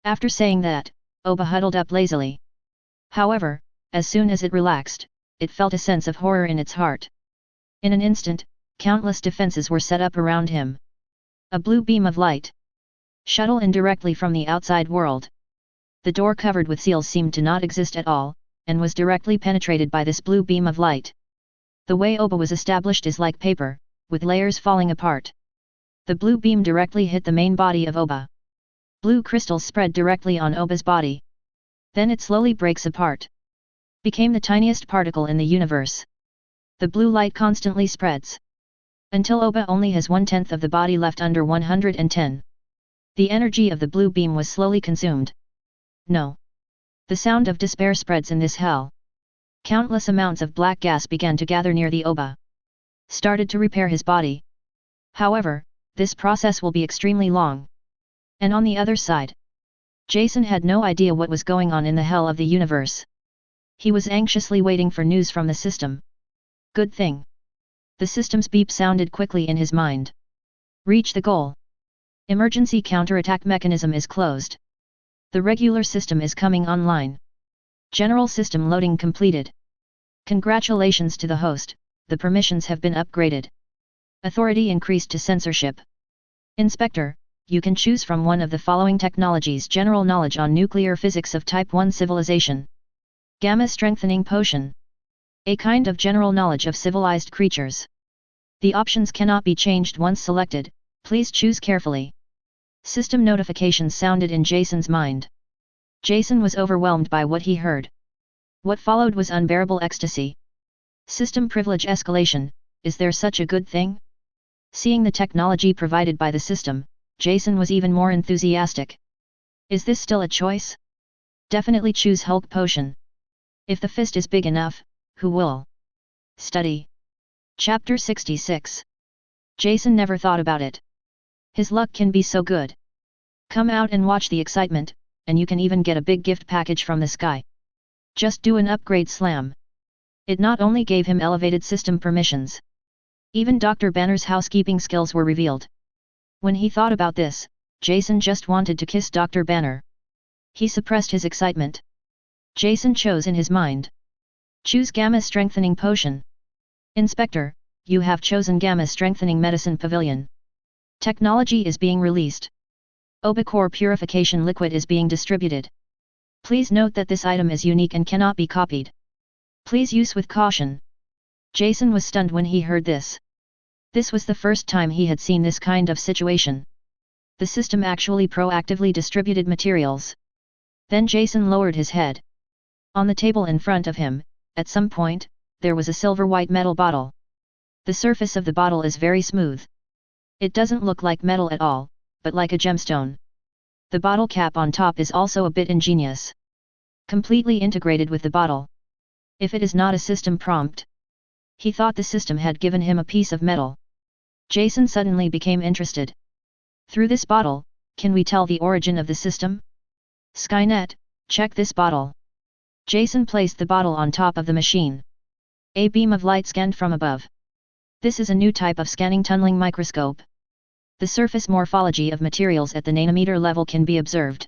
Speaker 1: After saying that, Oba huddled up lazily. However, as soon as it relaxed, it felt a sense of horror in its heart. In an instant, countless defenses were set up around him. A blue beam of light shuttle in directly from the outside world. The door covered with seals seemed to not exist at all, and was directly penetrated by this blue beam of light. The way Oba was established is like paper, with layers falling apart. The blue beam directly hit the main body of Oba. Blue crystals spread directly on Oba's body. Then it slowly breaks apart. Became the tiniest particle in the universe. The blue light constantly spreads. Until Oba only has 1/10 of the body left under 110. The energy of the blue beam was slowly consumed. No. The sound of despair spreads in this hell. Countless amounts of black gas began to gather near the Oba. Started to repair his body. However, this process will be extremely long. And on the other side, Jason had no idea what was going on in the hell of the universe. He was anxiously waiting for news from the system. Good thing. The system's beep sounded quickly in his mind. Reach the goal. Emergency counterattack mechanism is closed. The regular system is coming online. General system loading completed. Congratulations to the host, the permissions have been upgraded. Authority increased to censorship. Inspector, you can choose from one of the following technologies: general knowledge on nuclear physics of Type 1 civilization. Gamma strengthening potion. A kind of general knowledge of civilized creatures. The options cannot be changed once selected, please choose carefully. System notifications sounded in Jason's mind. Jason was overwhelmed by what he heard. What followed was unbearable ecstasy. System privilege escalation, is there such a good thing? Seeing the technology provided by the system, Jason was even more enthusiastic. Is this still a choice? Definitely choose Hulk Potion. If the fist is big enough, who will? Study. Chapter 66. Jason never thought about it. His luck can be so good. Come out and watch the excitement, and you can even get a big gift package from the sky. Just do an upgrade slam. It not only gave him elevated system permissions. Even Dr. Banner's housekeeping skills were revealed. When he thought about this, Jason just wanted to kiss Dr. Banner. He suppressed his excitement. Jason chose in his mind. Choose Gamma Strengthening Potion. Inspector, you have chosen Gamma Strengthening Medicine Pavilion. Technology is being released. Obicore Purification Liquid is being distributed. Please note that this item is unique and cannot be copied. Please use with caution. Jason was stunned when he heard this. This was the first time he had seen this kind of situation. The system actually proactively distributed materials. Then Jason lowered his head. On the table in front of him, at some point, there was a silver-white metal bottle. The surface of the bottle is very smooth. It doesn't look like metal at all, but like a gemstone. The bottle cap on top is also a bit ingenious. Completely integrated with the bottle. If it is not a system prompt. He thought the system had given him a piece of metal. Jason suddenly became interested. Through this bottle, can we tell the origin of the system? Skynet, check this bottle. Jason placed the bottle on top of the machine. A beam of light scanned from above. This is a new type of scanning tunneling microscope. The surface morphology of materials at the nanometer level can be observed.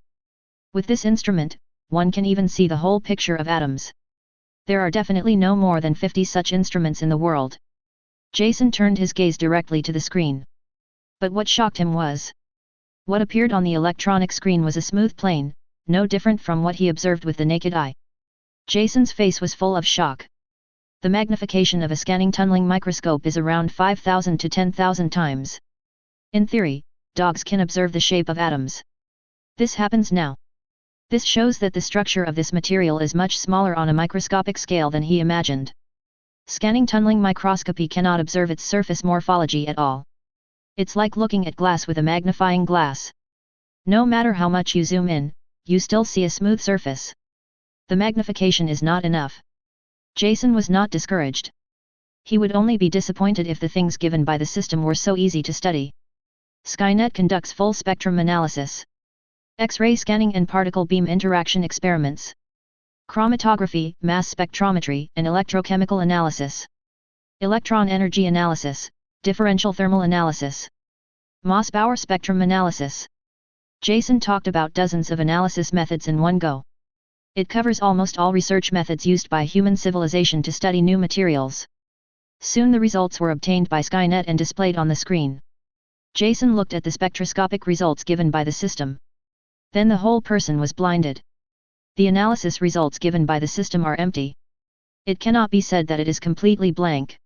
Speaker 1: With this instrument, one can even see the whole picture of atoms. There are definitely no more than 50 such instruments in the world. Jason turned his gaze directly to the screen. But what shocked him was, what appeared on the electronic screen was a smooth plane, no different from what he observed with the naked eye. Jason's face was full of shock. The magnification of a scanning tunneling microscope is around 5,000 to 10,000 times. In theory, dogs can observe the shape of atoms. This happens now. This shows that the structure of this material is much smaller on a microscopic scale than he imagined. Scanning tunneling microscopy cannot observe its surface morphology at all. It's like looking at glass with a magnifying glass. No matter how much you zoom in, you still see a smooth surface. The magnification is not enough. Jason was not discouraged. He would only be disappointed if the things given by the system were so easy to study. Skynet conducts full spectrum analysis. X-ray scanning and particle beam interaction experiments. Chromatography, mass spectrometry, and electrochemical analysis. Electron energy analysis, differential thermal analysis. Mossbauer spectrum analysis. Jason talked about dozens of analysis methods in one go. It covers almost all research methods used by human civilization to study new materials. Soon the results were obtained by Skynet and displayed on the screen. Jason looked at the spectroscopic results given by the system. Then the whole person was blinded. The analysis results given by the system are empty. It cannot be said that it is completely blank.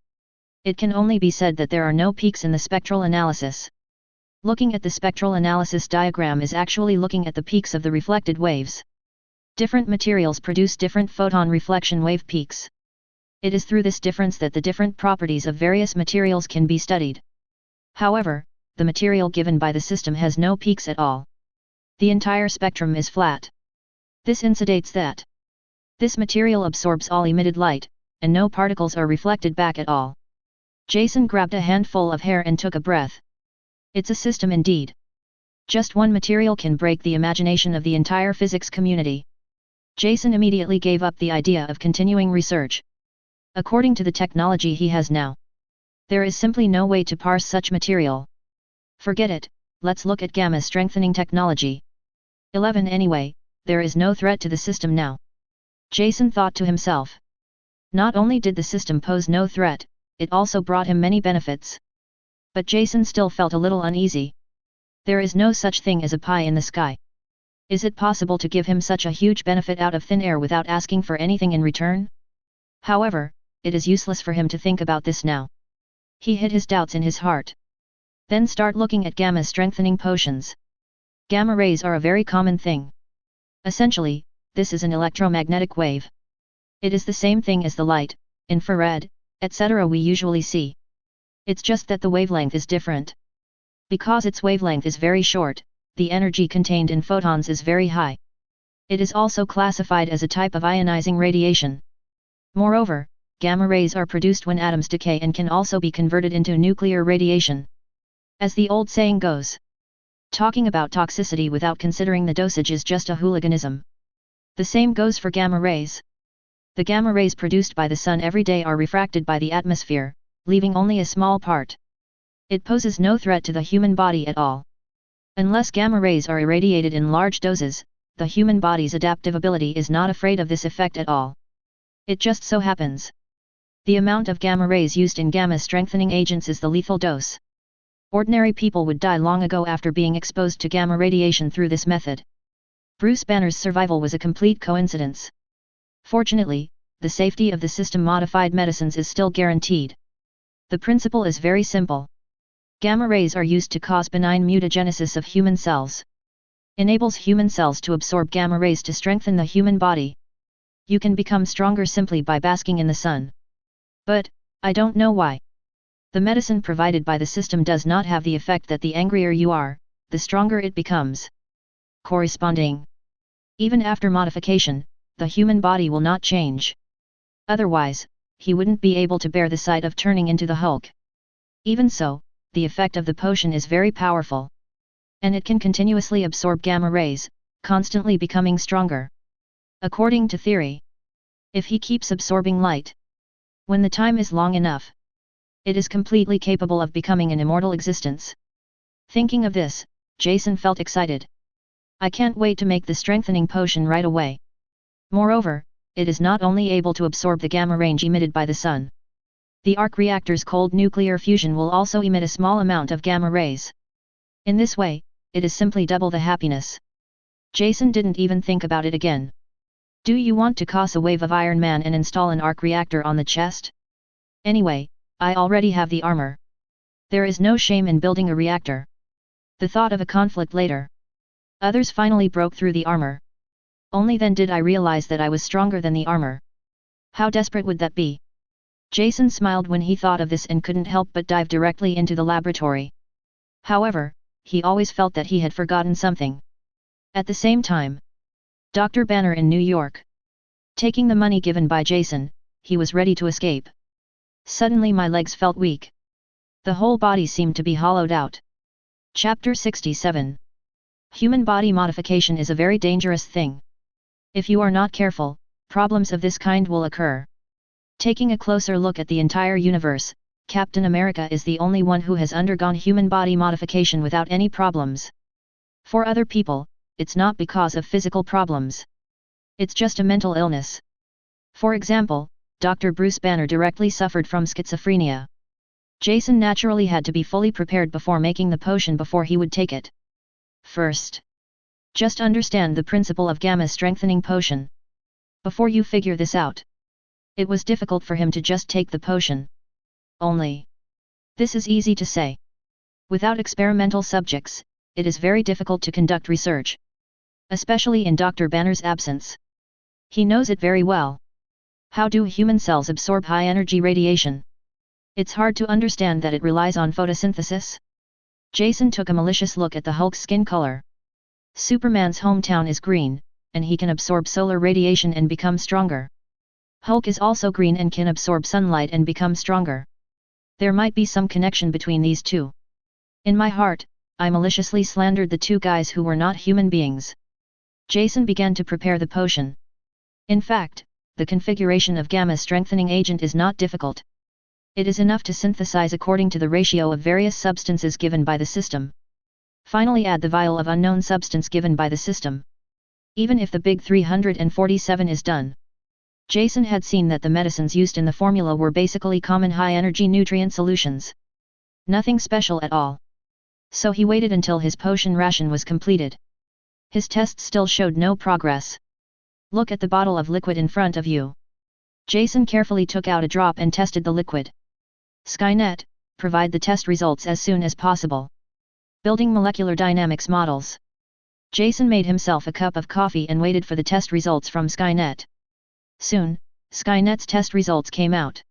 Speaker 1: It can only be said that there are no peaks in the spectral analysis. Looking at the spectral analysis diagram is actually looking at the peaks of the reflected waves. Different materials produce different photon reflection wave peaks. It is through this difference that the different properties of various materials can be studied. However, the material given by the system has no peaks at all. The entire spectrum is flat. This indicates that this material absorbs all emitted light, and no particles are reflected back at all. Jason grabbed a handful of hair and took a breath. It's a system indeed. Just one material can break the imagination of the entire physics community. Jason immediately gave up the idea of continuing research. According to the technology he has now, there is simply no way to parse such material. Forget it, let's look at gamma strengthening technology. 11 Anyway, there is no threat to the system now. Jason thought to himself. Not only did the system pose no threat, it also brought him many benefits. But Jason still felt a little uneasy. There is no such thing as a pie in the sky. Is it possible to give him such a huge benefit out of thin air without asking for anything in return? However, it is useless for him to think about this now. He hid his doubts in his heart. Then start looking at gamma strengthening potions. Gamma rays are a very common thing. Essentially, this is an electromagnetic wave. It is the same thing as the light, infrared, etc. we usually see. It's just that the wavelength is different. Because its wavelength is very short, the energy contained in photons is very high. It is also classified as a type of ionizing radiation. Moreover, gamma rays are produced when atoms decay and can also be converted into nuclear radiation. As the old saying goes, talking about toxicity without considering the dosage is just a hooliganism. The same goes for gamma rays. The gamma rays produced by the sun every day are refracted by the atmosphere, leaving only a small part. It poses no threat to the human body at all. Unless gamma rays are irradiated in large doses, the human body's adaptive ability is not afraid of this effect at all. It just so happens. The amount of gamma rays used in gamma strengthening agents is the lethal dose. Ordinary people would die long ago after being exposed to gamma radiation through this method. Bruce Banner's survival was a complete coincidence. Fortunately, the safety of the system-modified medicines is still guaranteed. The principle is very simple. Gamma rays are used to cause benign mutagenesis of human cells. Enables human cells to absorb gamma rays to strengthen the human body. You can become stronger simply by basking in the sun. But, I don't know why. The medicine provided by the system does not have the effect that the angrier you are, the stronger it becomes. Corresponding. Even after modification, the human body will not change. Otherwise, he wouldn't be able to bear the sight of turning into the Hulk. Even so, the effect of the potion is very powerful. And it can continuously absorb gamma rays, constantly becoming stronger. According to theory, if he keeps absorbing light, when the time is long enough, it is completely capable of becoming an immortal existence. Thinking of this, Jason felt excited. I can't wait to make the strengthening potion right away. Moreover, it is not only able to absorb the gamma range emitted by the sun. The arc reactor's cold nuclear fusion will also emit a small amount of gamma rays. In this way, it is simply double the happiness. Jason didn't even think about it again. Do you want to cause a wave of Iron Man and install an arc reactor on the chest? Anyway, I already have the armor. There is no shame in building a reactor. The thought of a conflict later. Others finally broke through the armor. Only then did I realize that I was stronger than the armor. How desperate would that be? Jason smiled when he thought of this and couldn't help but dive directly into the laboratory. However, he always felt that he had forgotten something. At the same time, Dr. Banner in New York. Taking the money given by Jason, he was ready to escape. Suddenly my legs felt weak. The whole body seemed to be hollowed out. Chapter 67. Human body modification is a very dangerous thing. If you are not careful, problems of this kind will occur. Taking a closer look at the entire universe, Captain America is the only one who has undergone human body modification without any problems. For other people, it's not because of physical problems. It's just a mental illness. For example, Dr. Bruce Banner directly suffered from schizophrenia. Jason naturally had to be fully prepared before making the potion before he would take it. First, just understand the principle of gamma strengthening potion. Before you figure this out, it was difficult for him to just take the potion. Only, this is easy to say. Without experimental subjects, it is very difficult to conduct research. Especially in Dr. Banner's absence. He knows it very well. How do human cells absorb high-energy radiation? It's hard to understand that it relies on photosynthesis. Jason took a malicious look at the Hulk's skin color. Superman's hometown is green, and he can absorb solar radiation and become stronger. Hulk is also green and can absorb sunlight and become stronger. There might be some connection between these two. In my heart, I maliciously slandered the two guys who were not human beings. Jason began to prepare the potion. In fact, the configuration of gamma strengthening agent is not difficult. It is enough to synthesize according to the ratio of various substances given by the system. Finally add the vial of unknown substance given by the system. Even if the big 347 is done. Jason had seen that the medicines used in the formula were basically common high-energy nutrient solutions. Nothing special at all. So he waited until his potion ration was completed. His tests still showed no progress. Look at the bottle of liquid in front of you. Jason carefully took out a drop and tested the liquid. Skynet, provide the test results as soon as possible. Building molecular dynamics models. Jason made himself a cup of coffee and waited for the test results from Skynet. Soon, Skynet's test results came out.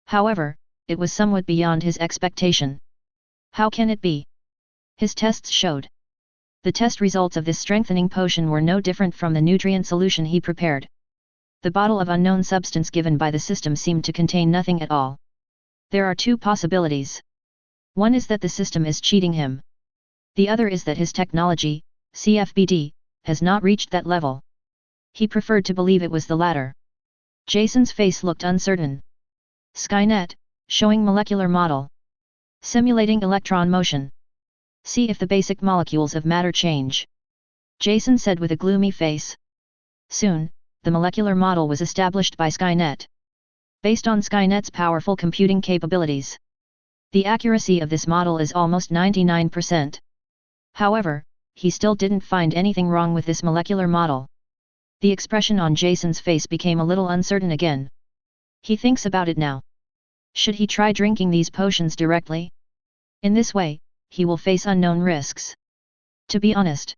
Speaker 1: However, it was somewhat beyond his expectation. How can it be? His tests showed. The test results of this strengthening potion were no different from the nutrient solution he prepared. The bottle of unknown substance given by the system seemed to contain nothing at all. There are two possibilities. One is that the system is cheating him. The other is that his technology, CFBD, has not reached that level. He preferred to believe it was the latter. Jason's face looked uncertain. Skynet, showing molecular model. Simulating electron motion. See if the basic molecules of matter change. Jason said with a gloomy face. Soon, the molecular model was established by Skynet. Based on Skynet's powerful computing capabilities, the accuracy of this model is almost 99%. However, he still didn't find anything wrong with this molecular model. The expression on Jason's face became a little uncertain again. He thinks about it now. Should he try drinking these potions directly? In this way, he will face unknown risks. To be honest,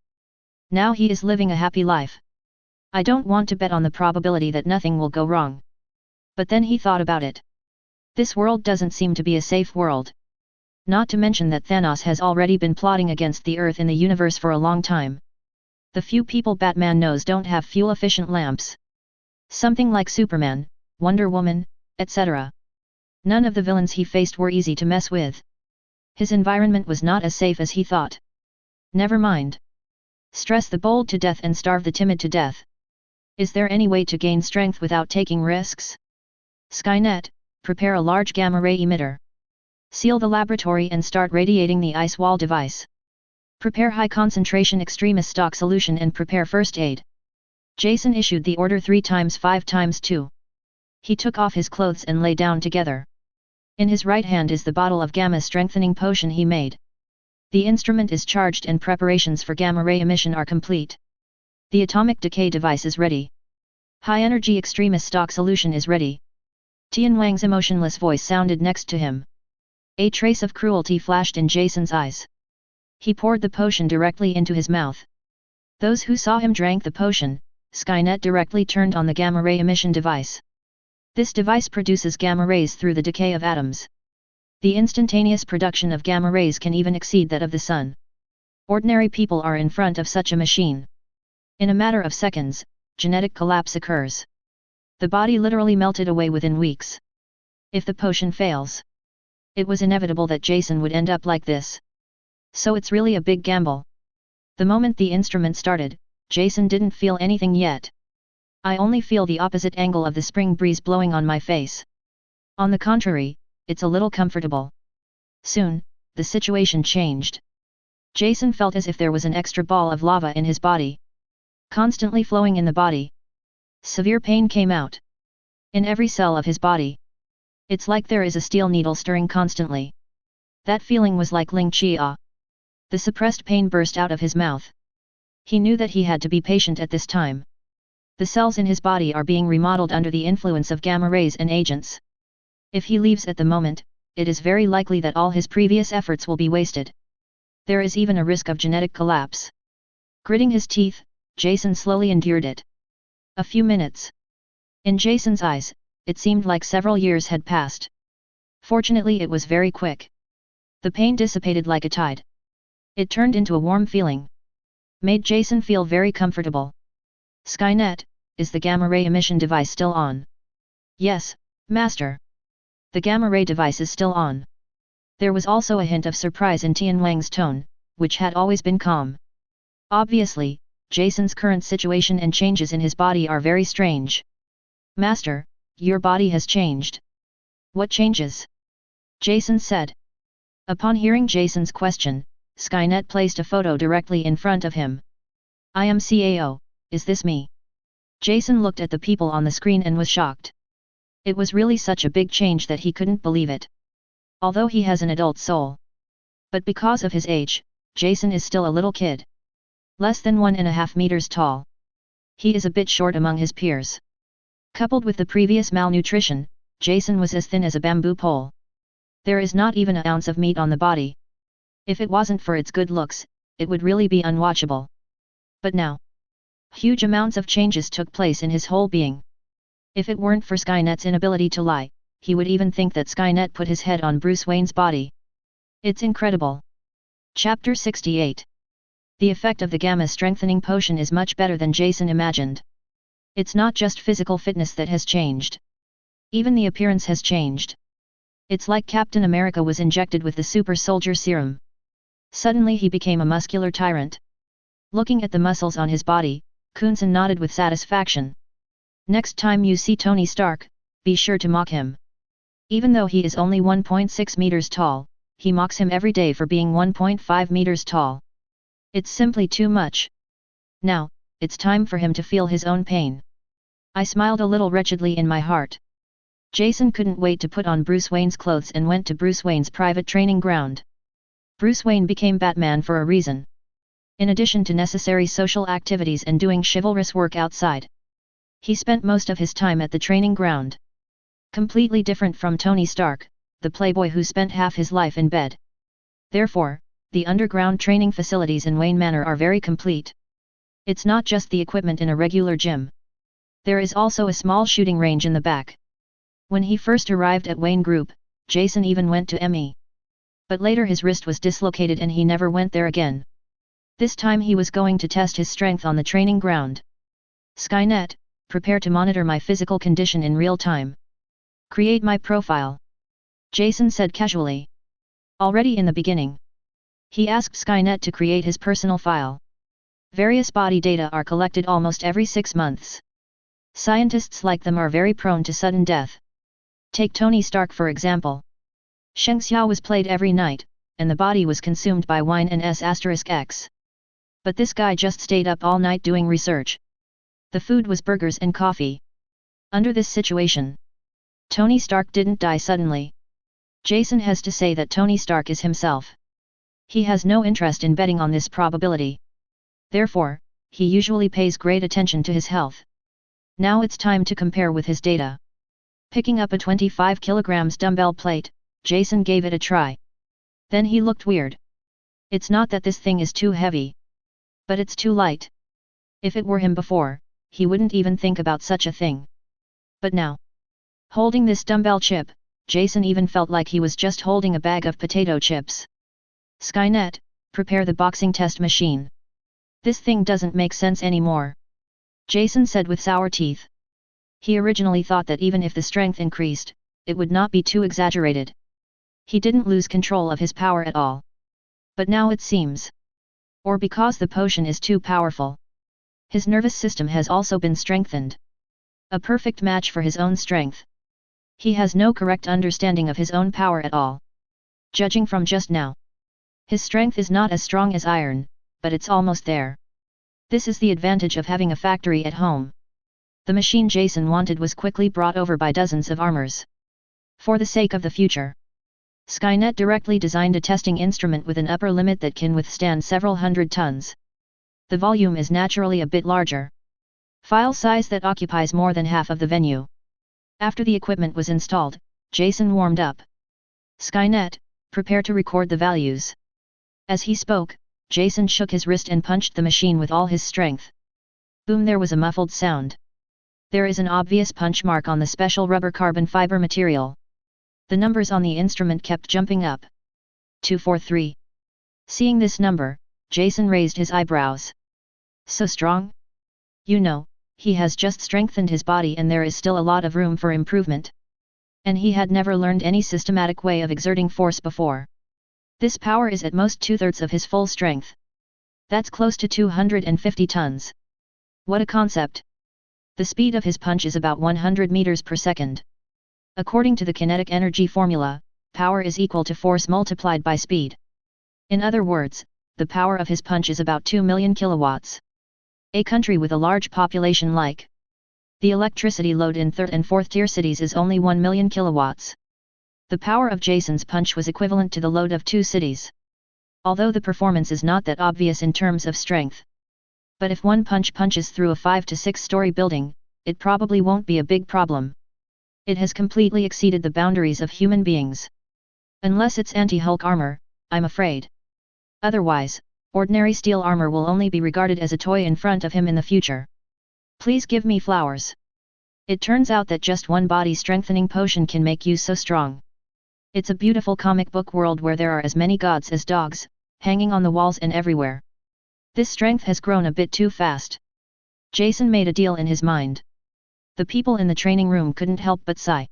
Speaker 1: now he is living a happy life. I don't want to bet on the probability that nothing will go wrong. But then he thought about it. This world doesn't seem to be a safe world. Not to mention that Thanos has already been plotting against the Earth in the universe for a long time. The few people Batman knows don't have fuel-efficient lamps. Something like Superman, Wonder Woman, etc. None of the villains he faced were easy to mess with. His environment was not as safe as he thought. Never mind. Stress the bold to death and starve the timid to death. Is there any way to gain strength without taking risks? Skynet, prepare a large gamma-ray emitter. Seal the laboratory and start radiating the ice wall device. Prepare high-concentration extremis stock solution and prepare first aid. Jason issued the order 3x5x2. He took off his clothes and lay down together. In his right hand is the bottle of gamma-strengthening potion he made. The instrument is charged and preparations for gamma-ray emission are complete. The atomic decay device is ready. High-energy extremis stock solution is ready. Tian Wang's emotionless voice sounded next to him. A trace of cruelty flashed in Jason's eyes. He poured the potion directly into his mouth. Those who saw him drank the potion. Skynet directly turned on the gamma-ray emission device. This device produces gamma rays through the decay of atoms. The instantaneous production of gamma rays can even exceed that of the sun. Ordinary people are in front of such a machine. In a matter of seconds, genetic collapse occurs. The body literally melted away within weeks. If the potion fails, it was inevitable that Jason would end up like this. So it's really a big gamble. The moment the instrument started, Jason didn't feel anything yet. I only feel the opposite angle of the spring breeze blowing on my face. On the contrary, it's a little comfortable. Soon, the situation changed. Jason felt as if there was an extra ball of lava in his body, constantly flowing in the body. Severe pain came out in every cell of his body. It's like there is a steel needle stirring constantly. That feeling was like Ling Chia. The suppressed pain burst out of his mouth. He knew that he had to be patient at this time. The cells in his body are being remodeled under the influence of gamma rays and agents. If he leaves at the moment, it is very likely that all his previous efforts will be wasted. There is even a risk of genetic collapse. Gritting his teeth, Jason slowly endured it. A few minutes. In Jason's eyes, it seemed like several years had passed. Fortunately, it was very quick. The pain dissipated like a tide. It turned into a warm feeling. Made Jason feel very comfortable. Skynet, is the gamma-ray emission device still on? Yes, Master. The gamma-ray device is still on. There was also a hint of surprise in Tian Wang's tone, which had always been calm. Obviously, Jason's current situation and changes in his body are very strange. Master, your body has changed. What changes? Jason said. Upon hearing Jason's question, Skynet placed a photo directly in front of him. I am CAO, is this me? Jason looked at the people on the screen and was shocked. It was really such a big change that he couldn't believe it. Although he has an adult soul. But because of his age, Jason is still a little kid. Less than 1.5 meters tall. He is a bit short among his peers. Coupled with the previous malnutrition, Jason was as thin as a bamboo pole. There is not even an ounce of meat on the body. If it wasn't for its good looks, it would really be unwatchable. But now, huge amounts of changes took place in his whole being. If it weren't for Skynet's inability to lie, he would even think that Skynet put his head on Bruce Wayne's body. It's incredible. Chapter 68. The effect of the Gamma Strengthening Potion is much better than Jason imagined. It's not just physical fitness that has changed. Even the appearance has changed. It's like Captain America was injected with the Super Soldier Serum. Suddenly he became a muscular tyrant. Looking at the muscles on his body, Coulson nodded with satisfaction. Next time you see Tony Stark, be sure to mock him. Even though he is only 1.6 meters tall, he mocks him every day for being 1.5 meters tall. It's simply too much. Now, it's time for him to feel his own pain. I smiled a little wretchedly in my heart. Jason couldn't wait to put on Bruce Wayne's clothes and went to Bruce Wayne's private training ground. Bruce Wayne became Batman for a reason. In addition to necessary social activities and doing chivalrous work outside, he spent most of his time at the training ground. Completely different from Tony Stark, the playboy who spent half his life in bed. Therefore, the underground training facilities in Wayne Manor are very complete. It's not just the equipment in a regular gym. There is also a small shooting range in the back. When he first arrived at Wayne Group, Jason even went to ME. But later his wrist was dislocated and he never went there again. This time he was going to test his strength on the training ground. Skynet, prepare to monitor my physical condition in real time. Create my profile. Jason said casually. Already in the beginning, he asked Skynet to create his personal file. Various body data are collected almost every 6 months. Scientists like them are very prone to sudden death. Take Tony Stark for example. Sheng Xiao was played every night, and the body was consumed by wine and S**X. But this guy just stayed up all night doing research. The food was burgers and coffee. Under this situation, Tony Stark didn't die suddenly. Jason has to say that Tony Stark is himself. He has no interest in betting on this probability. Therefore, he usually pays great attention to his health. Now it's time to compare with his data. Picking up a 25 kg dumbbell plate, Jason gave it a try. Then he looked weird. It's not that this thing is too heavy, but it's too light. If it were him before, he wouldn't even think about such a thing. But now, holding this dumbbell chip, Jason even felt like he was just holding a bag of potato chips. Skynet, prepare the boxing test machine. This thing doesn't make sense anymore. Jason said with sour teeth. He originally thought that even if the strength increased, it would not be too exaggerated. He didn't lose control of his power at all. But now it seems. Or because the potion is too powerful. His nervous system has also been strengthened. A perfect match for his own strength. He has no correct understanding of his own power at all. Judging from just now, his strength is not as strong as iron, but it's almost there. This is the advantage of having a factory at home. The machine Jason wanted was quickly brought over by dozens of armors. For the sake of the future, Skynet directly designed a testing instrument with an upper limit that can withstand several hundred tons. The volume is naturally a bit larger. File size that occupies more than half of the venue. After the equipment was installed, Jason warmed up. Skynet, prepare to record the values. As he spoke, Jason shook his wrist and punched the machine with all his strength. Boom, there was a muffled sound. There is an obvious punch mark on the special rubber carbon fiber material. The numbers on the instrument kept jumping up. 243. Seeing this number, Jason raised his eyebrows. So strong? You know, he has just strengthened his body and there is still a lot of room for improvement. And he had never learned any systematic way of exerting force before. This power is at most 2/3 of his full strength. That's close to 250 tons. What a concept! The speed of his punch is about 100 meters per second. According to the kinetic energy formula, power is equal to force multiplied by speed. In other words, the power of his punch is about 2 million kilowatts. A country with a large population like the electricity load in 3rd and 4th tier cities is only 1 million kilowatts. The power of Jason's punch was equivalent to the load of 2 cities. Although the performance is not that obvious in terms of strength. But if one punch punches through a 5 to 6 story building, it probably won't be a big problem. It has completely exceeded the boundaries of human beings. Unless it's anti-Hulk armor, I'm afraid. Otherwise, ordinary steel armor will only be regarded as a toy in front of him in the future. Please give me flowers. It turns out that just one body strengthening potion can make you so strong. It's a beautiful comic book world where there are as many gods as dogs, hanging on the walls and everywhere. This strength has grown a bit too fast. Jason made a deal in his mind. The people in the training room couldn't help but sigh.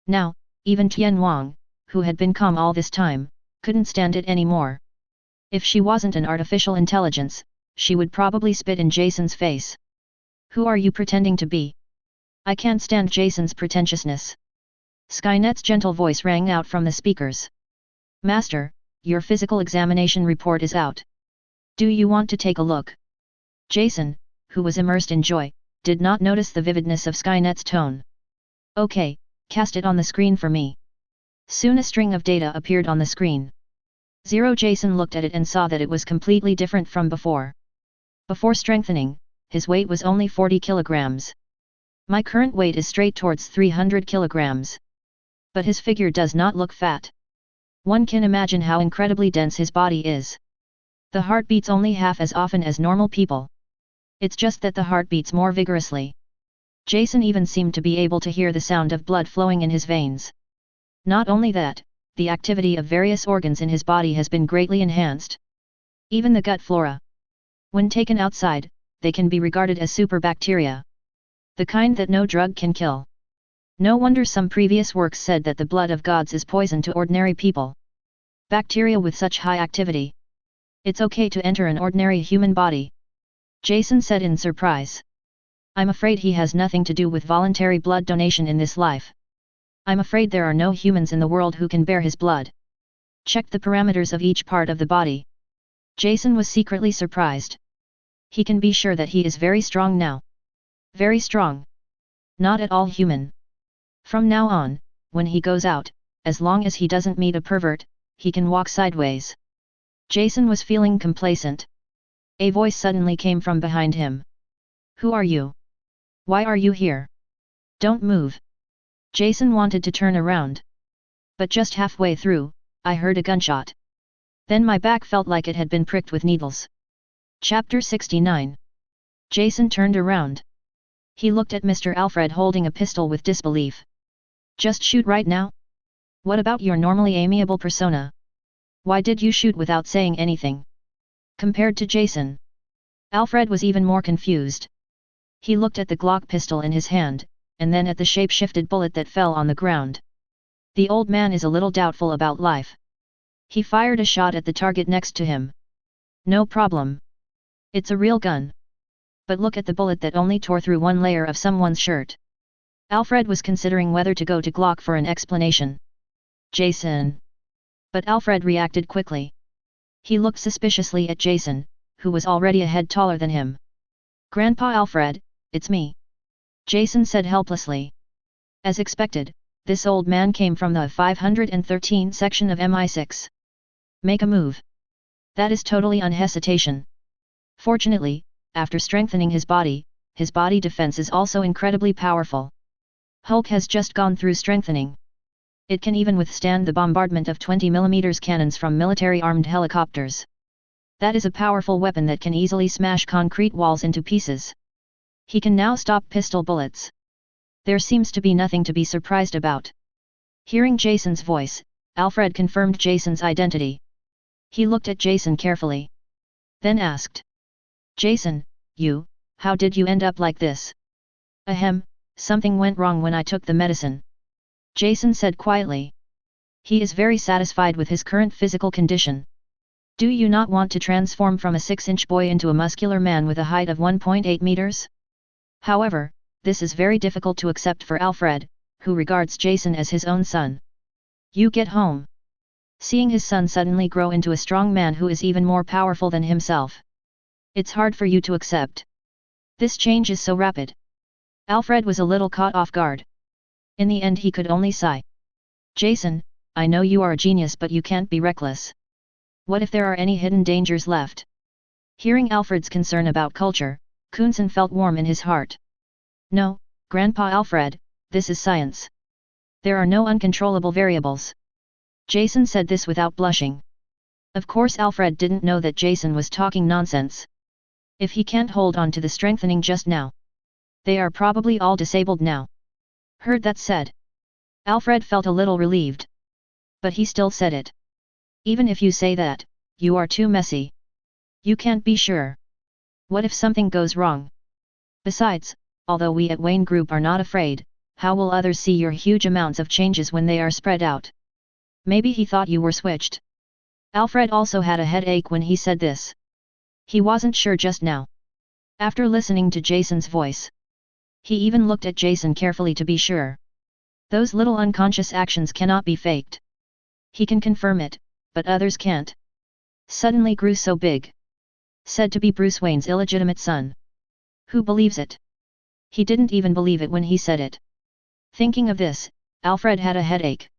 Speaker 1: Now, even Tian Wang, who had been calm all this time, couldn't stand it anymore. If she wasn't an artificial intelligence, she would probably spit in Jason's face. Who are you pretending to be? I can't stand Jason's pretentiousness. Skynet's gentle voice rang out from the speakers. Master, your physical examination report is out. Do you want to take a look? Jason, who was immersed in joy, did not notice the vividness of Skynet's tone. Okay, cast it on the screen for me. Soon a string of data appeared on the screen. Jason looked at it and saw that it was completely different from before. Before strengthening, his weight was only 40 kilograms. My current weight is straight towards 300 kilograms. But his figure does not look fat. One can imagine how incredibly dense his body is. The heart beats only half as often as normal people. It's just that the heart beats more vigorously. Jason even seemed to be able to hear the sound of blood flowing in his veins. Not only that, the activity of various organs in his body has been greatly enhanced. Even the gut flora. When taken outside, they can be regarded as superbacteria. The kind that no drug can kill. No wonder some previous works said that the blood of gods is poison to ordinary people. Bacteria with such high activity. It's okay to enter an ordinary human body. Jason said in surprise. I'm afraid he has nothing to do with voluntary blood donation in this life. I'm afraid there are no humans in the world who can bear his blood. Check the parameters of each part of the body. Jason was secretly surprised. He can be sure that he is very strong now. Very strong. Not at all human. From now on, when he goes out, as long as he doesn't meet a pervert, he can walk sideways. Jason was feeling complacent. A voice suddenly came from behind him. Who are you? Why are you here? Don't move. Jason wanted to turn around. But just halfway through, I heard a gunshot. Then my back felt like it had been pricked with needles. Chapter 69. Jason turned around. He looked at Mr. Alfred holding a pistol with disbelief. Just shoot right now? What about your normally amiable persona? Why did you shoot without saying anything? Compared to Jason, Alfred was even more confused. He looked at the Glock pistol in his hand, and then at the shape-shifted bullet that fell on the ground. The old man is a little doubtful about life. He fired a shot at the target next to him. No problem. It's a real gun. But look at the bullet that only tore through one layer of someone's shirt. Alfred was considering whether to go to Glock for an explanation. Jason. But Alfred reacted quickly. He looked suspiciously at Jason, who was already a head taller than him. Grandpa Alfred, it's me. Jason said helplessly. As expected, this old man came from the 513 section of MI6. Make a move. That is totally unhesitation. Fortunately, after strengthening his body defense is also incredibly powerful. Hulk has just gone through strengthening. It can even withstand the bombardment of 20mm cannons from military-armed helicopters. That is a powerful weapon that can easily smash concrete walls into pieces. He can now stop pistol bullets. There seems to be nothing to be surprised about. Hearing Jason's voice, Alfred confirmed Jason's identity. He looked at Jason carefully. Then asked. Jason, how did you end up like this? Ahem, something went wrong when I took the medicine. Jason said quietly. He is very satisfied with his current physical condition. Do you not want to transform from a 6-inch boy into a muscular man with a height of 1.8 meters? However, this is very difficult to accept for Alfred, who regards Jason as his own son. You get home. Seeing his son suddenly grow into a strong man who is even more powerful than himself. It's hard for you to accept. This change is so rapid. Alfred was a little caught off guard. In the end he could only sigh. Jason, I know you are a genius but you can't be reckless. What if there are any hidden dangers left? Hearing Alfred's concern about culture, Coulson felt warm in his heart. No, Grandpa Alfred, this is science. There are no uncontrollable variables. Jason said this without blushing. Of course Alfred didn't know that Jason was talking nonsense. If he can't hold on to the strengthening just now, they are probably all disabled now. Heard that said, Alfred felt a little relieved. But he still said it. Even if you say that, you are too messy. You can't be sure. What if something goes wrong? Besides, although we at Wayne Group are not afraid, how will others see your huge amounts of changes when they are spread out? Maybe he thought you were switched. Alfred also had a headache when he said this. He wasn't sure just now. After listening to Jason's voice, he even looked at Jason carefully to be sure. Those little unconscious actions cannot be faked. He can confirm it, but others can't. Suddenly grew so big. Said to be Bruce Wayne's illegitimate son. Who believes it? He didn't even believe it when he said it. Thinking of this, Alfred had a headache.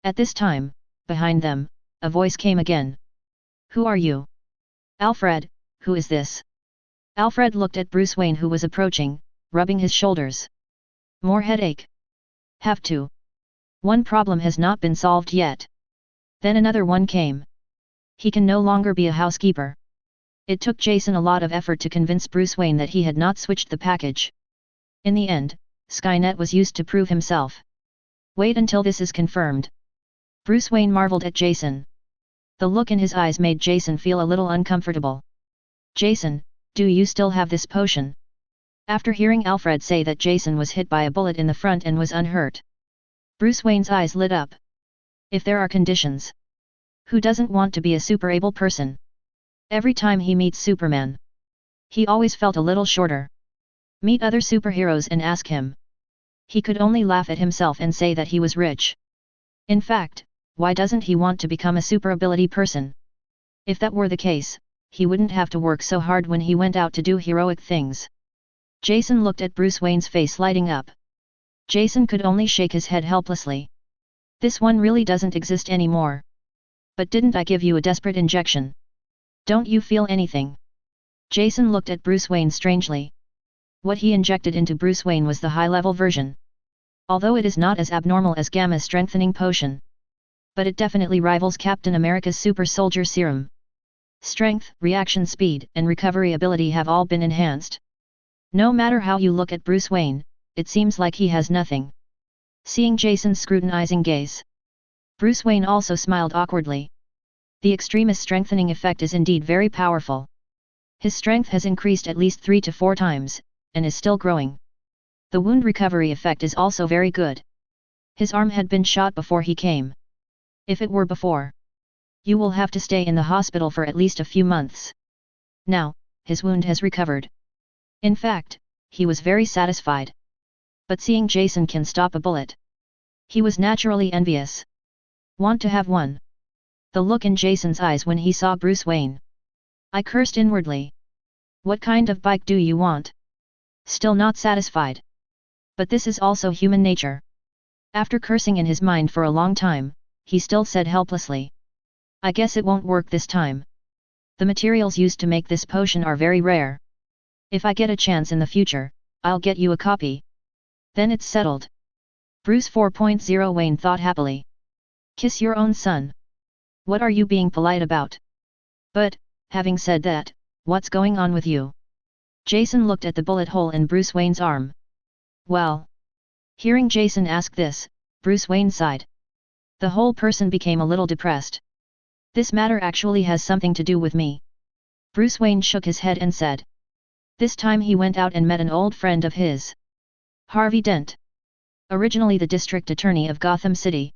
Speaker 1: At this time, behind them, a voice came again. Who are you? Alfred, who is this? Alfred looked at Bruce Wayne who was approaching, rubbing his shoulders. More headache? Have to. One problem has not been solved yet. Then another one came. He can no longer be a housekeeper. It took Jason a lot of effort to convince Bruce Wayne that he had not switched the package. In the end, Skynet was used to prove himself. Wait until this is confirmed. Bruce Wayne marveled at Jason. The look in his eyes made Jason feel a little uncomfortable. Jason, do you still have this potion? After hearing Alfred say that Jason was hit by a bullet in the front and was unhurt, Bruce Wayne's eyes lit up. If there are conditions, who doesn't want to be a super able person? Every time he meets Superman, he always felt a little shorter. Meet other superheroes and ask him. He could only laugh at himself and say that he was rich. In fact, why doesn't he want to become a super ability person? If that were the case, he wouldn't have to work so hard when he went out to do heroic things. Jason looked at Bruce Wayne's face lighting up. Jason could only shake his head helplessly. This one really doesn't exist anymore. But didn't I give you a desperate injection? Don't you feel anything? Jason looked at Bruce Wayne strangely. What he injected into Bruce Wayne was the high-level version. Although it is not as abnormal as Gamma strengthening potion, but it definitely rivals Captain America's super soldier serum. Strength, reaction speed, and recovery ability have all been enhanced. No matter how you look at Bruce Wayne, it seems like he has nothing. Seeing Jason's scrutinizing gaze, Bruce Wayne also smiled awkwardly. The extremist strengthening effect is indeed very powerful. His strength has increased at least 3 to 4 times, and is still growing. The wound recovery effect is also very good. His arm had been shot before he came. If it were before, you will have to stay in the hospital for at least a few months. Now, his wound has recovered. In fact, he was very satisfied. But seeing Jason can stop a bullet, he was naturally envious. Want to have one? The look in Jason's eyes when he saw Bruce Wayne. I cursed inwardly. What kind of bike do you want? Still not satisfied. But this is also human nature. After cursing in his mind for a long time, he still said helplessly. I guess it won't work this time. The materials used to make this potion are very rare. If I get a chance in the future, I'll get you a copy. Then it's settled. Bruce 4.0 Wayne thought happily. Kiss your own son. What are you being polite about? But, having said that, what's going on with you? Jason looked at the bullet hole in Bruce Wayne's arm. Well. Hearing Jason ask this, Bruce Wayne sighed. The whole person became a little depressed. This matter actually has something to do with me. Bruce Wayne shook his head and said. This time he went out and met an old friend of his. Harvey Dent. Originally the district attorney of Gotham City.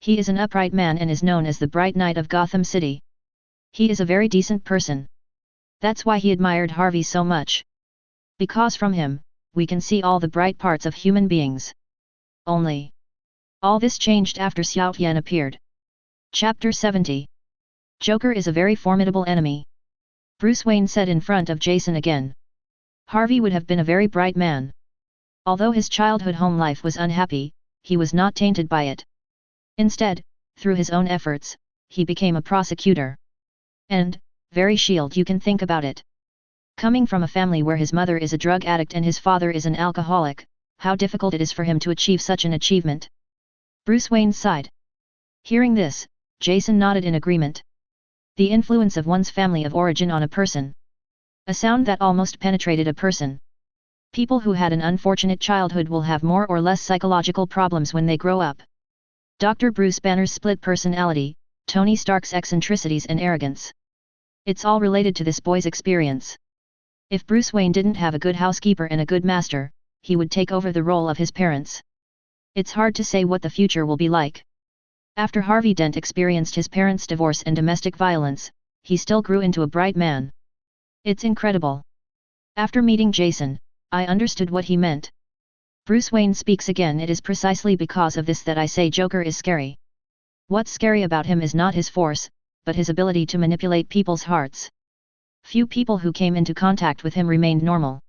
Speaker 1: He is an upright man and is known as the Bright Knight of Gotham City. He is a very decent person. That's why he admired Harvey so much. Because from him, we can see all the bright parts of human beings. Only. All this changed after Xiao Tian appeared. Chapter 70. Joker is a very formidable enemy. Bruce Wayne said in front of Jason again. Harvey would have been a very bright man. Although his childhood home life was unhappy, he was not tainted by it. Instead, through his own efforts, he became a prosecutor. And, very shield you can think about it. Coming from a family where his mother is a drug addict and his father is an alcoholic, how difficult it is for him to achieve such an achievement. Bruce Wayne sighed. Hearing this, Jason nodded in agreement. The influence of one's family of origin on a person. A sound that almost penetrated a person. People who had an unfortunate childhood will have more or less psychological problems when they grow up. Dr. Bruce Banner's split personality, Tony Stark's eccentricities and arrogance. It's all related to this boy's experience. If Bruce Wayne didn't have a good housekeeper and a good master, he would take over the role of his parents. It's hard to say what the future will be like. After Harvey Dent experienced his parents' divorce and domestic violence, he still grew into a bright man. It's incredible. After meeting Jason, I understood what he meant. Bruce Wayne speaks again. It is precisely because of this that I say Joker is scary. What's scary about him is not his force, but his ability to manipulate people's hearts. Few people who came into contact with him remained normal.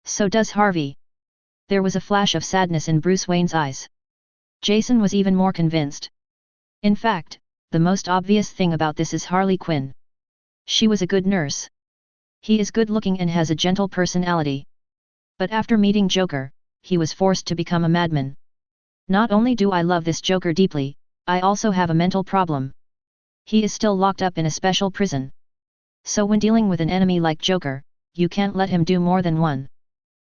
Speaker 1: So does Harvey. There was a flash of sadness in Bruce Wayne's eyes. Jason was even more convinced. In fact, the most obvious thing about this is Harley Quinn. She was a good nurse. He is good-looking and has a gentle personality. But after meeting Joker, he was forced to become a madman. Not only do I love this Joker deeply, I also have a mental problem. He is still locked up in a special prison. So when dealing with an enemy like Joker, you can't let him do more than one.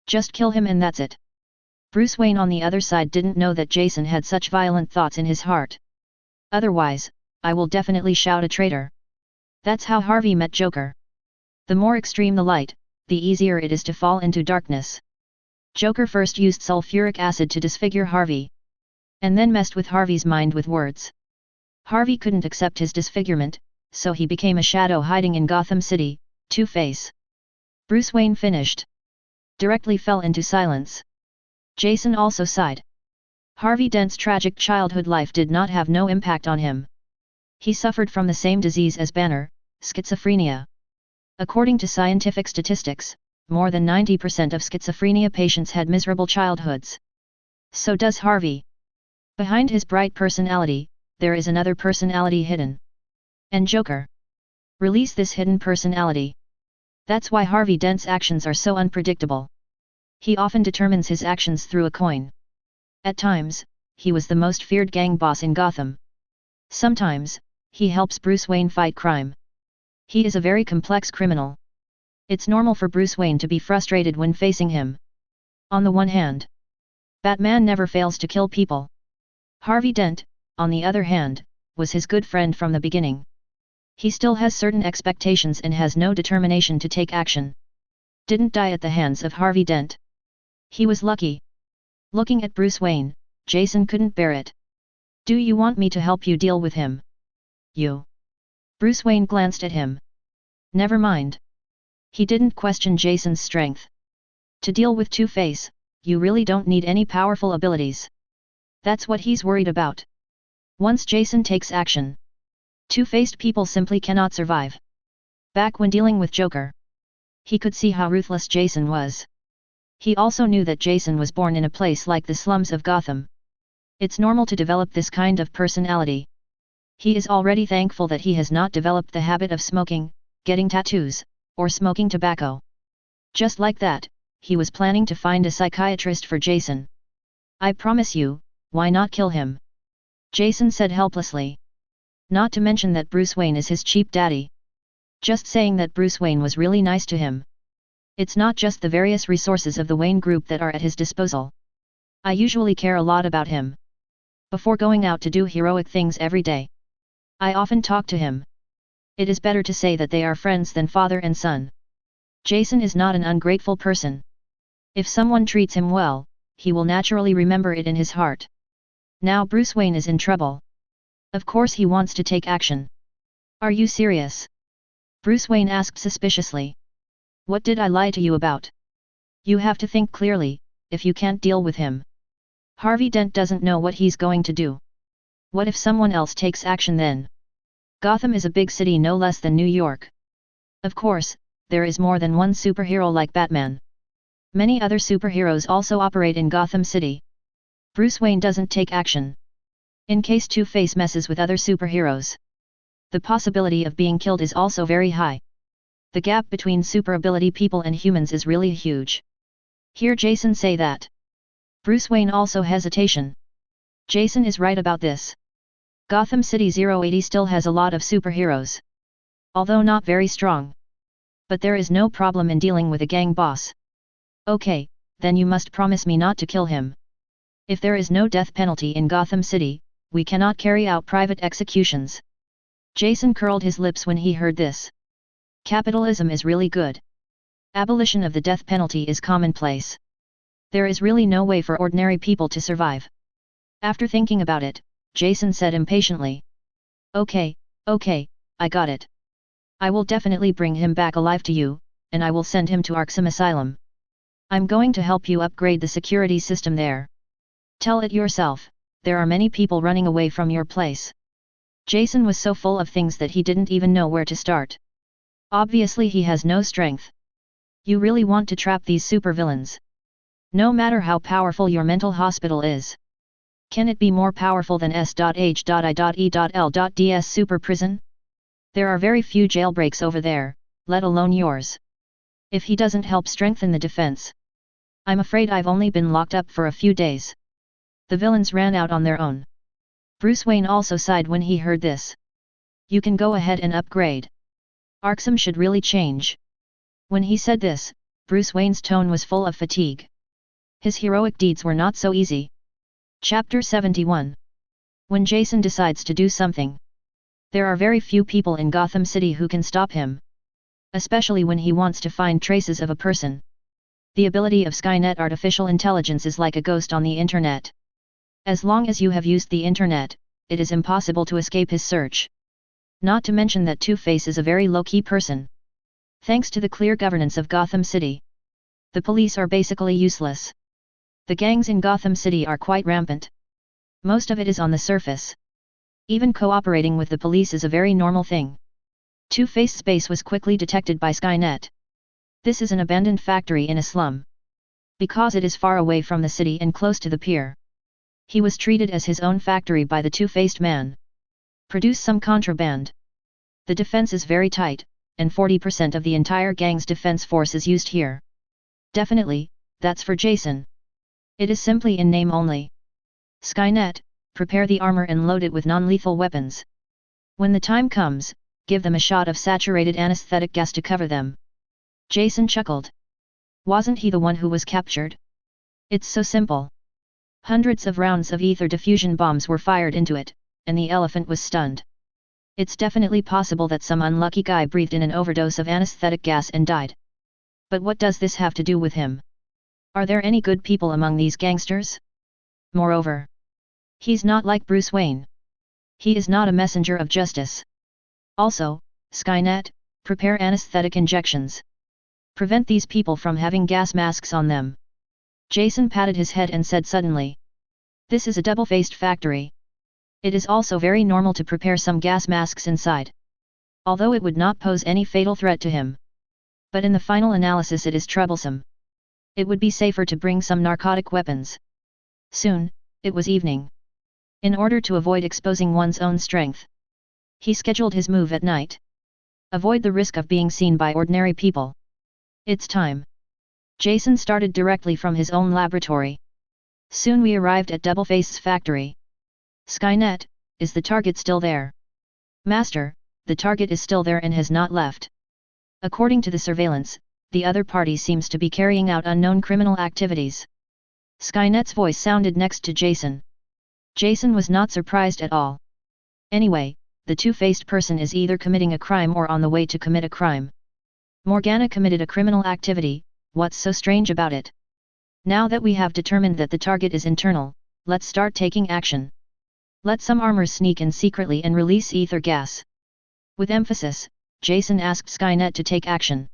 Speaker 1: Just kill him and that's it. Bruce Wayne on the other side didn't know that Jason had such violent thoughts in his heart. Otherwise, I will definitely shout a traitor. That's how Harvey met Joker. The more extreme the light, the easier it is to fall into darkness. Joker first used sulfuric acid to disfigure Harvey. And then messed with Harvey's mind with words. Harvey couldn't accept his disfigurement, so he became a shadow hiding in Gotham City, Two-Face. Bruce Wayne finished. Directly fell into silence. Jason also sighed. Harvey Dent's tragic childhood life did not have no impact on him. He suffered from the same disease as Banner, schizophrenia. According to scientific statistics, more than 90% of schizophrenia patients had miserable childhoods. So does Harvey. Behind his bright personality, there is another personality hidden. And Joker. Release this hidden personality. That's why Harvey Dent's actions are so unpredictable. He often determines his actions through a coin. At times, he was the most feared gang boss in Gotham. Sometimes, he helps Bruce Wayne fight crime. He is a very complex criminal. It's normal for Bruce Wayne to be frustrated when facing him. On the one hand, Batman never fails to kill people. Harvey Dent, on the other hand, was his good friend from the beginning. He still has certain expectations and has no determination to take action. Didn't die at the hands of Harvey Dent. He was lucky. Looking at Bruce Wayne, Jason couldn't bear it. Do you want me to help you deal with him? You. Bruce Wayne glanced at him. Never mind. He didn't question Jason's strength. To deal with Two-Face, you really don't need any powerful abilities. That's what he's worried about. Once Jason takes action, two-faced people simply cannot survive. Back when dealing with Joker, he could see how ruthless Jason was. He also knew that Jason was born in a place like the slums of Gotham. It's normal to develop this kind of personality. He is already thankful that he has not developed the habit of smoking, getting tattoos, or smoking tobacco. Just like that, he was planning to find a psychiatrist for Jason. I promise you, why not kill him? Jason said helplessly. Not to mention that Bruce Wayne is his cheap daddy. Just saying that Bruce Wayne was really nice to him. It's not just the various resources of the Wayne Group that are at his disposal. I usually care a lot about him. Before going out to do heroic things every day, I often talk to him. It is better to say that they are friends than father and son. Jason is not an ungrateful person. If someone treats him well, he will naturally remember it in his heart. Now Bruce Wayne is in trouble. Of course he wants to take action. Are you serious? Bruce Wayne asked suspiciously. What did I lie to you about? You have to think clearly, if you can't deal with him. Harvey Dent doesn't know what he's going to do. What if someone else takes action then? Gotham is a big city no less than New York. Of course, there is more than one superhero like Batman. Many other superheroes also operate in Gotham City. Bruce Wayne doesn't take action. In case Two-Face messes with other superheroes, the possibility of being killed is also very high. The gap between super ability people and humans is really huge. Hear Jason say that. Bruce Wayne also hesitation. Jason is right about this. Gotham City 080 still has a lot of superheroes. although not very strong. But there is no problem in dealing with a gang boss. Okay, then you must promise me not to kill him. If there is no death penalty in Gotham City, we cannot carry out private executions. Jason curled his lips when he heard this. Capitalism is really good. Abolition of the death penalty is commonplace. There is really no way for ordinary people to survive. After thinking about it, Jason said impatiently. Okay, I got it. I will definitely bring him back alive to you, and I will send him to Arkham Asylum. I'm going to help you upgrade the security system there. Tell it yourself, there are many people running away from your place. Jason was so full of things that he didn't even know where to start. Obviously he has no strength. You really want to trap these supervillains. No matter how powerful your mental hospital is. Can it be more powerful than S.H.I.E.L.'s super prison? There are very few jailbreaks over there, let alone yours. If he doesn't help strengthen the defense. I'm afraid I've only been locked up for a few days. The villains ran out on their own. Bruce Wayne also sighed when he heard this. You can go ahead and upgrade. Arkham should really change. When he said this, Bruce Wayne's tone was full of fatigue. His heroic deeds were not so easy. Chapter 71. When Jason decides to do something. There are very few people in Gotham City who can stop him. Especially when he wants to find traces of a person. The ability of Skynet artificial intelligence is like a ghost on the internet. As long as you have used the internet, it is impossible to escape his search. Not to mention that Two-Face is a very low-key person. Thanks to the clear governance of Gotham City. The police are basically useless. The gangs in Gotham City are quite rampant. Most of it is on the surface. Even cooperating with the police is a very normal thing. Two-Face's base was quickly detected by Skynet. This is an abandoned factory in a slum. Because it is far away from the city and close to the pier. He was treated as his own factory by the Two-Faced man. Produce some contraband. The defense is very tight, and 40% of the entire gang's defense force is used here. Definitely, that's for Jason. It is simply in name only. Skynet, prepare the armor and load it with non-lethal weapons. When the time comes, give them a shot of saturated anesthetic gas to cover them. Jason chuckled. Wasn't he the one who was captured? It's so simple. Hundreds of rounds of ether diffusion bombs were fired into it, and the elephant was stunned. It's definitely possible that some unlucky guy breathed in an overdose of anesthetic gas and died. But what does this have to do with him? Are there any good people among these gangsters? Moreover, he's not like Bruce Wayne. He is not a messenger of justice. Also, Skynet, prepare anesthetic injections. Prevent these people from having gas masks on them. Jason patted his head and said suddenly. This is a double-faced factory. It is also very normal to prepare some gas masks inside. Although it would not pose any fatal threat to him. But in the final analysis it is troublesome. It would be safer to bring some narcotic weapons. Soon, it was evening. In order to avoid exposing one's own strength. He scheduled his move at night. Avoid the risk of being seen by ordinary people. It's time. Jason started directly from his own laboratory. Soon we arrived at Doubleface's factory. Skynet, is the target still there? Master, the target is still there and has not left. According to the surveillance, the other party seems to be carrying out unknown criminal activities. Skynet's voice sounded next to Jason. Jason was not surprised at all. Anyway, the two-faced person is either committing a crime or on the way to commit a crime. Morgana committed a criminal activity, what's so strange about it? Now that we have determined that the target is internal, let's start taking action. Let some armors sneak in secretly and release ether gas. With emphasis, Jason asked Skynet to take action.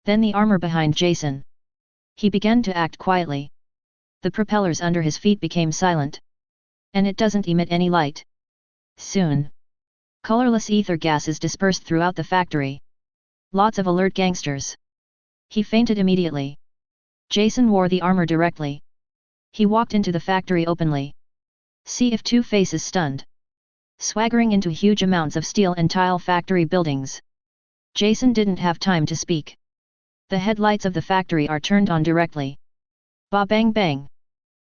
Speaker 1: Then the armor behind Jason. He began to act quietly. The propellers under his feet became silent. And it doesn't emit any light. Soon. Colorless ether gas is dispersed throughout the factory. Lots of alert gangsters. He fainted immediately. Jason wore the armor directly. He walked into the factory openly. See if Two-Face is stunned. Swaggering into huge amounts of steel and tile factory buildings. Jason didn't have time to speak. The headlights of the factory are turned on directly. Ba bang bang.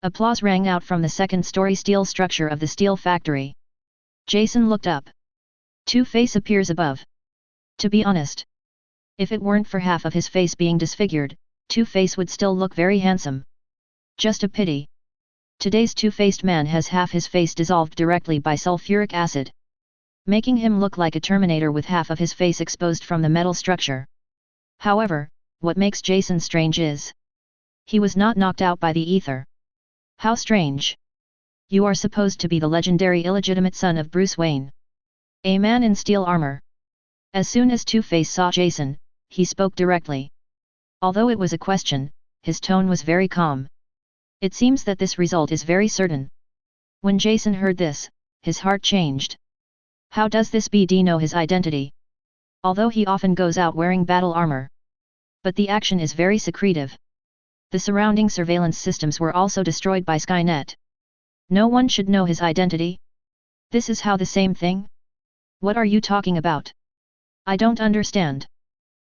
Speaker 1: Applause rang out from the second-story steel structure of the steel factory. Jason looked up. Two-Face appears above. To be honest, if it weren't for half of his face being disfigured, Two-Face would still look very handsome. Just a pity. Today's two-faced man has half his face dissolved directly by sulfuric acid, making him look like a Terminator with half of his face exposed from the metal structure. However, what makes Jason strange is, he was not knocked out by the ether. How strange. You are supposed to be the legendary illegitimate son of Bruce Wayne, a man in steel armor. As soon as Two-Face saw Jason, he spoke directly. Although it was a question, his tone was very calm. It seems that this result is very certain. When Jason heard this, his heart changed. How does this BD know his identity? Although he often goes out wearing battle armor, but the action is very secretive. The surrounding surveillance systems were also destroyed by Skynet. No one should know his identity. This is how the same thing? What are you talking about? I don't understand.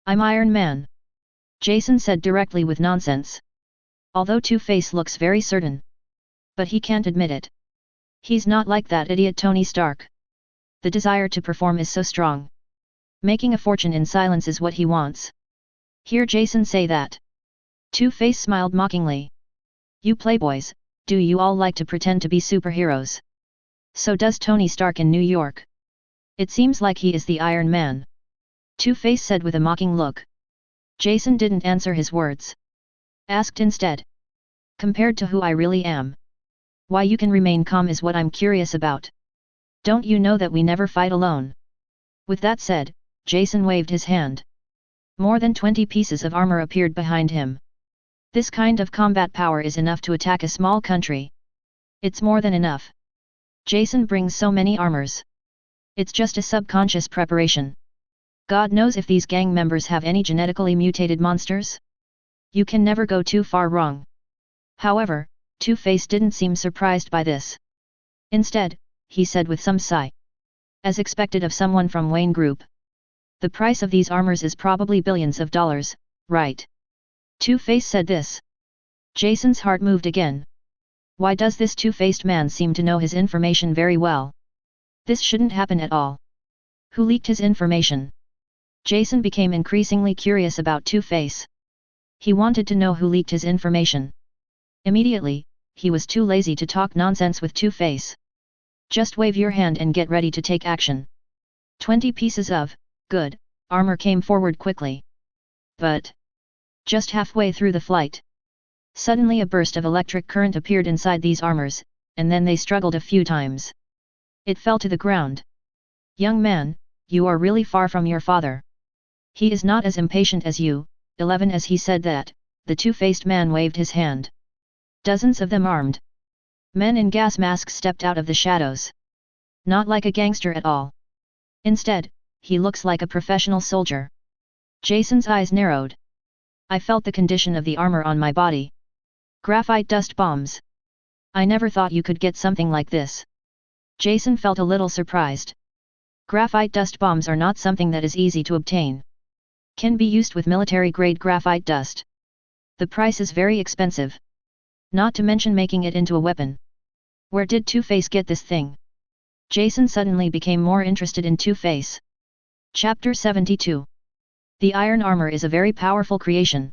Speaker 1: I'm Iron Man, Jason said directly with nonsense. Although Two-Face looks very certain, but he can't admit it. He's not like that idiot Tony Stark. The desire to perform is so strong. Making a fortune in silence is what he wants. Hear Jason say that. Two-Face smiled mockingly. You playboys, do you all like to pretend to be superheroes? So does Tony Stark in New York. It seems like he is the Iron Man, Two-Face said with a mocking look. Jason didn't answer his words. Asked instead. Compared to who I really am, why you can remain calm is what I'm curious about. Don't you know that we never fight alone? With that said, Jason waved his hand. More than 20 pieces of armor appeared behind him. This kind of combat power is enough to attack a small country. It's more than enough. Jason brings so many armors. It's just a subconscious preparation. God knows if these gang members have any genetically mutated monsters? You can never go too far wrong. However, Two-Face didn't seem surprised by this. Instead, he said with some sigh. As expected of someone from Wayne Group. The price of these armors is probably billions of dollars, right? Two-Face said this. Jason's heart moved again. Why does this two-faced man seem to know his information very well? This shouldn't happen at all. Who leaked his information? Jason became increasingly curious about Two-Face. He wanted to know who leaked his information. Immediately, he was too lazy to talk nonsense with Two-Face. Just wave your hand and get ready to take action. 20 pieces of, good, armor came forward quickly. But, just halfway through the flight, suddenly a burst of electric current appeared inside these armors, and then they struggled a few times. It fell to the ground. Young man, you are really far from your father. He is not as impatient as you. 11 As he said that, the two-faced man waved his hand. Dozens of them armed men in gas masks stepped out of the shadows. Not like a gangster at all. Instead, he looks like a professional soldier. Jason's eyes narrowed. I felt the condition of the armor on my body. Graphite dust bombs. I never thought you could get something like this. Jason felt a little surprised. Graphite dust bombs are not something that is easy to obtain. Can be used with military-grade graphite dust. The price is very expensive. Not to mention making it into a weapon. Where did Two-Face get this thing? Jason suddenly became more interested in Two-Face. Chapter 72. The iron armor is a very powerful creation.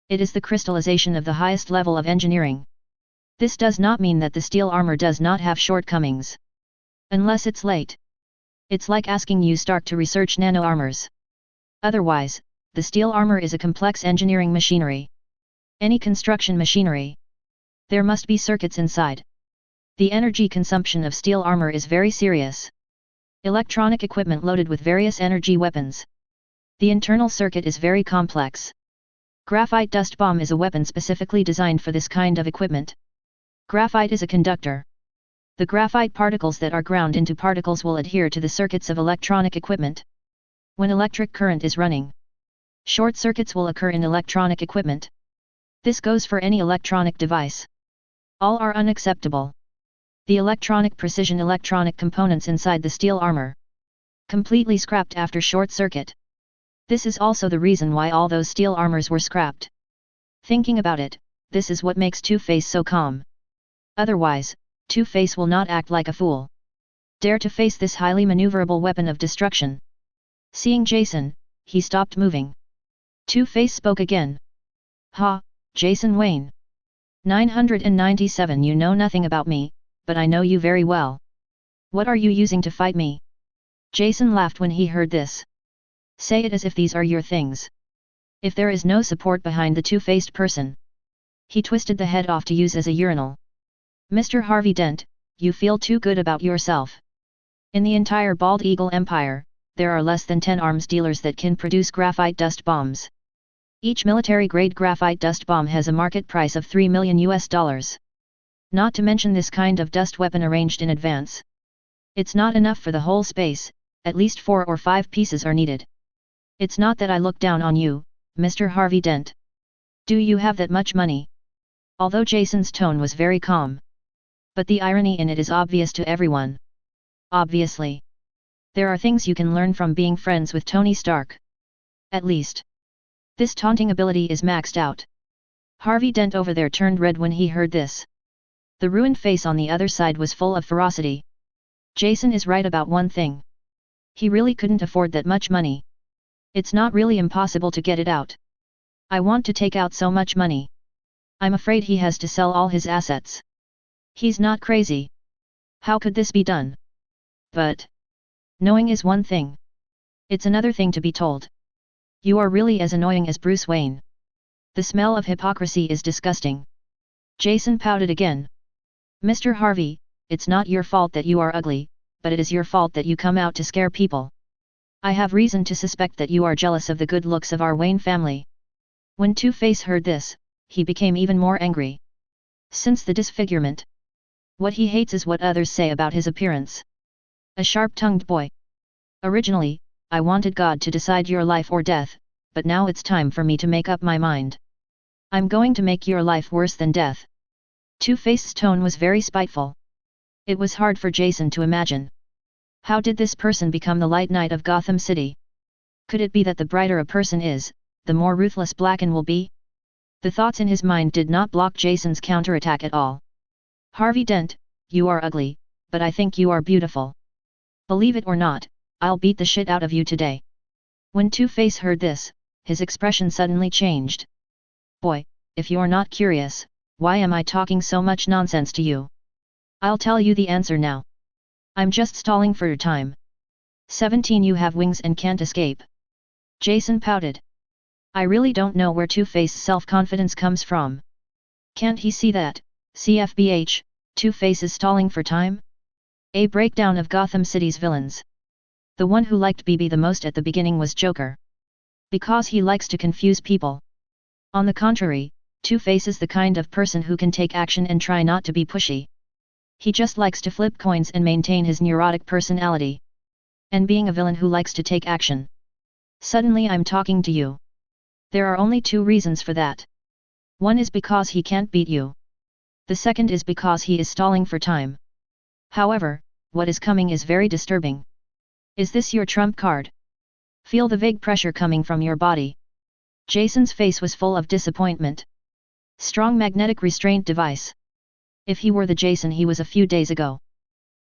Speaker 1: It is the crystallization of the highest level of engineering. This does not mean that the steel armor does not have shortcomings. Unless it's late. It's like asking you Stark to research nano-armors. Otherwise, the steel armor is a complex engineering machinery. Any construction machinery. There must be circuits inside. The energy consumption of steel armor is very serious. Electronic equipment loaded with various energy weapons. The internal circuit is very complex. Graphite dust bomb is a weapon specifically designed for this kind of equipment. Graphite is a conductor. The graphite particles that are ground into particles will adhere to the circuits of electronic equipment. When electric current is running, short circuits will occur in electronic equipment. This goes for any electronic device. All are unacceptable. The electronic precision electronic components inside the steel armor completely scrapped after short circuit. This is also the reason why all those steel armors were scrapped. Thinking about it, this is what makes Two-Face so calm. Otherwise, Two-Face will not act like a fool. Dare to face this highly maneuverable weapon of destruction. Seeing Jason, he stopped moving. Two-Face spoke again. Ha, Jason Wayne. 997 You know nothing about me, but I know you very well. What are you using to fight me? Jason laughed when he heard this. Say it as if these are your things. If there is no support behind the two-faced person. He twisted the head off to use as a urinal. Mr. Harvey Dent, you feel too good about yourself. In the entire Bald Eagle Empire, there are less than 10 arms dealers that can produce graphite dust bombs. Each military-grade graphite dust bomb has a market price of $3 million. Not to mention this kind of dust weapon arranged in advance. It's not enough for the whole space, at least 4 or 5 pieces are needed. It's not that I look down on you, Mr. Harvey Dent. Do you have that much money? Although Jason's tone was very calm. But the irony in it is obvious to everyone. Obviously. There are things you can learn from being friends with Tony Stark. At least. This taunting ability is maxed out. Harvey Dent over there turned red when he heard this. The ruined face on the other side was full of ferocity. Jason is right about one thing. He really couldn't afford that much money. It's not really impossible to get it out. I want to take out so much money. I'm afraid he has to sell all his assets. He's not crazy. How could this be done? But knowing is one thing. It's another thing to be told. You are really as annoying as Bruce Wayne. The smell of hypocrisy is disgusting. Jason pouted again. Mr. Harvey, it's not your fault that you are ugly, but it is your fault that you come out to scare people. I have reason to suspect that you are jealous of the good looks of our Wayne family. When Two-Face heard this, he became even more angry. Since the disfigurement. What he hates is what others say about his appearance. A sharp-tongued boy. Originally, I wanted God to decide your life or death, but now it's time for me to make up my mind. I'm going to make your life worse than death. Two-Face's tone was very spiteful. It was hard for Jason to imagine. How did this person become the Light Knight of Gotham City? Could it be that the brighter a person is, the more ruthless Blacken will be? The thoughts in his mind did not block Jason's counterattack at all. Harvey Dent, you are ugly, but I think you are beautiful. Believe it or not, I'll beat the shit out of you today. When Two-Face heard this, his expression suddenly changed. Boy, if you're not curious, why am I talking so much nonsense to you? I'll tell you the answer now. I'm just stalling for your time. 17 You have wings and can't escape. Jason pouted. I really don't know where Two-Face's self-confidence comes from. Can't he see that, CFBH, Two-Face is stalling for time? A breakdown of Gotham City's villains. The one who liked BB the most at the beginning was Joker. Because he likes to confuse people. On the contrary, Two-Face is the kind of person who can take action and try not to be pushy. He just likes to flip coins and maintain his neurotic personality. And being a villain who likes to take action. Suddenly I'm talking to you. There are only 2 reasons for that. One is because he can't beat you. The second is because he is stalling for time. However, what is coming is very disturbing. Is this your trump card? Feel the vague pressure coming from your body. Jason's face was full of disappointment. Strong magnetic restraint device. If he were the Jason he was a few days ago.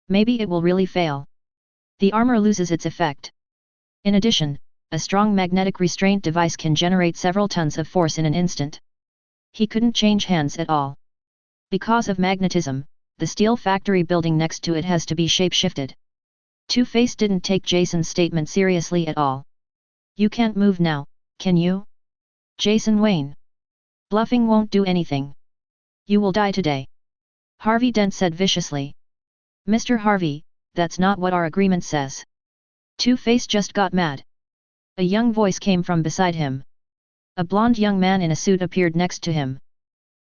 Speaker 1: Maybe it will really fail. The armor loses its effect. In addition, a strong magnetic restraint device can generate several tons of force in an instant. He couldn't change hands at all. Because of magnetism, the steel factory building next to it has to be shape-shifted. Two-Face didn't take Jason's statement seriously at all. You can't move now, can you? Jason Wayne. Bluffing won't do anything. You will die today. Harvey Dent said viciously. Mr. Harvey, that's not what our agreement says. Two-Face just got mad. A young voice came from beside him. A blonde young man in a suit appeared next to him.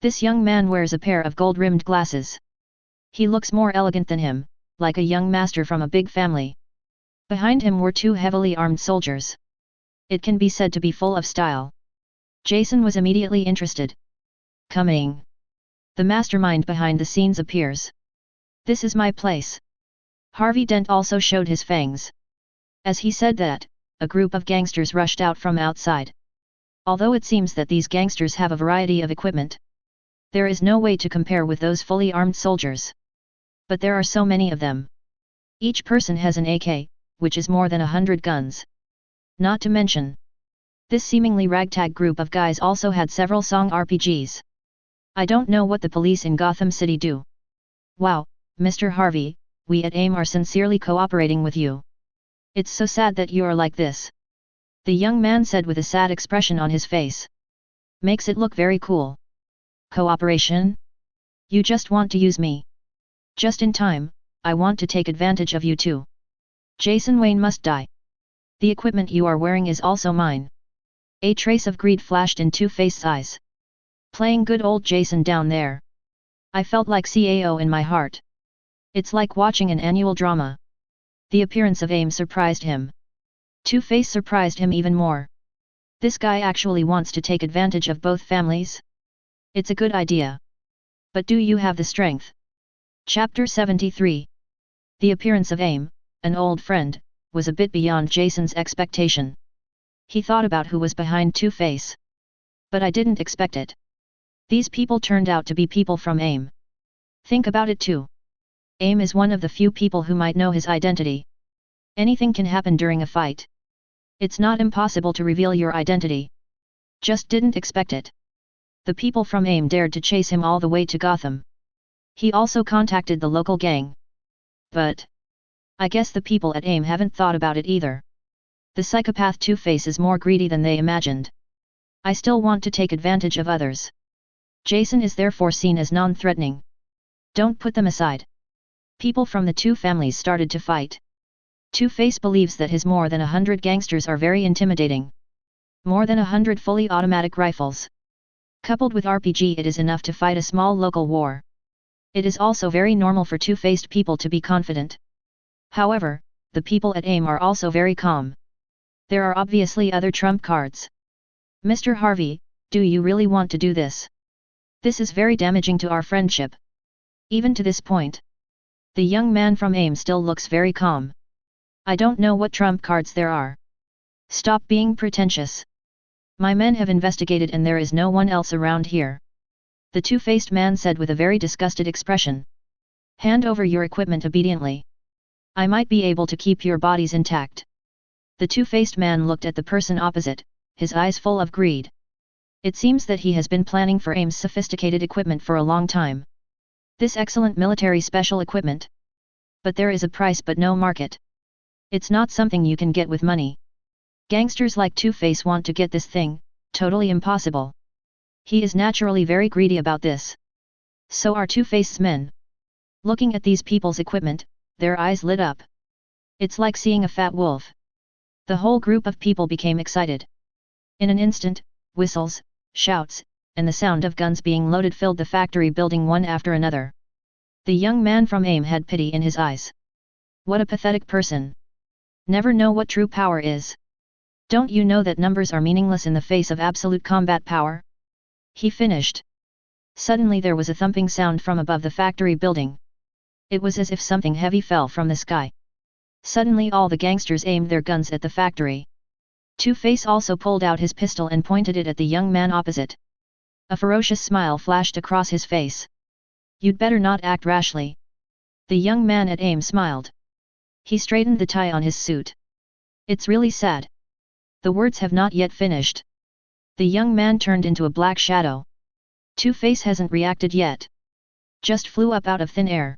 Speaker 1: This young man wears a pair of gold-rimmed glasses. He looks more elegant than him, like a young master from a big family. Behind him were 2 heavily armed soldiers. It can be said to be full of style. Jason was immediately interested. Coming. The mastermind behind the scenes appears. This is my place. Harvey Dent also showed his fangs. As he said that, a group of gangsters rushed out from outside. Although it seems that these gangsters have a variety of equipment. There is no way to compare with those fully armed soldiers. But there are so many of them. Each person has an AK, which is more than 100 guns. Not to mention, this seemingly ragtag group of guys also had several song RPGs. I don't know what the police in Gotham City do. Wow, Mr. Harvey, we at AIM are sincerely cooperating with you. It's so sad that you are like this. The young man said with a sad expression on his face. Makes it look very cool. Cooperation? You just want to use me. Just in time, I want to take advantage of you too. Jason Wayne must die. The equipment you are wearing is also mine. A trace of greed flashed in Two-Face's eyes. Playing good old Jason down there. I felt like CAO in my heart. It's like watching an annual drama. The appearance of AIM surprised him. Two-Face surprised him even more. This guy actually wants to take advantage of both families? It's a good idea. But do you have the strength? Chapter 73. The appearance of AIM, an old friend, was a bit beyond Jason's expectation. He thought about who was behind Two-Face. But I didn't expect it. These people turned out to be people from AIM. Think about it too. AIM is one of the few people who might know his identity. Anything can happen during a fight. It's not impossible to reveal your identity. Just didn't expect it. The people from AIM dared to chase him all the way to Gotham. He also contacted the local gang. But I guess the people at AIM haven't thought about it either. The psychopath Two-Face is more greedy than they imagined. I still want to take advantage of others. Jason is therefore seen as non-threatening. Don't put them aside. People from the two families started to fight. Two-Face believes that his more than 100 gangsters are very intimidating. More than 100 fully automatic rifles. Coupled with RPG, it is enough to fight a small local war. It is also very normal for two-faced people to be confident. However, the people at AIM are also very calm. There are obviously other trump cards. Mr. Harvey, do you really want to do this? This is very damaging to our friendship. Even to this point. The young man from AIM still looks very calm. I don't know what trump cards there are. Stop being pretentious. My men have investigated and there is no one else around here. The two-faced man said with a very disgusted expression. Hand over your equipment obediently. I might be able to keep your bodies intact. The two-faced man looked at the person opposite, his eyes full of greed. It seems that he has been planning for AIM's sophisticated equipment for a long time. This excellent military special equipment. But there is a price but no market. It's not something you can get with money. Gangsters like Two-Face want to get this thing, totally impossible. He is naturally very greedy about this. So are Two-Face's men. Looking at these people's equipment, their eyes lit up. It's like seeing a fat wolf. The whole group of people became excited. In an instant, whistles, shouts, and the sound of guns being loaded filled the factory building one after another. The young man from AIM had pity in his eyes. What a pathetic person. Never know what true power is. Don't you know that numbers are meaningless in the face of absolute combat power? He finished. Suddenly there was a thumping sound from above the factory building. It was as if something heavy fell from the sky. Suddenly all the gangsters aimed their guns at the factory. Two-Face also pulled out his pistol and pointed it at the young man opposite. A ferocious smile flashed across his face. You'd better not act rashly. The young man at AIM smiled. He straightened the tie on his suit. It's really sad. The words have not yet finished. The young man turned into a black shadow. Two-Face hasn't reacted yet. Just flew up out of thin air.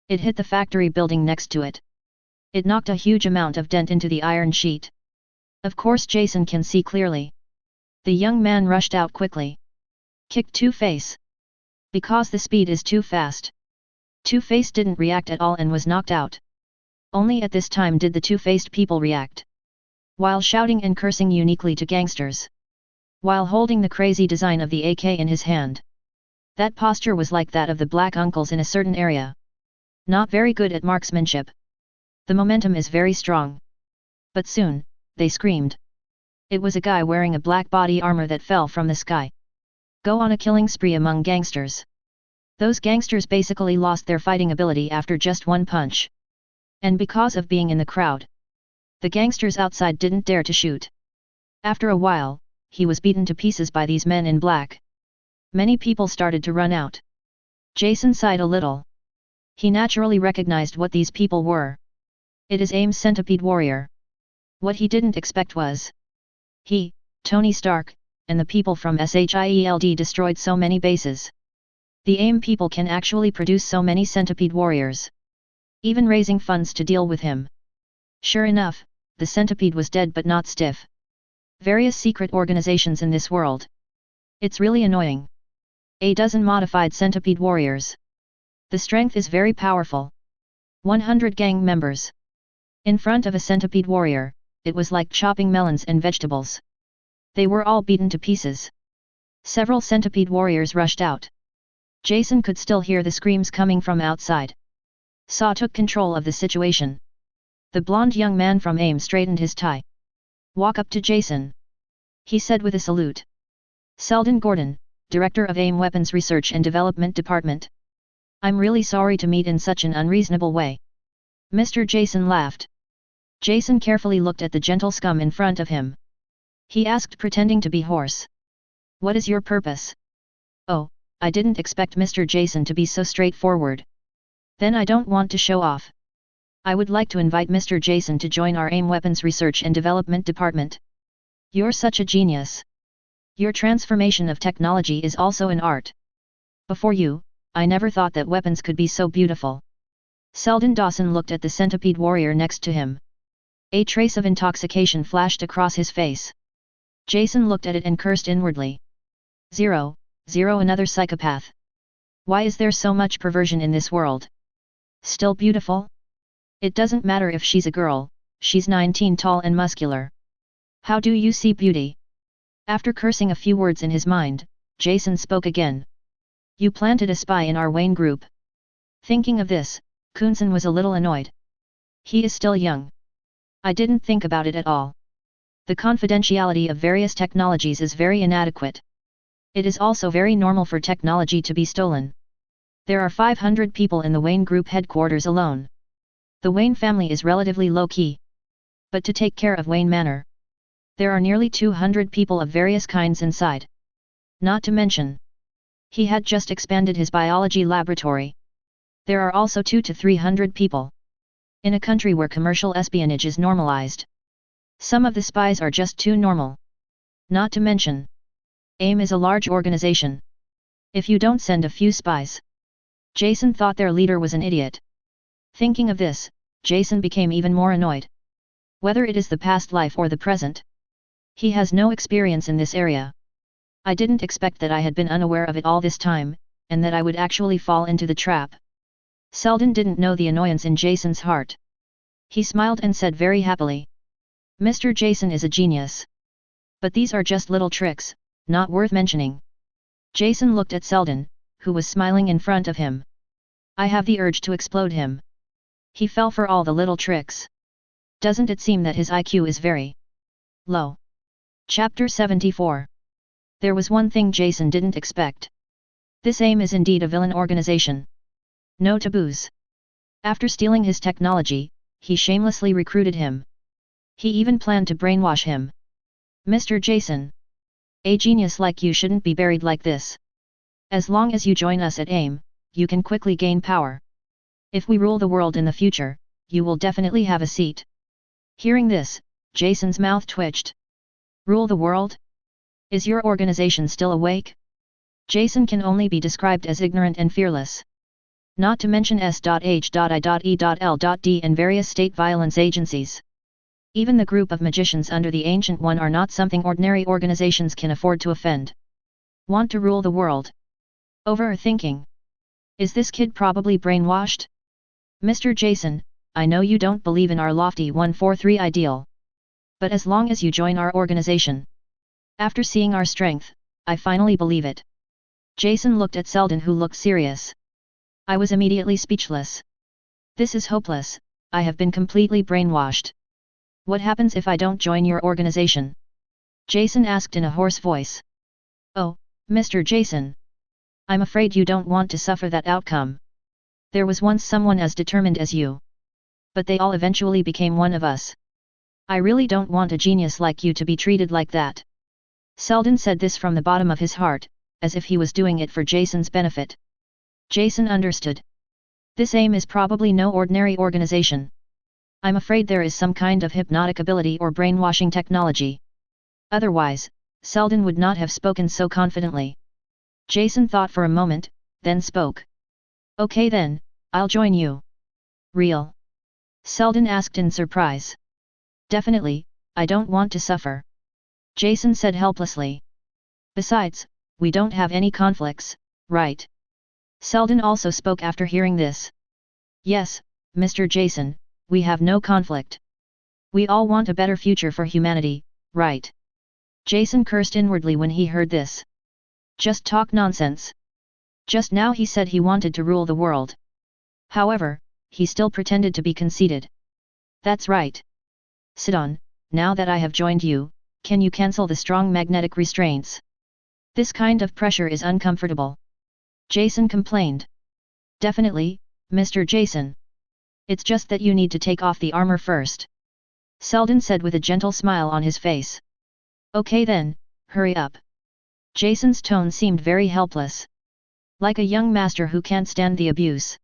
Speaker 1: It hit the factory building next to it. It knocked a huge amount of dent into the iron sheet. Of course Jason can see clearly. The young man rushed out quickly. Kicked Two-Face. Because the speed is too fast. Two-Face didn't react at all and was knocked out. Only at this time did the two-faced people react. While shouting and cursing uniquely to gangsters. While holding the crazy design of the AK in his hand. That posture was like that of the black uncles in a certain area. Not very good at marksmanship. The momentum is very strong. But soon, they screamed. It was a guy wearing a black body armor that fell from the sky. Go on a killing spree among gangsters. Those gangsters basically lost their fighting ability after just one punch. And because of being in the crowd. The gangsters outside didn't dare to shoot. After a while, he was beaten to pieces by these men in black. Many people started to run out. Jason sighed a little. He naturally recognized what these people were. It is AIM's centipede warrior. What he didn't expect was he, Tony Stark, and the people from SHIELD destroyed so many bases. The AIM people can actually produce so many centipede warriors. Even raising funds to deal with him. Sure enough, the centipede was dead but not stiff. Various secret organizations in this world. It's really annoying. A dozen modified centipede warriors. The strength is very powerful. 100 gang members. In front of a centipede warrior, it was like chopping melons and vegetables. They were all beaten to pieces. Several centipede warriors rushed out. Jason could still hear the screams coming from outside. Saw took control of the situation. The blonde young man from AIM straightened his tie. Walk up to Jason. He said with a salute. Selden Gordon, Director of AIM Weapons Research and Development Department. I'm really sorry to meet in such an unreasonable way. Mr. Jason laughed. Jason carefully looked at the gentle scum in front of him. He asked, pretending to be hoarse. What is your purpose? Oh, I didn't expect Mr. Jason to be so straightforward. Then I don't want to show off. I would like to invite Mr. Jason to join our AIM Weapons Research and Development Department. You're such a genius. Your transformation of technology is also an art. Before you, I never thought that weapons could be so beautiful. Selden Dawson looked at the centipede warrior next to him. A trace of intoxication flashed across his face. Jason looked at it and cursed inwardly. 0, another psychopath. Why is there so much perversion in this world? Still beautiful? It doesn't matter if she's a girl, she's 19 tall and muscular. How do you see beauty? After cursing a few words in his mind, Jason spoke again. You planted a spy in our Wayne group. Thinking of this, Coulson was a little annoyed. He is still young. I didn't think about it at all. The confidentiality of various technologies is very inadequate. It is also very normal for technology to be stolen. There are 500 people in the Wayne Group headquarters alone. The Wayne family is relatively low-key. But to take care of Wayne Manor, there are nearly 200 people of various kinds inside. Not to mention, he had just expanded his biology laboratory. There are also 200 to 300 people. In a country where commercial espionage is normalized, some of the spies are just too normal. Not to mention, AIM is a large organization. If you don't send a few spies. Jason thought their leader was an idiot. Thinking of this, Jason became even more annoyed. Whether it is the past life or the present, he has no experience in this area. I didn't expect that I had been unaware of it all this time, and that I would actually fall into the trap. Selden didn't know the annoyance in Jason's heart. He smiled and said very happily. Mr. Jason is a genius. But these are just little tricks, not worth mentioning. Jason looked at Selden, who was smiling in front of him. I have the urge to explode him. He fell for all the little tricks. Doesn't it seem that his IQ is very low? Chapter 74. There was one thing Jason didn't expect. This AIM is indeed a villain organization. No taboos. After stealing his technology, he shamelessly recruited him. He even planned to brainwash him. Mr. Jason, a genius like you shouldn't be buried like this. As long as you join us at AIM, you can quickly gain power. If we rule the world in the future, you will definitely have a seat. Hearing this, Jason's mouth twitched. Rule the world? Is your organization still awake? Jason can only be described as ignorant and fearless. Not to mention S.H.I.E.L.D. and various state violence agencies. Even the group of magicians under the Ancient One are not something ordinary organizations can afford to offend. Want to rule the world? Overthinking. Is this kid probably brainwashed? Mr. Jason, I know you don't believe in our lofty 143 ideal. But as long as you join our organization. After seeing our strength, I finally believe it. Jason looked at Selden, who looked serious. I was immediately speechless. This is hopeless, I have been completely brainwashed. What happens if I don't join your organization? Jason asked in a hoarse voice. Oh, Mr. Jason. I'm afraid you don't want to suffer that outcome. There was once someone as determined as you. But they all eventually became one of us. I really don't want a genius like you to be treated like that. Selden said this from the bottom of his heart, as if he was doing it for Jason's benefit. Jason understood. This AIM is probably no ordinary organization. I'm afraid there is some kind of hypnotic ability or brainwashing technology. Otherwise, Selden would not have spoken so confidently. Jason thought for a moment, then spoke. Okay then, I'll join you. Real? Selden asked in surprise. Definitely, I don't want to suffer. Jason said helplessly. Besides, we don't have any conflicts, right? Selden also spoke after hearing this. Yes, Mr. Jason, we have no conflict. We all want a better future for humanity, right? Jason cursed inwardly when he heard this. Just talk nonsense. Just now he said he wanted to rule the world. However, he still pretended to be conceited. That's right. Sidon, now that I have joined you, can you cancel the strong magnetic restraints? This kind of pressure is uncomfortable. Jason complained. Definitely, Mr. Jason. It's just that you need to take off the armor first. Selden said with a gentle smile on his face. Okay then, hurry up. Jason's tone seemed very helpless. Like a young master who can't stand the abuse.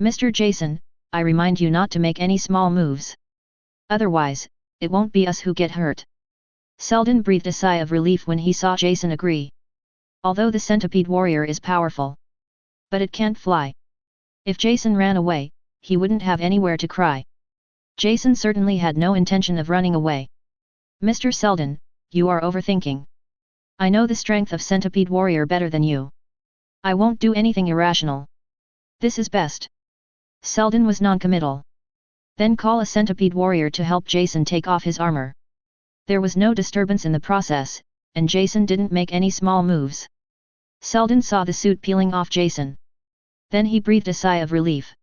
Speaker 1: Mr. Jason, I remind you not to make any small moves. Otherwise, it won't be us who get hurt. Selden breathed a sigh of relief when he saw Jason agree. Although the centipede warrior is powerful. But it can't fly. If Jason ran away, he wouldn't have anywhere to cry. Jason certainly had no intention of running away. Mr. Selden, you are overthinking. I know the strength of centipede warrior better than you. I won't do anything irrational. This is best. Selden was non-committal. Then call a centipede warrior to help Jason take off his armor. There was no disturbance in the process, and Jason didn't make any small moves. Selden saw the suit peeling off Jason. Then he breathed a sigh of relief.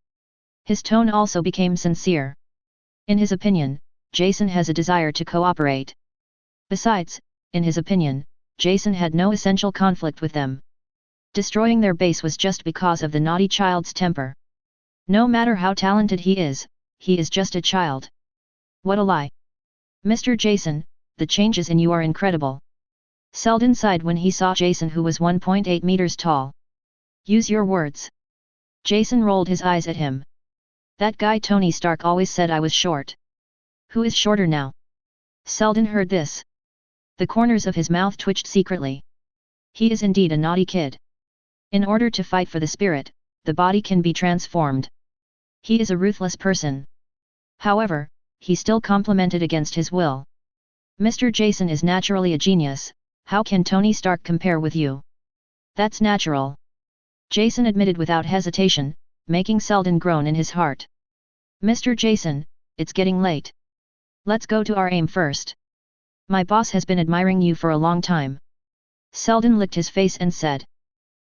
Speaker 1: His tone also became sincere. In his opinion, Jason has a desire to cooperate. Besides, in his opinion, Jason had no essential conflict with them. Destroying their base was just because of the naughty child's temper. No matter how talented he is just a child. What a lie. Mr. Jason, the changes in you are incredible. Selden sighed when he saw Jason, who was 1.8 meters tall. Use your words. Jason rolled his eyes at him. That guy Tony Stark always said I was short. Who is shorter now? Selden heard this. The corners of his mouth twitched secretly. He is indeed a naughty kid. In order to fight for the spirit, the body can be transformed. He is a ruthless person. However, he still complimented against his will. Mr. Jason is naturally a genius, how can Tony Stark compare with you? That's natural. Jason admitted without hesitation, making Selden groan in his heart. Mr. Jason, it's getting late. Let's go to our aim first. My boss has been admiring you for a long time. Selden licked his face and said.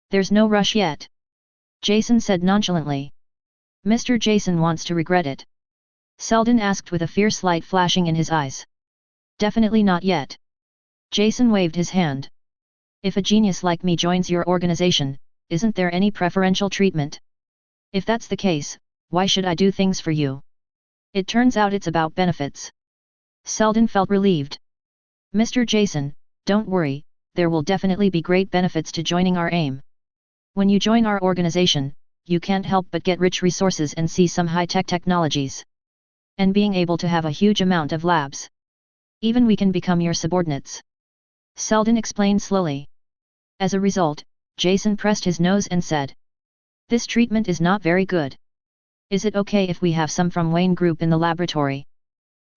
Speaker 1: There's no rush yet. Jason said nonchalantly. Mr. Jason wants to regret it. Selden asked with a fierce light flashing in his eyes. Definitely not yet. Jason waved his hand. If a genius like me joins your organization, isn't there any preferential treatment? If that's the case, why should I do things for you? It turns out it's about benefits. Selden felt relieved. Mr. Jason, don't worry, there will definitely be great benefits to joining our aim. When you join our organization, you can't help but get rich resources and see some high-tech technologies. And being able to have a huge amount of labs. Even we can become your subordinates. Selden explained slowly. As a result, Jason pressed his nose and said. This treatment is not very good. Is it okay if we have some from Wayne Group in the laboratory?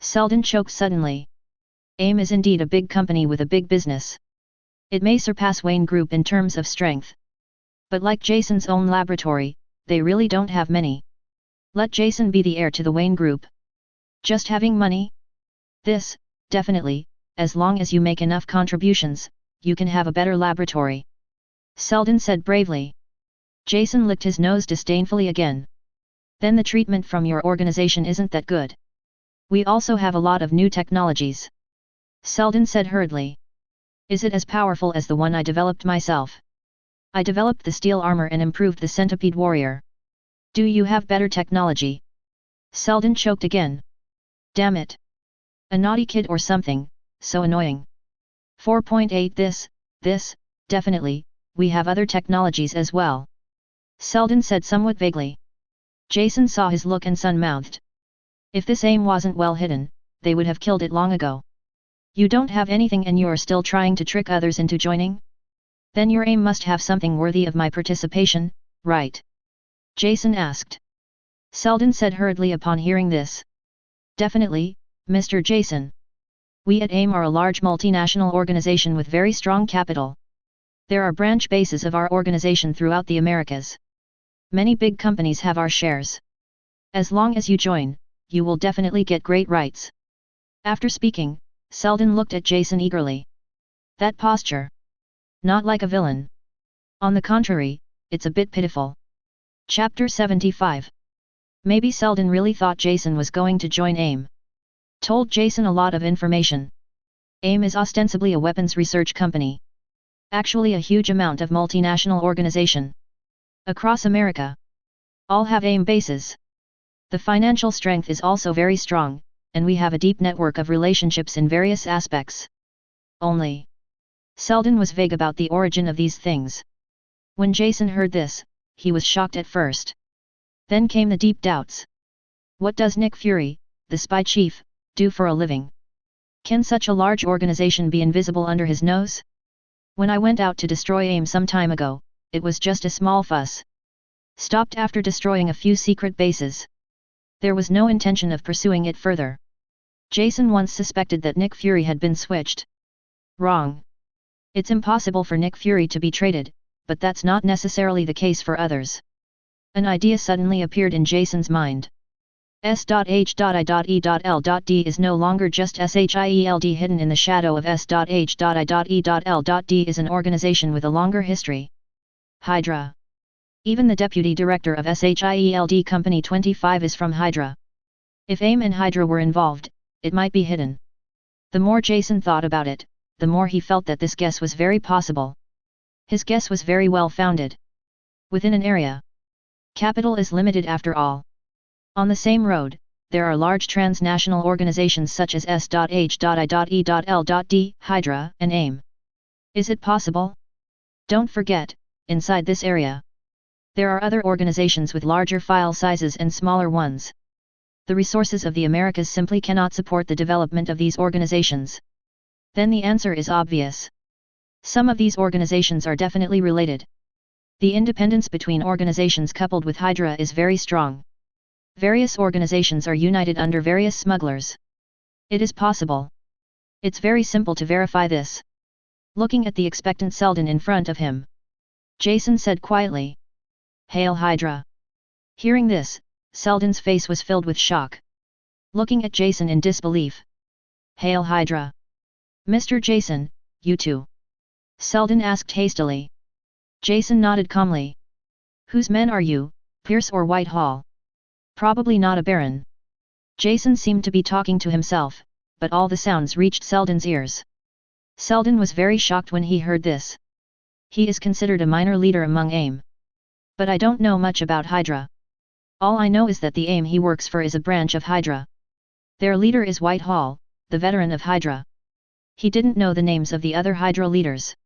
Speaker 1: Selden choked suddenly. AIM is indeed a big company with a big business. It may surpass Wayne Group in terms of strength. But like Jason's own laboratory, they really don't have many. Let Jason be the heir to the Wayne Group. Just having money? This, definitely, as long as you make enough contributions, you can have a better laboratory. Selden said bravely. Jason licked his nose disdainfully again. Then the treatment from your organization isn't that good. We also have a lot of new technologies. Selden said hurriedly. Is it as powerful as the one I developed myself? I developed the steel armor and improved the centipede warrior. Do you have better technology? Selden choked again. Damn it. A naughty kid or something, so annoying. 4.8 This, definitely, we have other technologies as well. Selden said somewhat vaguely. Jason saw his look and sun-mouthed. If this aim wasn't well hidden, they would have killed it long ago. You don't have anything and you're still trying to trick others into joining? Then your aim must have something worthy of my participation, right? Jason asked. Selden said hurriedly upon hearing this. Definitely, Mr. Jason. We at AIM are a large multinational organization with very strong capital. There are branch bases of our organization throughout the Americas. Many big companies have our shares. As long as you join, you will definitely get great rights. After speaking, Selden looked at Jason eagerly. That posture. Not like a villain. On the contrary, it's a bit pitiful. Chapter 75. Maybe Selden really thought Jason was going to join AIM. Told Jason a lot of information. AIM is ostensibly a weapons research company. Actually a huge amount of multinational organization. Across America. All have AIM bases. The financial strength is also very strong, and we have a deep network of relationships in various aspects. Only. Selden was vague about the origin of these things. When Jason heard this, he was shocked at first. Then came the deep doubts. What does Nick Fury, the spy chief, do for a living? Can such a large organization be invisible under his nose? When I went out to destroy AIM some time ago, it was just a small fuss. Stopped after destroying a few secret bases. There was no intention of pursuing it further. Jason once suspected that Nick Fury had been switched. Wrong. It's impossible for Nick Fury to be traded, but that's not necessarily the case for others. An idea suddenly appeared in Jason's mind. S.H.I.E.L.D. is no longer just SHIELD hidden in the shadow of S.H.I.E.L.D. is an organization with a longer history. Hydra. Even the deputy director of SHIELD Company 25 is from Hydra. If AIM and Hydra were involved, it might be hidden. The more Jason thought about it, the more he felt that this guess was very possible. His guess was very well founded. Within an area. Capital is limited after all. On the same road, there are large transnational organizations such as S.H.I.E.L.D, Hydra, and AIM. Is it possible? Don't forget, inside this area, there are other organizations with larger file sizes and smaller ones. The resources of the Americas simply cannot support the development of these organizations. Then the answer is obvious. Some of these organizations are definitely related. The independence between organizations coupled with Hydra is very strong. Various organizations are united under various smugglers. It is possible. It's very simple to verify this. Looking at the expectant Selden in front of him, Jason said quietly, "Hail Hydra." Hearing this, Selden's face was filled with shock. Looking at Jason in disbelief. "Hail Hydra. Mr. Jason, you too?" Selden asked hastily. Jason nodded calmly. "Whose men are you, Pierce or Whitehall?" "Probably not a baron." Jason seemed to be talking to himself, but all the sounds reached Selden's ears. Selden was very shocked when he heard this. He is considered a minor leader among AIM. "But I don't know much about Hydra. All I know is that the AIM he works for is a branch of Hydra. Their leader is Whitehall, the veteran of Hydra." He didn't know the names of the other Hydra leaders.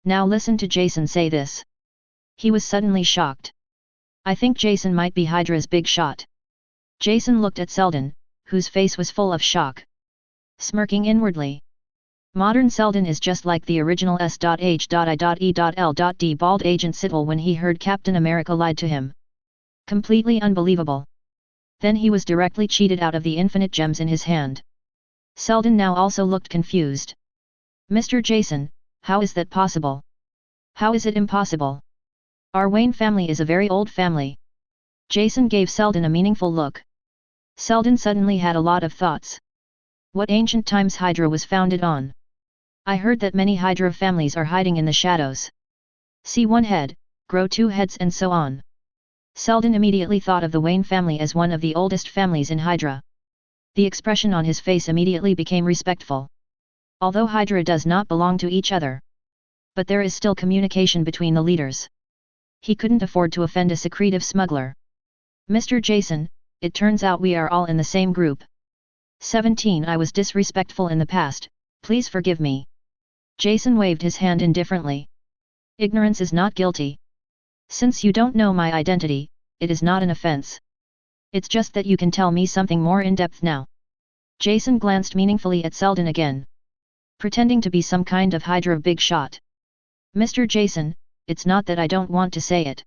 Speaker 1: Now listen to Jason say this. He was suddenly shocked. I think Jason might be Hydra's big shot. Jason looked at Selden, whose face was full of shock. Smirking inwardly. Modern Selden is just like the original S.H.I.E.L.D. bald agent Sittle when he heard Captain America lied to him. Completely unbelievable. Then he was directly cheated out of the infinite gems in his hand. Selden now also looked confused. "Mr. Jason, how is that possible? How is it impossible? Our Wayne family is a very old family." Jason gave Selden a meaningful look. Selden suddenly had a lot of thoughts. What ancient times Hydra was founded on? I heard that many Hydra families are hiding in the shadows. See one head, grow two heads and so on. Selden immediately thought of the Wayne family as one of the oldest families in Hydra. The expression on his face immediately became respectful. Although Hydra does not belong to each other, but there is still communication between the leaders. He couldn't afford to offend a secretive smuggler. "Mr. Jason, it turns out we are all in the same group. 17 I was disrespectful in the past, please forgive me." Jason waved his hand indifferently. "Ignorance is not guilty. Since you don't know my identity, it is not an offense. It's just that you can tell me something more in-depth now. Jason glanced meaningfully at Selden again, pretending to be some kind of Hydra big shot. Mr. Jason, it's not that I don't want to say it.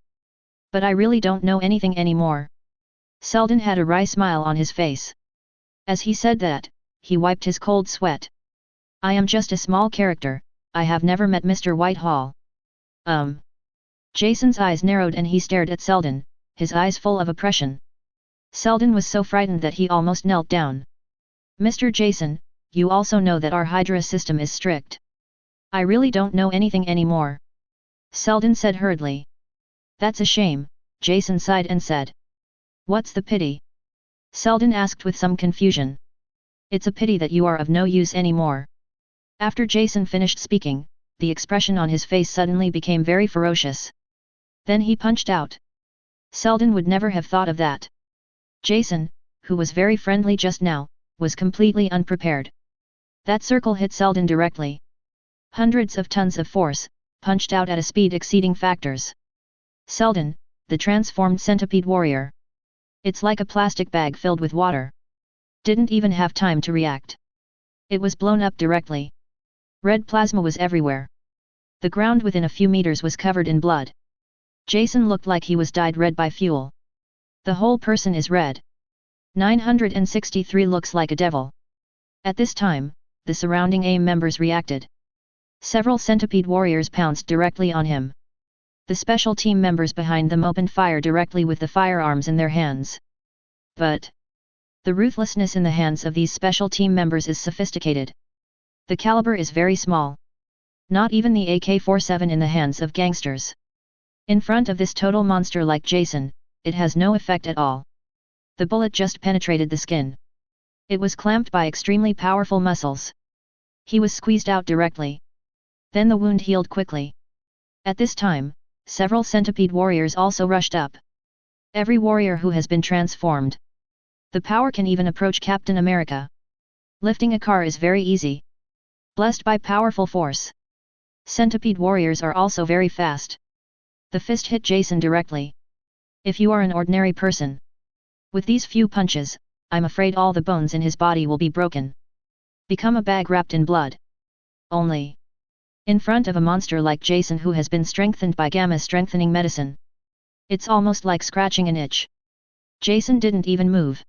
Speaker 1: But I really don't know anything anymore. Selden had a wry smile on his face. As he said that, he wiped his cold sweat. I am just a small character, I have never met Mr. Whitehall. Jason's eyes narrowed and he stared at Selden, his eyes full of oppression. Selden was so frightened that he almost knelt down. Mr. Jason, you also know that our Hydra system is strict. I really don't know anything anymore. Selden said hurriedly. That's a shame, Jason sighed and said. What's the pity? Selden asked with some confusion. It's a pity that you are of no use anymore. After Jason finished speaking, the expression on his face suddenly became very ferocious. Then he punched out. Selden would never have thought of that. Jason, who was very friendly just now, was completely unprepared. That circle hit Selden directly. Hundreds of tons of force, punched out at a speed exceeding factors. Selden, the transformed centipede warrior. It's like a plastic bag filled with water. Didn't even have time to react. It was blown up directly. Red plasma was everywhere. The ground within a few meters was covered in blood. Jason looked like he was dyed red by fuel. The whole person is red. 963 looks like a devil. At this time, the surrounding AIM members reacted. Several centipede warriors pounced directly on him. The special team members behind them opened fire directly with the firearms in their hands. But the ruthlessness in the hands of these special team members is sophisticated. The caliber is very small. Not even the AK-47 in the hands of gangsters. In front of this total monster like Jason, it has no effect at all. The bullet just penetrated the skin. It was clamped by extremely powerful muscles. He was squeezed out directly. Then the wound healed quickly. At this time, several centipede warriors also rushed up. Every warrior who has been transformed. The power can even approach Captain America. Lifting a car is very easy. Blessed by powerful force. Centipede warriors are also very fast. The fist hit Jason directly. If you are an ordinary person, with these few punches, I'm afraid all the bones in his body will be broken. Become a bag wrapped in blood. Only in front of a monster like Jason who has been strengthened by gamma strengthening medicine. It's almost like scratching an itch. Jason didn't even move.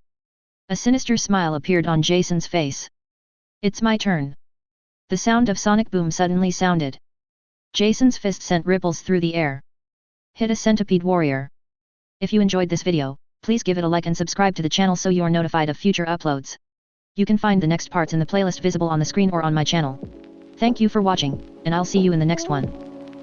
Speaker 1: A sinister smile appeared on Jason's face. It's my turn. The sound of sonic boom suddenly sounded. Jason's fist sent ripples through the air. Hit a centipede warrior. If you enjoyed this video, please give it a like and subscribe to the channel so you are notified of future uploads. You can find the next parts in the playlist visible on the screen or on my channel. Thank you for watching, and I'll see you in the next one.